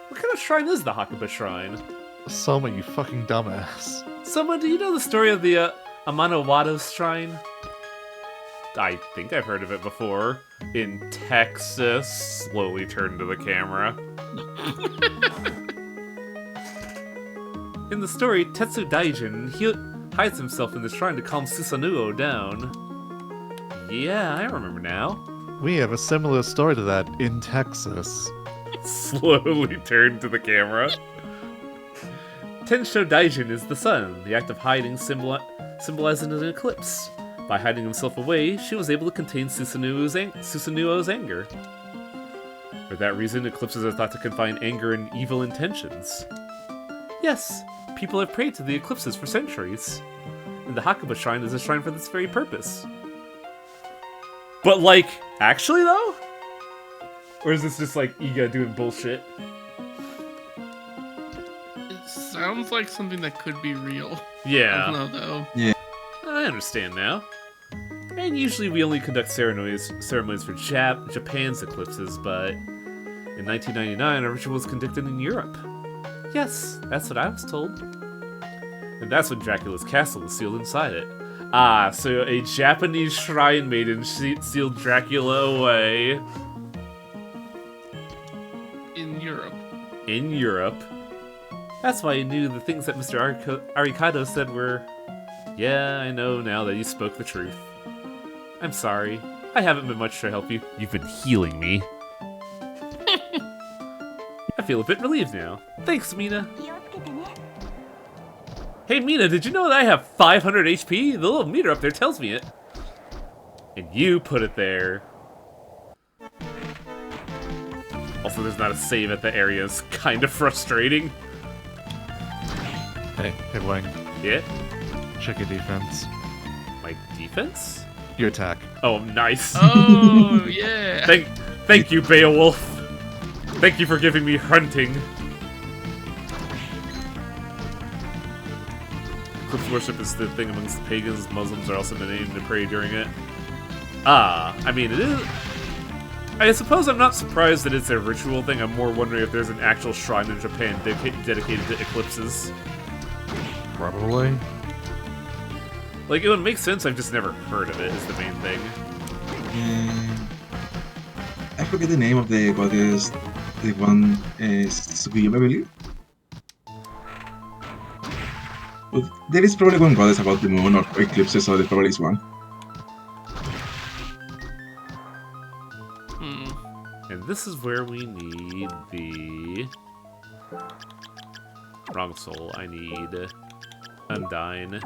what kind of shrine is the Hakuba Shrine? Soma, you fucking dumbass. Soma, do you know the story of the Amano Wado's Shrine? I think I've heard of it before. In Texas. Slowly turned to the camera. In the story, Tetsu Daijin hides himself in the shrine to calm Susanuo down. Yeah, I remember now. We have a similar story to that in Texas. Slowly turned to the camera. Tensho Daijin is the sun. The act of hiding symbolizing an eclipse. By hiding himself away, she was able to contain Susanuo's anger. For that reason, eclipses are thought to confine anger and evil intentions. Yes, people have prayed to the eclipses for centuries. And the Hakuba Shrine is a shrine for this very purpose. But, like, actually, though? Or is this just, like, Iga doing bullshit? It sounds like something that could be real. Yeah. I don't know, though. Yeah. I understand now. And usually we only conduct ceremonies for Japan's eclipses, but in 1999 a ritual was conducted in Europe. Yes, that's what I was told. And that's when Dracula's castle was sealed inside it. Ah, so a Japanese shrine maiden sealed Dracula away. In Europe. In Europe. That's why you knew the things that Mr. Arikado said were... Yeah, I know now that you spoke the truth. I'm sorry. I haven't been much to help you. You've been healing me. I feel a bit relieved now. Thanks, Mina. Hey, Mina, did you know that I have 500 HP? The little meter up there tells me it. And you put it there. Also, there's not a save at the area. It's kind of frustrating. Hey, Wang. Yeah? Check your defense. My defense? Your attack. Oh, nice. Oh, yeah. Thank you, Beowulf. Thank you for giving me hunting. Eclipse worship is the thing amongst the pagans. Muslims are also named to pray during it. Ah, I mean, it is... I suppose I'm not surprised that it's a ritual thing. I'm more wondering if there's an actual shrine in Japan dedicated to eclipses. Probably. Like, it would make sense, I've just never heard of it, is the main thing. I forget the name of the goddess. The one is Tsukiyama, I believe. But there is probably one goddess about the moon or eclipses, so there probably is one. And this is where we need the... Wrong soul. I need... Undyne.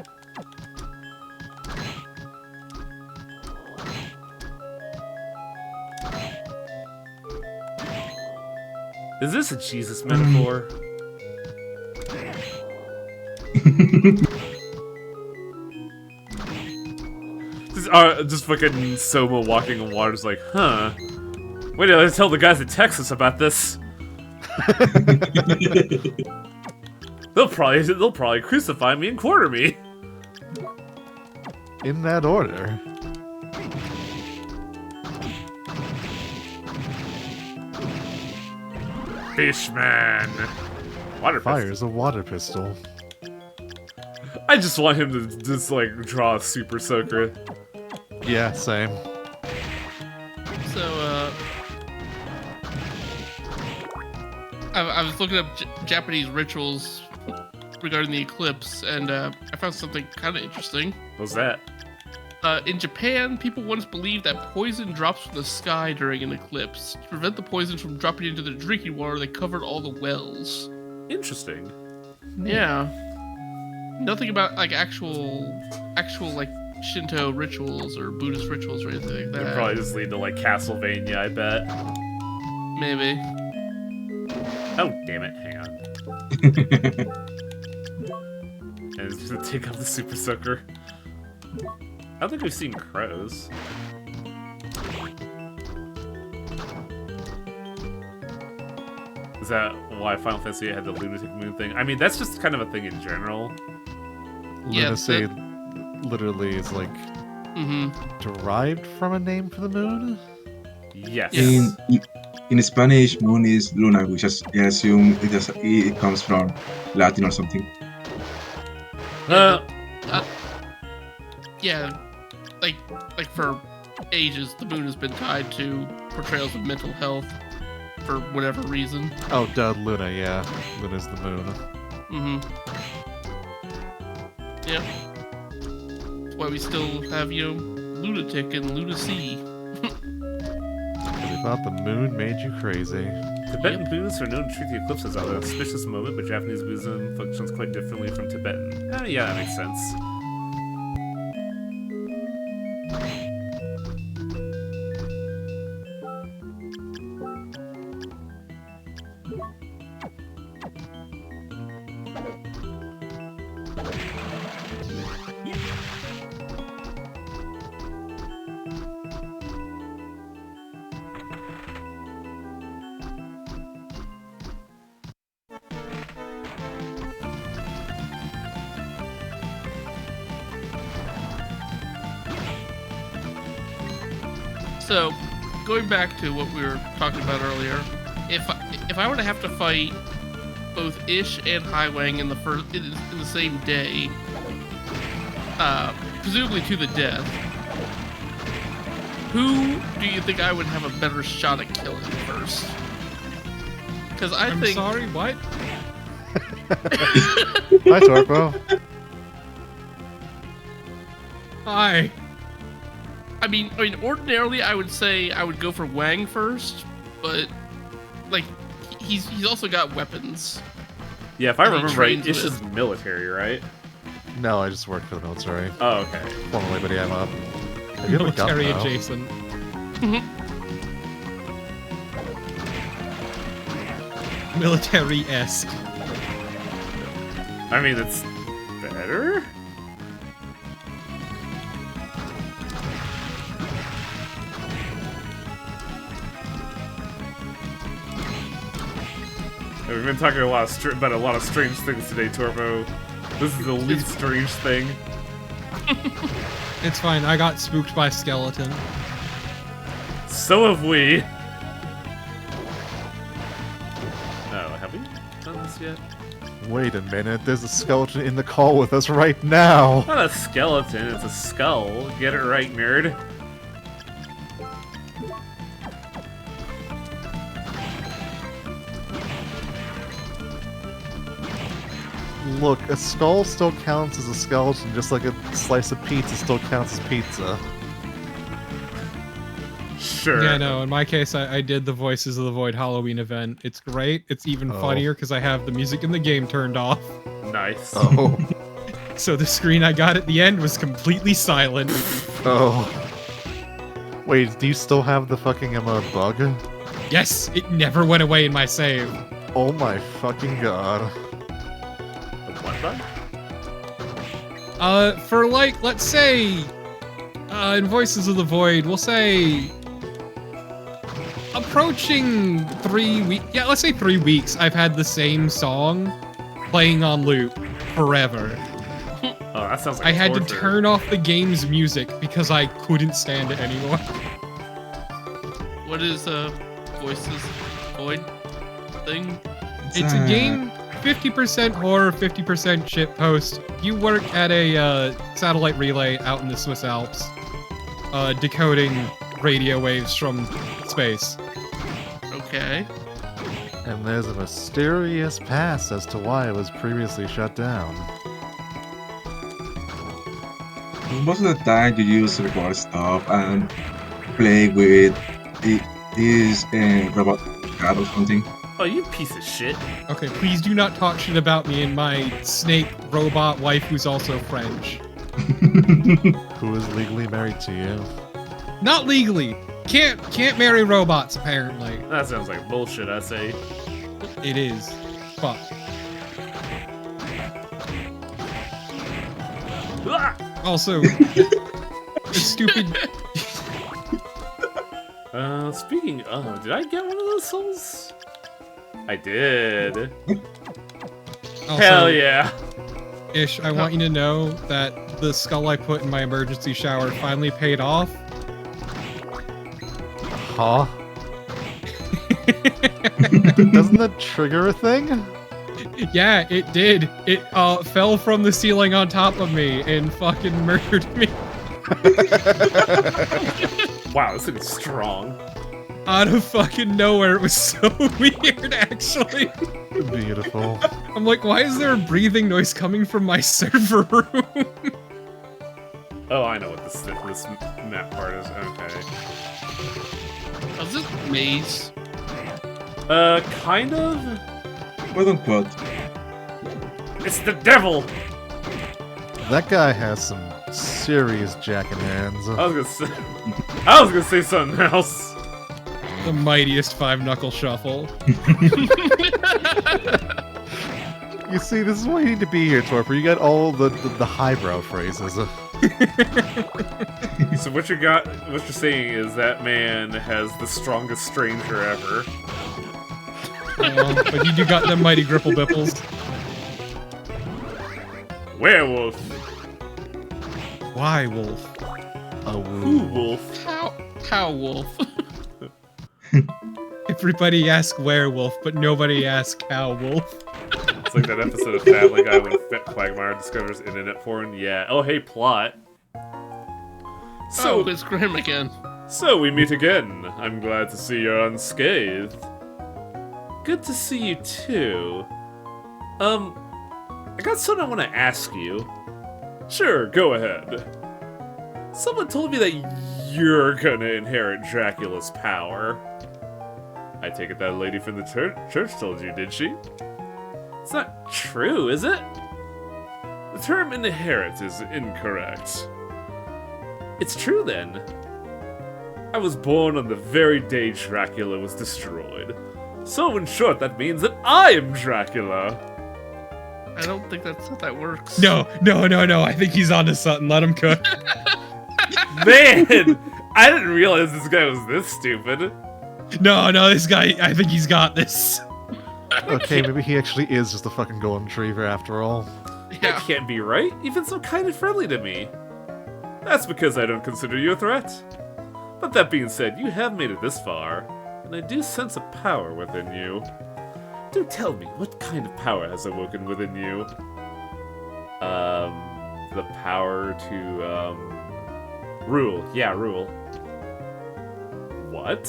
Is this a Jesus metaphor? Just fucking Soma walking on water is like, huh? Wait till I tell the guys at Texas about this. They'll probably crucify me and quarter me. In that order. Fishman. Water Fire pistol. is a water pistol. I just want him to just like draw a super soaker. Yeah, same. So, I was looking up Japanese rituals regarding the eclipse, and I found something kind of interesting. What's that? In Japan, people once believed that poison drops from the sky during an eclipse. To prevent the poison from dropping into the drinking water, they covered all the wells. Interesting. Yeah. Nothing about like actual like Shinto rituals or Buddhist rituals or anything like It'd that. probably just lead to like Castlevania, I bet. Maybe. Oh, damn it. Hang on. And it's just gonna take off the super soaker. I don't think we've seen crows. Is that why Final Fantasy had the lunatic moon thing? I mean, that's just kind of a thing in general. Yeah, Lunacy literally is like derived from a name for the moon? Yes. In Spanish, moon is luna, which I assume it comes from Latin or something. Yeah, like for ages, the moon has been tied to portrayals of mental health for whatever reason. Oh, duh, Luna, yeah. Luna's the moon. Yeah. That's why we still have, lunatic and lunacy. They thought the moon made you crazy. Tibetan Buddhists are known to treat the eclipse as an auspicious moment, but Japanese Buddhism functions quite differently from Tibetan. Yeah, that makes sense. So, going back to what we were talking about earlier, if I were to have to fight both Ish and Highwang in the same day, presumably to the death, who do you think I would have a better shot at killing first? Because I'm think. sorry, what? Hi, Torpo. Hi. I mean, ordinarily I would say I would go for Wang first, but like he's also got weapons. Yeah, if I And he remember right, trains Ish with- is military, right? No, I just work for the military. Oh, okay. Formally, but yeah, I'm up. I get a gun, Military though. adjacent. Military-esque. I mean, it's better? We've been talking about a lot of strange things today, Torpo. This is the least strange thing. It's fine, I got spooked by a skeleton. So have we. Oh, have we done this yet? Wait a minute, there's a skeleton in the call with us right now. Not a skeleton, it's a skull. Get it right, nerd. Look, a skull still counts as a skeleton, just like a slice of pizza still counts as pizza. Sure. Yeah, no, in my case, I did the Voices of the Void Halloween event. It's great. It's even funnier because I have the music in the game turned off. Nice. Oh. So the screen I got at the end was completely silent. Oh. Wait, do you still have the fucking bug? Yes, it never went away in my save. Oh my fucking god. The what bug? For like, let's say, in Voices of the Void, we'll say approaching 3 weeks. Yeah, let's say 3 weeks. I've had the same song playing on loop forever. All Oh, that sounds like I had to torture. turn off the game's music because I couldn't stand it anymore. What is Voices Void thing? It's a game, 50% horror, 50% shitpost. You work at a satellite relay out in the Swiss Alps, decoding radio waves from space. Okay. And there's a mysterious past as to why it was previously shut down. Most of the time, you use record stuff and play with this robot cat or something. Oh, you piece of shit. Okay, please do not talk shit about me and my snake robot wife who's also French. Who is legally married to you? Not legally. Can't marry robots, apparently. That sounds like bullshit, I say. It is. Fuck. Ah! Also, the stupid... Speaking of, did I get one of those souls? I did. Also, Hell yeah. Ish, I want you to know that the skull I put in my emergency shower finally paid off. Huh? Doesn't that trigger a thing? Yeah, it did. It fell from the ceiling on top of me and fucking murdered me. Wow, this thing is strong. Out of fucking nowhere. It was so weird, actually. Beautiful. I'm like, why is there a breathing noise coming from my server room? Oh, I know what this map part is. Okay. Is this maze? Kind of? Quote unquote. It's the devil! That guy has some serious jacking hands. I was gonna say something else. The mightiest five-knuckle shuffle. You see, this is why you need to be here, Torpor. You got all the highbrow phrases. So what you're saying is that man has the strongest stranger ever. But you do got them mighty gripple bipples. Werewolf. Why, Wolf? A Who woo. wolf? How wolf? Everybody asks werewolf, but nobody asks cow wolf. It's like that episode of Family Guy when Quagmire discovers internet porn. Yeah. Oh, hey, plot. So it's Grim again. So we meet again. I'm glad to see you're unscathed. Good to see you too. I got something I want to ask you. Sure, go ahead. Someone told me that you're gonna inherit Dracula's power. I take it that lady from the church told you, did she? It's not true, is it? The term inherit is incorrect. It's true then. I was born on the very day Dracula was destroyed. So in short, that means that I am Dracula. I don't think that's how that works. No. I think he's onto something. Let him cook. Man, I didn't realize this guy was this stupid. No, this guy, I think he's got this. Okay, maybe he actually is just a fucking golden retriever after all. That Yeah. can't be right. You've been so kind and friendly to me. That's because I don't consider you a threat. But that being said, you have made it this far, and I do sense a power within you. Do tell me, what kind of power has awoken within you? The power to, rule. Yeah, rule. What?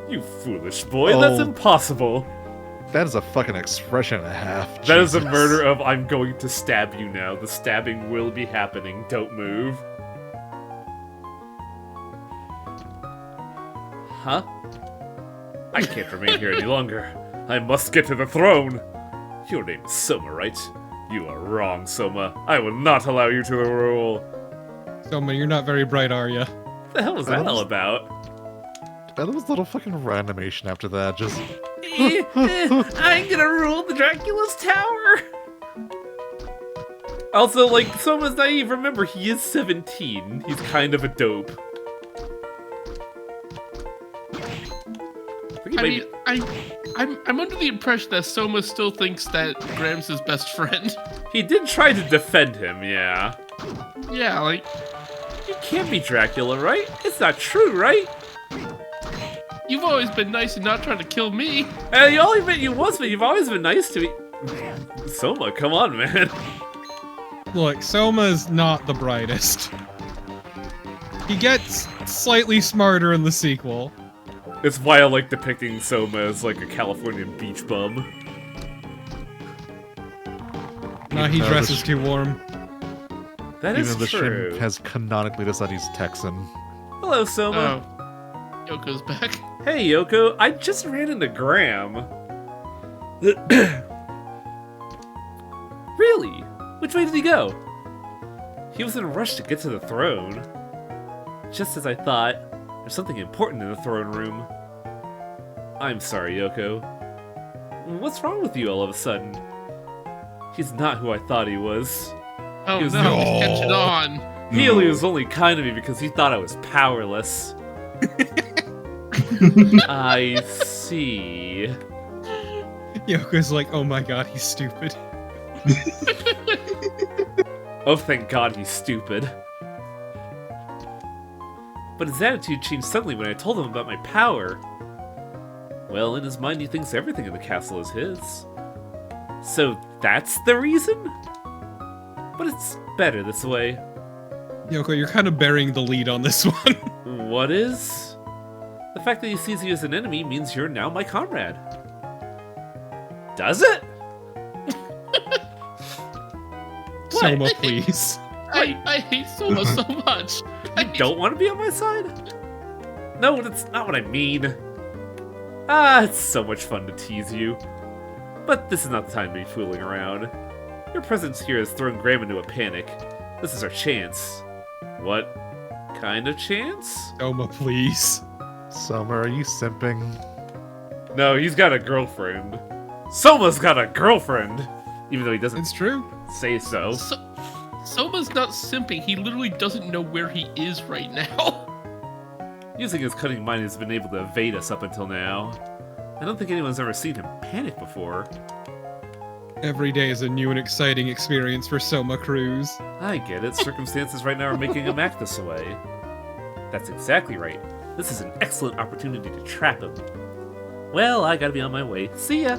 You foolish boy, that's Oh. impossible. That is a fucking expression and a half. That is a Jesus. murder of I'm going to stab you now. The stabbing will be happening. Don't move. Huh? I can't remain here any longer. I must get to the throne. Your name is Soma, right? You are wrong, Soma. I will not allow you to rule. Soma, you're not very bright, are ya? What the hell was that all about? That was a little fucking randomation after that. Just I'm gonna rule the Dracula's tower. Also, like, Soma's naive. Remember, he is 17. He's kind of a dope. think I he mean, I'm under the impression that Soma still thinks that Graham's his best friend. he did try to defend him, yeah. Yeah, like, You can't be Dracula, right? It's not true, right? you've always been nice and not trying to kill me. The only bit you was, but you've always been nice to me. Soma, come on, man. Look, Soma's not the brightest. He gets slightly smarter in the sequel. It's why I like depicting Soma as like a Californian beach bum. Nah, he No, dresses too warm. That is Even the true. Shin has canonically decided he's Texan. Hello, Soma. Oh, Yoko's back. Hey, Yoko. I just ran into Graham. Really? Which way did he go? He was in a rush to get to the throne. Just as I thought, there's something important in the throne room. I'm sorry, Yoko. What's wrong with you all of a sudden? He's not who I thought he was. Oh He was- no, he's catching on. He only was only kind to me because he thought I was powerless. I see. Yoko's like, oh my god, he's stupid. Oh, thank God he's stupid. But his attitude changed suddenly when I told him about my power. Well, in his mind he thinks everything in the castle is his. So that's the reason? But it's better this way. Yoko, you're kind of burying the lead on this one. What is? The fact that he sees you as an enemy means you're now my comrade. Does it? Soma, please. I hate Soma so much. You don't want to be on my side? No, that's not what I mean. Ah, it's so much fun to tease you. But this is not the time to be fooling around. Your presence here has thrown Graham into a panic. This is our chance. What kind of chance? Soma, please. Soma, are you simping? No, he's got a girlfriend. Soma's got a girlfriend! Even though he doesn't It's true. say so. Soma's not simping. He literally doesn't know where he is right now. Using his cunning mind, he's been able to evade us up until now. I don't think anyone's ever seen him panic before. Every day is a new and exciting experience for Soma Cruz. I get it. Circumstances right now are making him act this way. That's exactly right. This is an excellent opportunity to trap him. Well, I gotta be on my way. See ya!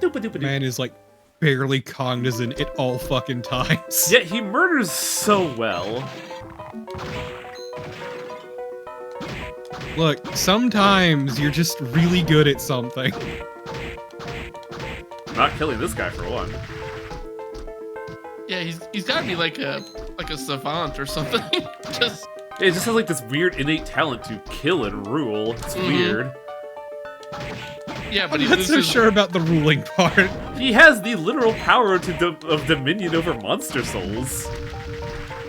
Doopa-doopa-doo. Man is like barely cognizant at all fucking times. Yet he murders so well. Look, sometimes you're just really good at something. Not killing this guy for one. Yeah, he's gotta be like a savant or something. Just It just has like this weird innate talent to kill and rule. It's weird. yeah, but he I'm not so loses. sure about the ruling part. He has the literal power of dominion over monster souls.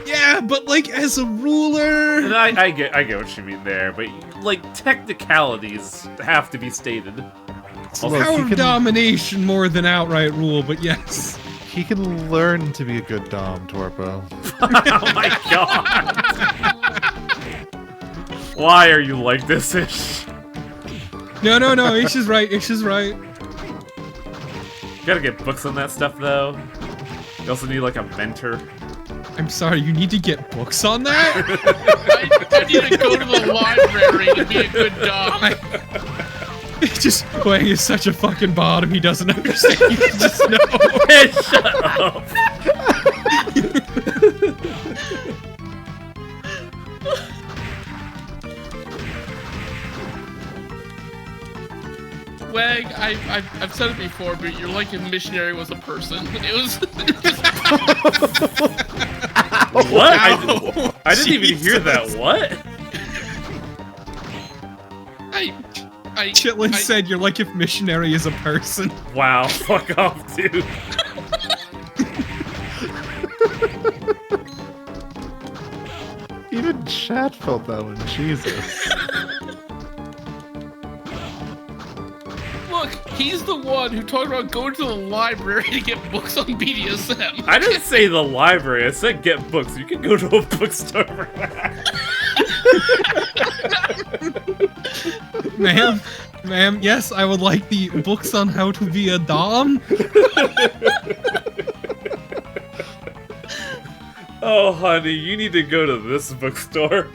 Yeah, but like as a ruler. And I get what you mean there, but like technicalities have to be stated. Also, Look, Power he of can- domination more than outright rule, but yes. He can learn to be a good Dom, Torpo. oh my god! Why are you like this, Ish? No, Ish is right, Ish is right. Gotta get books on that stuff though. You also need like a mentor. I'm sorry, you need to get books on that? I need to go to the library to be a good dog. Just Wang is such a fucking bottom, he doesn't understand. You just know. Hey, shut up! Wag, I've said it before, but you're like if missionary was a person. It was. What? I didn't even hear that. What? Chitlin said you're like if missionary is a person. Wow, fuck off, dude. Even chat felt that one, Jesus. Look, he's the one who talked about going to the library to get books on BDSM. I didn't say the library, I said get books. You can go to a bookstore for that. Ma'am, Ma'am, yes, I would like the books on how to be a dom. Oh, honey, you need to go to this bookstore.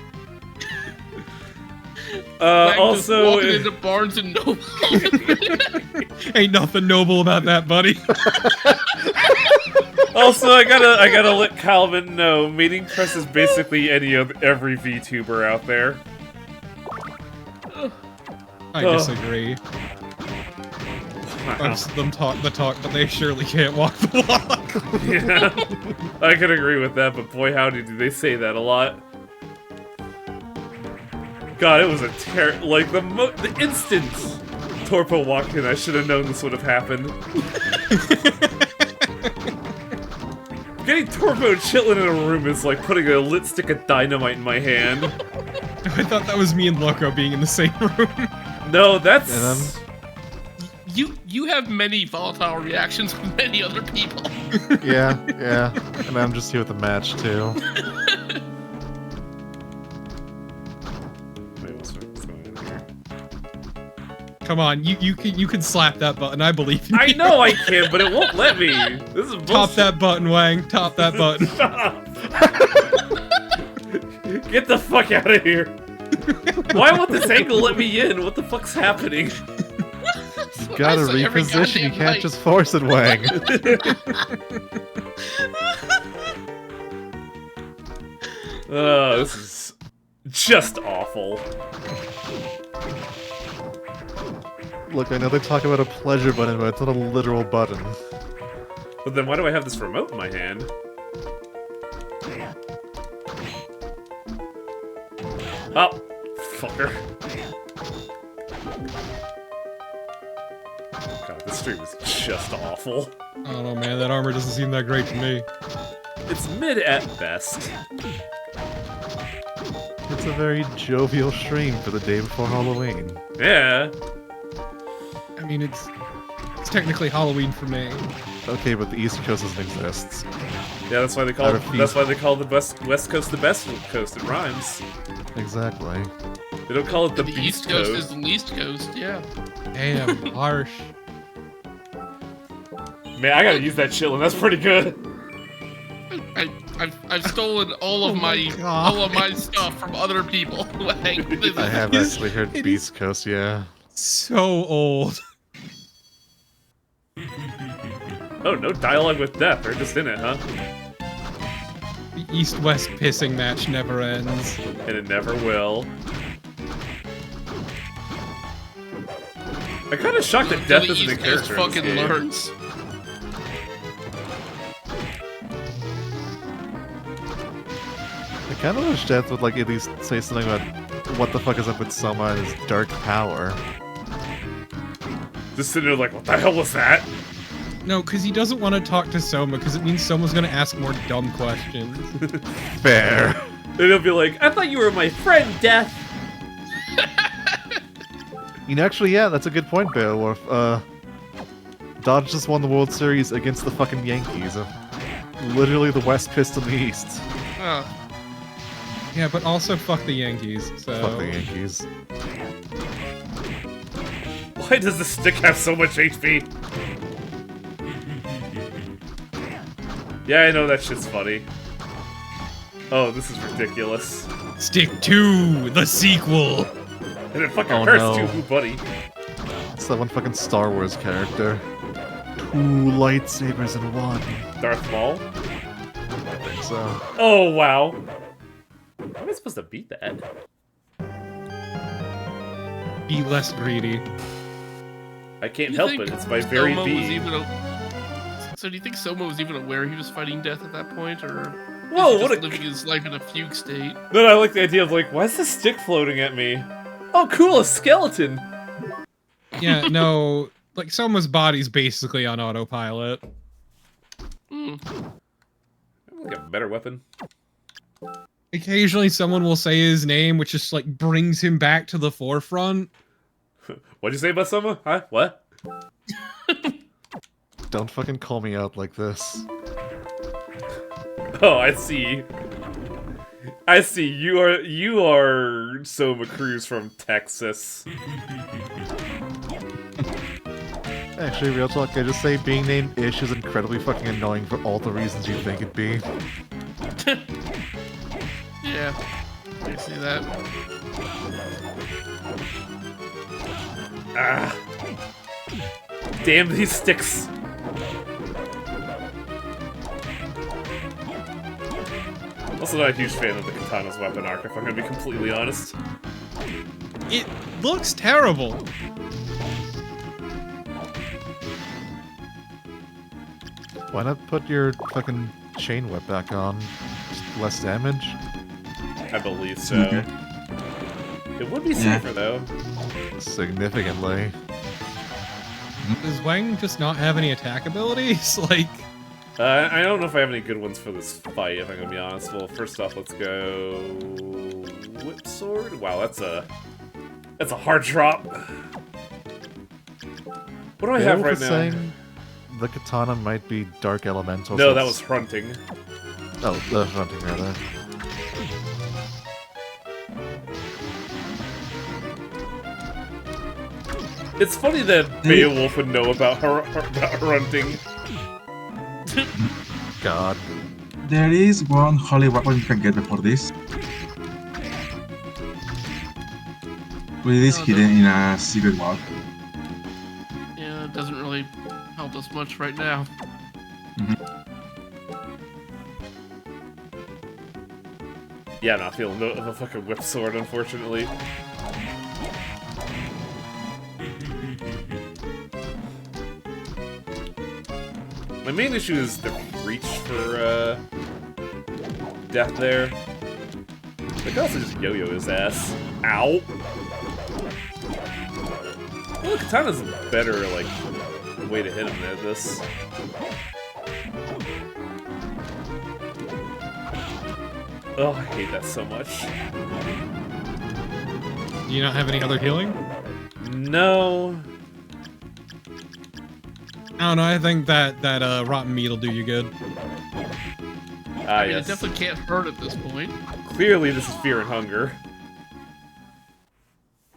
Also, walking into Barnes and Noble. Ain't nothing noble about that, buddy. also, I gotta let Calvin know. Mating Press is basically every VTuber out there. I disagree. Most of them talk the talk, but they surely can't walk the walk. Yeah, I can agree with that, but boy, howdy, do they say that a lot. God, it was a like the instant Torpo walked in, I should have known this would have happened. Getting Torpo chilling in a room is like putting a lit stick of dynamite in my hand. I thought that was me and Loco being in the same room. No, that's... You have many volatile reactions with many other people. Yeah, and I'm just here with the match too. Wait, what's going on here? Come on, you can slap that button. I believe in you. I know I can, but it won't let me. This is bullshit. Top that button, Wang. Top that button. Stop. Get the fuck out of here. Why won't this angle let me in? What the fuck's happening? You gotta reposition, you can't just force it, Wang. Oh, this is just awful. Look, I know they talk about a pleasure button, but it's not a literal button. But then why do I have this remote in my hand? Oh, fucker. God, this stream is just awful. I don't know, man. That armor doesn't seem that great to me. It's mid at best. It's a very jovial stream for the day before Halloween. Yeah. I mean, it's technically Halloween for me. Okay, but the East Coast doesn't exist. Yeah, that's why they call the West Coast the best coast. It rhymes. Exactly. They don't call it the The East Coast is the least coast, yeah. Damn, harsh. Man, I gotta use that chillin'. That's pretty good. I've stolen all of my stuff from other people. I have actually heard Beast Coast, yeah. So old. Oh, no dialogue with death. They're just in it, huh? The East-West pissing match never ends. And it never will. I'm kind of shocked that death isn't a character in this fucking game. learns. I kind of wish Death would, like, at least say something about what the fuck is up with Soma and his dark power. Just sitting there like, what the hell was that? No, because he doesn't want to talk to Soma, because it means Soma's going to ask more dumb questions. Fair. And he'll be like, I thought you were my friend, Death. You know, actually, yeah, that's a good point, Beowulf. Dodge just won the World Series against the fucking Yankees. Literally the West pissed on the East. Oh. Yeah, but also fuck the Yankees, so... Fuck the Yankees. Why does the stick have so much HP? Yeah, I know that shit's funny. Oh, this is ridiculous. Stick 2, the sequel! And it fucking Oh, hurts no. too, buddy. It's that one fucking Star Wars character. 2 lightsabers in one. Darth Maul? I think so. Oh, wow. How am I supposed to beat that? Be less greedy. I can't You help think it, it's my very Soma was being. even So do you think Soma was even aware he was fighting death at that point, or Whoa, is he what just a... living his life in a fugue state? No, I like the idea of like, why is this stick floating at me? Oh, cool, a skeleton! Yeah, no, like Soma's body's basically on autopilot. Like a better weapon. Occasionally someone will say his name, which just like brings him back to the forefront. What'd you say about Soma? Huh? What? Don't fucking call me out like this. Oh, I see. I see. You are Soma Cruz from Texas. Actually, real talk, I just say being named Ish is incredibly fucking annoying for all the reasons you think it'd be. Yeah, I see that. Ah. Damn these sticks. Also not a huge fan of the Katana's weapon arc, if I'm gonna be completely honest. It looks terrible. Why not put your fucking chain whip back on? Just less damage? I believe so. Okay. It would be safer though. Significantly. Does Wang just not have any attack abilities? Like, I don't know if I have any good ones for this fight, if I'm gonna be honest. Well, first off, let's go whip sword. Wow, that's a hard drop. What do I have right now? Saying the katana might be dark elemental. No, so that it's- was fronting. Oh, the fronting rather. It's funny that Beowulf would know about hunting. God. There is one holy weapon you can get before this. But it is Oh, hidden in a secret wall. Yeah, it doesn't really help us much right now. Yeah, not feeling no of a fucking whip sword, unfortunately. My main issue is the reach for death there. I can also just yo-yo his ass. Ow! Well, the katana's a better, like, way to hit him than this. Oh, I hate that so much. do you not have any other healing? No. I don't know. I think that rotten meat will do you good. Ah, I mean, yes. it definitely can't hurt at this point. Clearly, this is fear and hunger.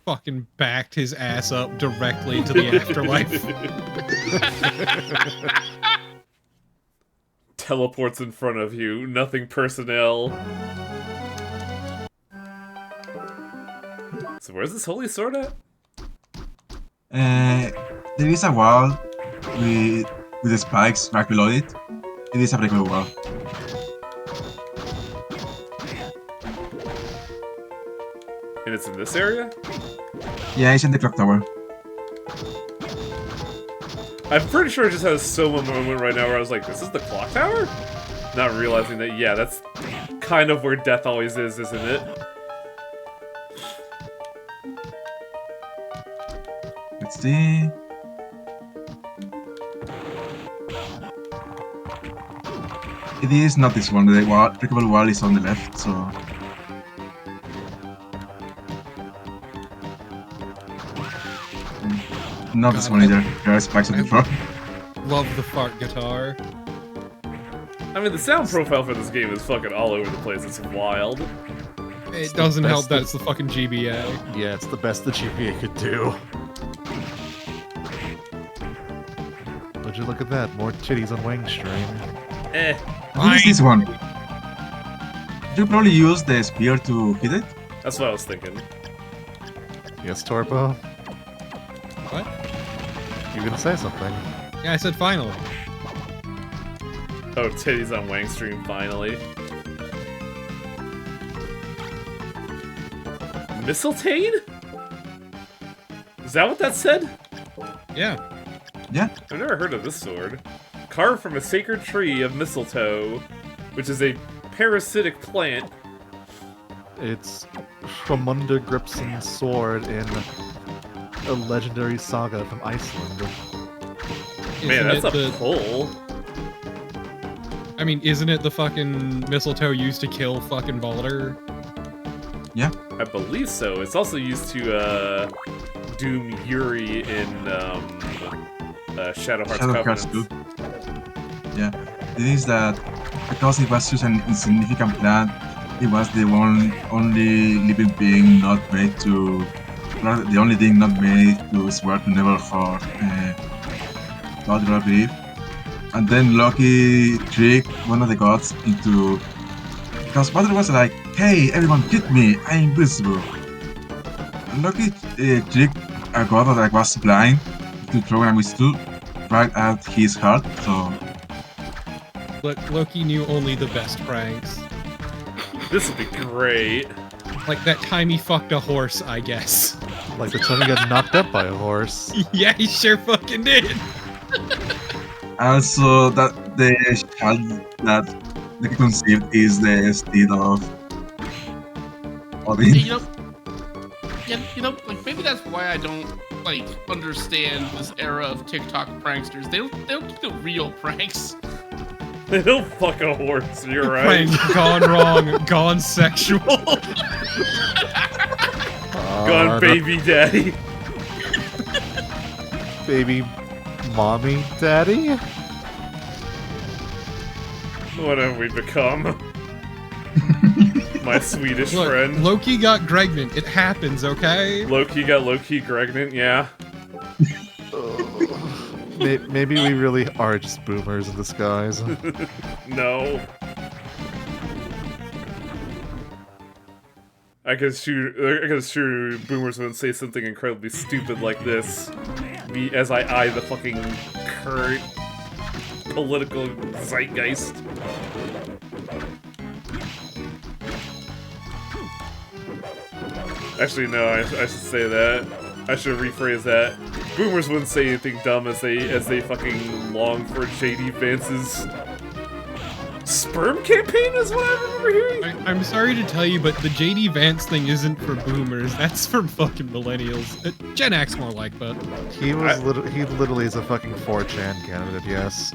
Fucking backed his ass up directly to the afterlife. Teleports in front of you, nothing personnel. So where's this holy sword at? There is a wall with the spikes right below it. It is a regular wall. And it's in this area? Yeah, it's in the clock tower. I'm pretty sure I just had a Soma moment right now where I was like, this is the clock tower? Not realizing that, yeah, that's kind of where death always is, isn't it? Let's see. It is not this one. The wall, recoverable wall is on the left, so. Not this God, one either. There are spikes on the floor. Love the fart guitar. I mean, the sound profile for this game is fucking all over the place. It's wild. It doesn't help best that it's the fucking GBA. Yeah, it's the best the GPA could do. Would you look at that? More titties on Wang stream. Eh. What is this one? You probably use the spear to hit it? That's what I was thinking. Yes, Torpo? What? You were gonna say something. Yeah, I said finally. Oh, titties on Wang stream, finally. Mistletoe? Is that what that said? Yeah. Yeah. I've never heard of this sword. Carved from a sacred tree of mistletoe, which is a parasitic plant. It's Hromundur Gripson's sword in a legendary saga from Iceland. Man, Isn't that's it a pull. I mean, isn't it the fucking mistletoe used to kill fucking Baldur? Yeah. I believe so. It's also used to doom Yuri in Shadow Heart's Shadow Hearts Covenant. 2. Yeah. It is that because it was such an insignificant plant, it was the only living being not made to. The only thing not made to swear to never hurt Butler, I believe. And then Loki tricked one of the gods into... Because Butler was like, hey, everyone hit me, I'm invisible. And Loki tricked a god that was blind to throw a missile right at his heart, so... Look, Loki knew only the best pranks. This would be great. Like that time he fucked a horse, I guess. Like the time he got knocked up by a horse. Yeah, he sure fucking did. Also, that the child that Loki conceived is the steed of Odin. Like maybe that's why I don't like understand this era of TikTok pranksters. They don't do real pranks. They don't fuck a horse, you're right. Prank gone wrong, gone sexual. Gone baby daddy. Baby mommy daddy? What have we become? My Swedish Look, friend. Loki got Gregnant. It happens, okay? Loki got Loki Gregnant, yeah. Maybe we really are just boomers in disguise. No. I guess sure boomers wouldn't say something incredibly stupid like this. As I eye the fucking current political zeitgeist. Actually, no, I should say that. I should rephrase that. Boomers wouldn't say anything dumb as they fucking long for JD Vance's sperm campaign is what I remember hearing. I'm sorry to tell you, but the JD Vance thing isn't for boomers. That's for fucking millennials. Gen X more like, but He literally is a fucking 4chan candidate, yes.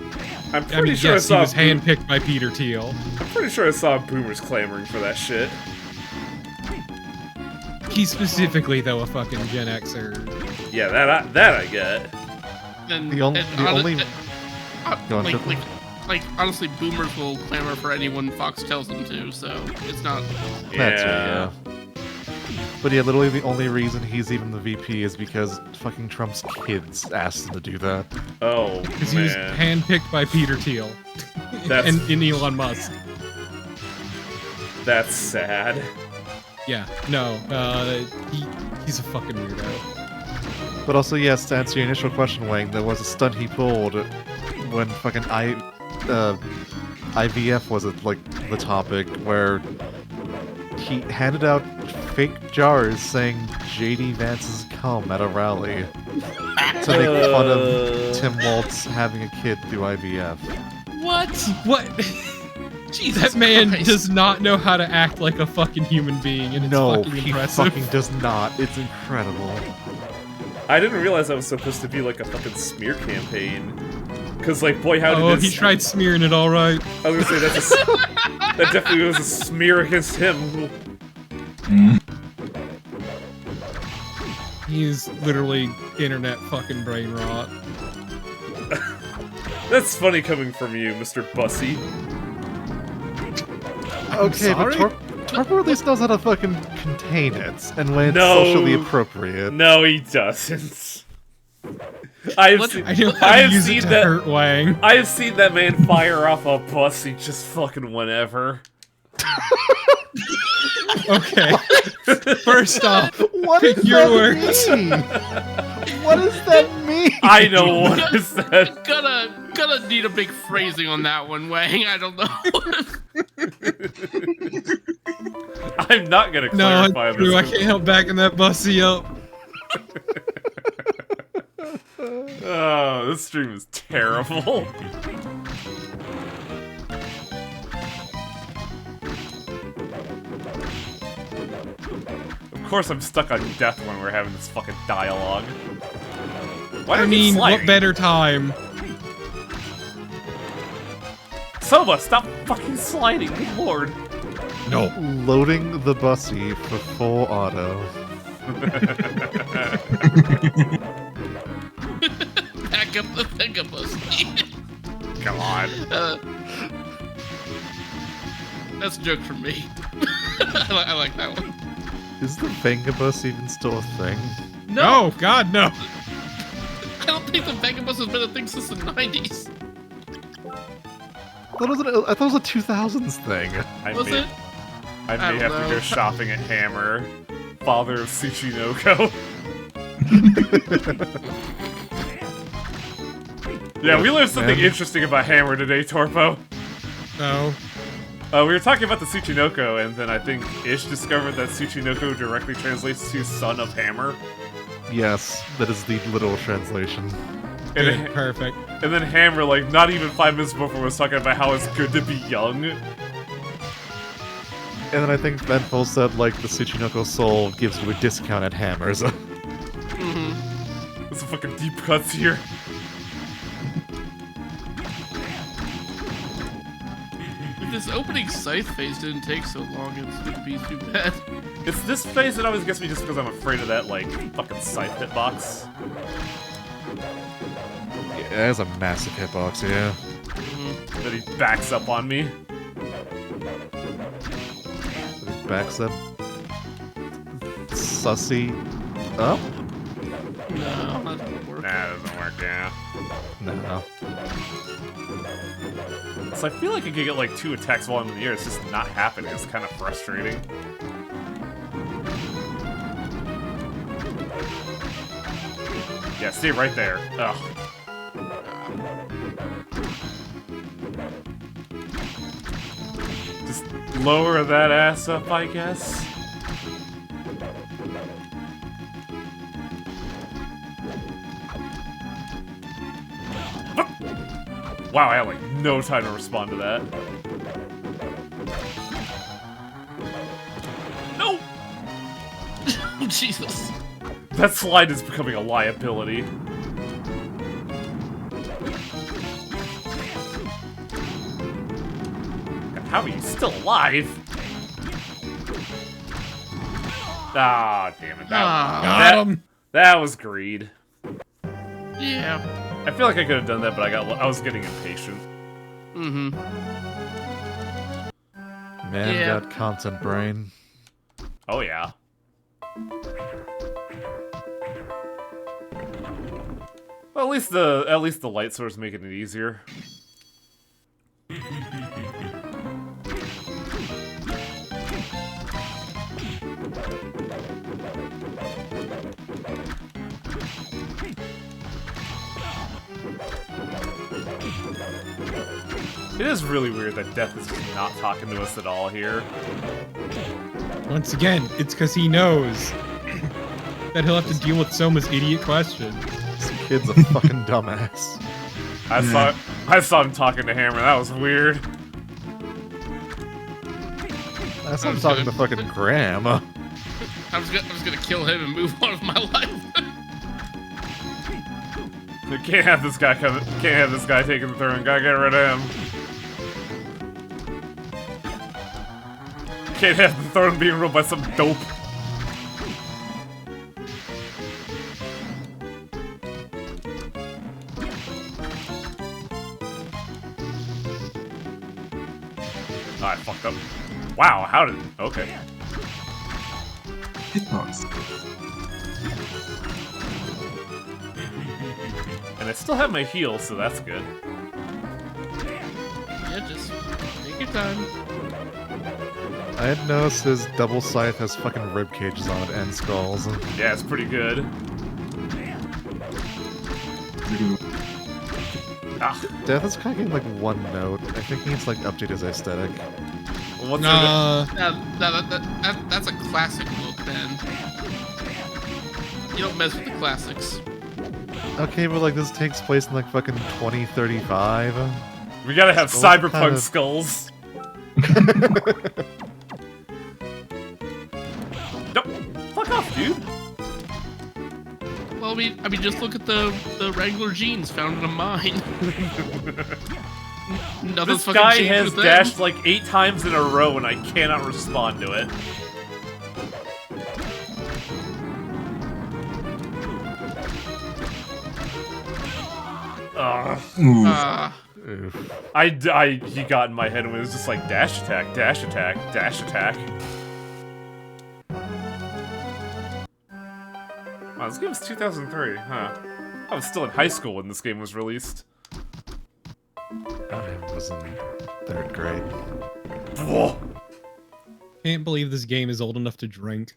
I'm pretty sure yes, he was handpicked by Peter Thiel. I'm pretty sure I saw boomers clamoring for that shit. He's specifically, though, a fucking Gen Xer. Yeah, that I get. And, The only Go on, like, Triple. like honestly, boomers will clamor for anyone Fox tells them to. So it's not. That's right, yeah. But yeah, literally the only reason he's even the VP is because fucking Trump's kids asked him to do that. Oh, Because he was man. handpicked by Peter Thiel. That's- and Elon Musk. That's sad. Yeah, no, he's a fucking weirdo. But also, yes, to answer your initial question, Wang, there was a stunt he pulled when fucking IVF was like the topic, where he handed out fake jars saying JD Vance's cum at a rally to make fun of Tim Waltz having a kid through IVF. What? Jesus That man Christ. does not know how to act like a fucking human being, and it's No, fucking he impressive. fucking does not. It's incredible. I didn't realize that was supposed to be like a fucking smear campaign. Cause like, boy, how did Oh, this... he tried smearing it all right. I was gonna say that definitely was a smear against him. He's literally internet fucking brain rot. That's funny coming from you, Mr. Bussy. Okay, sorry? but Torpo at least knows how to fucking contain it, and when it's No. socially appropriate. No, he doesn't. I've seen, I know how I to have use seen it to that. hurt Wang. I have seen that man fire off a bussy just fucking whenever. Okay. First off, What pick does your that words. mean? What does that mean? I know what is that. Gonna need a big phrasing on that one, Wang. I don't know. I'm not gonna No, clarify it's true. I this. can't help backing that bussy up. Oh, this stream is terrible. Of course I'm stuck on death when we're having this fucking dialogue. Why I are mean, you what sliding? better time? Soba, stop fucking sliding, good lord. No. Loading the bussy for full auto. Back up the Pegabus. Come on. That's a joke from me. I like that one. Is the Vengabus even still a thing? No, God, no. don't think the Megabus has been a thing since the 90s. I thought it was a 2000s thing. Was it? I may have to go shopping at Hammer, father of Tsuchinoko. Yeah, we learned something interesting about Hammer today, Torpo. No. We were talking about the Tsuchinoko, and then I think Ish discovered that Tsuchinoko directly translates to son of Hammer. Yes, that is the literal translation. And, Perfect. and then Hammer, like, not even 5 minutes before, was talking about how it's good to be young. And then I think Benful said, like, the Tsuchinoko soul gives you a discount at Hammers. There's some fucking deep cuts here. If this opening scythe phase didn't take so long, it's gonna be too bad. It's this phase that always gets me just because I'm afraid of that, like, fucking scythe hitbox. Yeah, it has a massive hitbox, yeah. That he backs up on me. Backs up. Sussy. Up? No, that doesn't work. Nah, that doesn't work, yeah. No. So I feel like I could get like 2 attacks while I'm in the air. It's just not happening. It's kind of frustrating. Yeah, stay right there. Ugh. Just lower that ass up, I guess. Wow, I had like no time to respond to that. No! Oh, Jesus. That slide is becoming a liability. How are you still alive? Ah, damn it. Got him. That was greed. Yeah. I feel like I could have done that, but I was getting impatient. Mm-hmm. Man Yeah. got content brain. Oh yeah. Well, at least the light source making it easier. It is really weird that Death is just not talking to us at all here. Once again, it's because he knows that he'll have to deal with Soma's idiot question. This kid's a fucking dumbass. I saw him talking to Hammer. That was weird. I saw him talking to fucking Graham. I was gonna kill him and move on with my life. We can't have this guy coming. Can't have this guy taking the throne. Gotta get rid of him. Can't have the throne being ruled by some dope. Oh, I fucked up. Wow, how did... Okay. Hitbox. And I still have my heal, so that's good. Yeah, just take your time. I had noticed his double scythe has fucking rib cages on it and skulls. Yeah, it's pretty good. Ah, Death is cracking like one note. I think he needs to like update his aesthetic. what's That's a classic look, then. You don't mess with the classics. Okay, but like this takes place in like fucking 2035. We gotta have Skulls cyberpunk kinda- skulls. Nope. Fuck off, dude. Well, I mean, just look at the Wrangler jeans found in a mine. Nothing's This fucking guy changed has with them. dashed like 8 times in a row and I cannot respond to it. Ugh. Ooh. Oof. He got in my head and it was just like dash attack, dash attack, dash attack. Wow, this game is 2003, huh? I was still in high school when this game was released. I was in 3rd grade. Whoa. Can't believe this game is old enough to drink.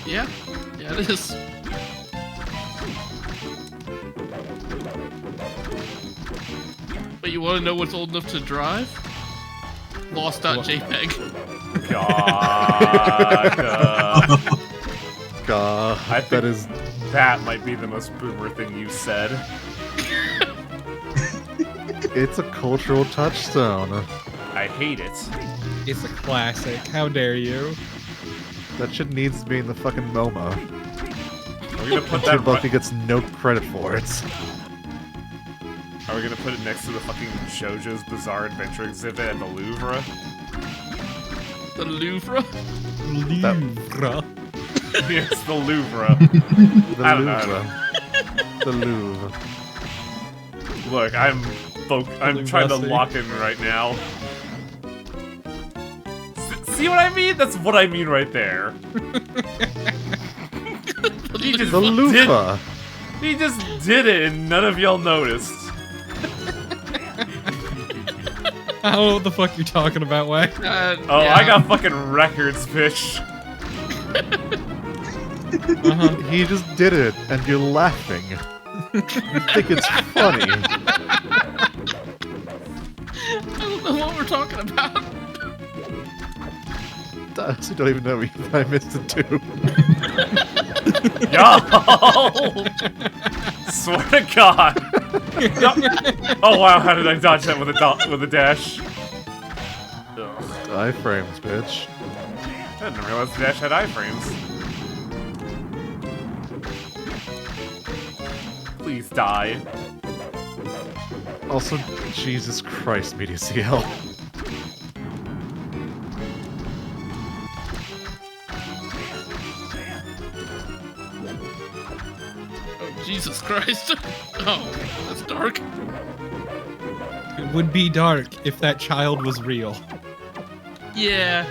Yeah, it is. But you want to know what's old enough to drive? Lost.jpg. God. God, I think that is... that might be the most boomer thing you said. It's a cultural touchstone. I hate it. It's a classic. How dare you? That shit needs to be in the fucking MoMA. Are we gonna put Kid that? Bucky gets no credit for it. Are we gonna put it next to the fucking JoJo's Bizarre Adventure exhibit at the Louvre? The Louvre? Louvre. Yes, the Louvre. The I don't Louvre. know. The Louvre. Look, I'm trying to Louvre. lock in right now. See what I mean? That's what I mean right there. He just The Louvre. He just did it and none of y'all noticed. I don't know what the fuck you're talking about, Way. Oh, yeah. I got fucking records, bitch. He just did it, and you're laughing. You think it's funny. I don't know what we're talking about. I honestly don't even know if I missed it too. Yo! Swear to God. Oh wow, how did I dodge that with a dash? Ugh. Iframes, bitch. I didn't realize the dash had iframes. Please die. Also, Jesus Christ, Media CL. Oh, Jesus Christ. Oh, that's dark. It would be dark if that child was real. Yeah.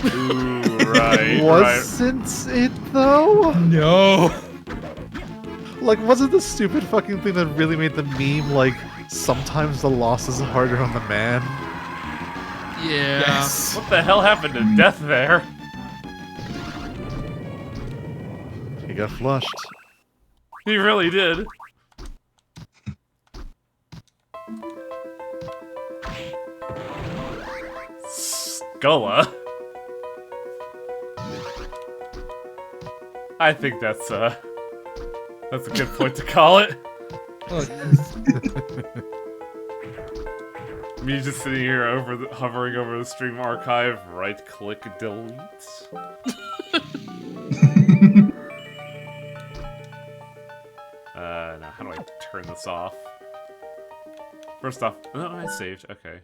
Ooh, right, right. Wasn't it, though? No. Like, wasn't the stupid fucking thing that really made the meme, like, sometimes the loss is harder on the man? Yeah. Yes. What the hell happened to Death there? He got flushed. He really did. Sculla. I think that's a good point to call it. Me just sitting here hovering over the stream archive, right click, delete. Now how do I turn this off? First off, oh, I saved, okay.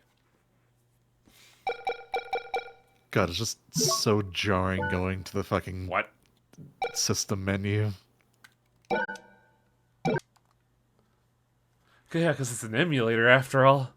God, it's just so jarring going to the fucking What? system menu. Yeah, because it's an emulator after all.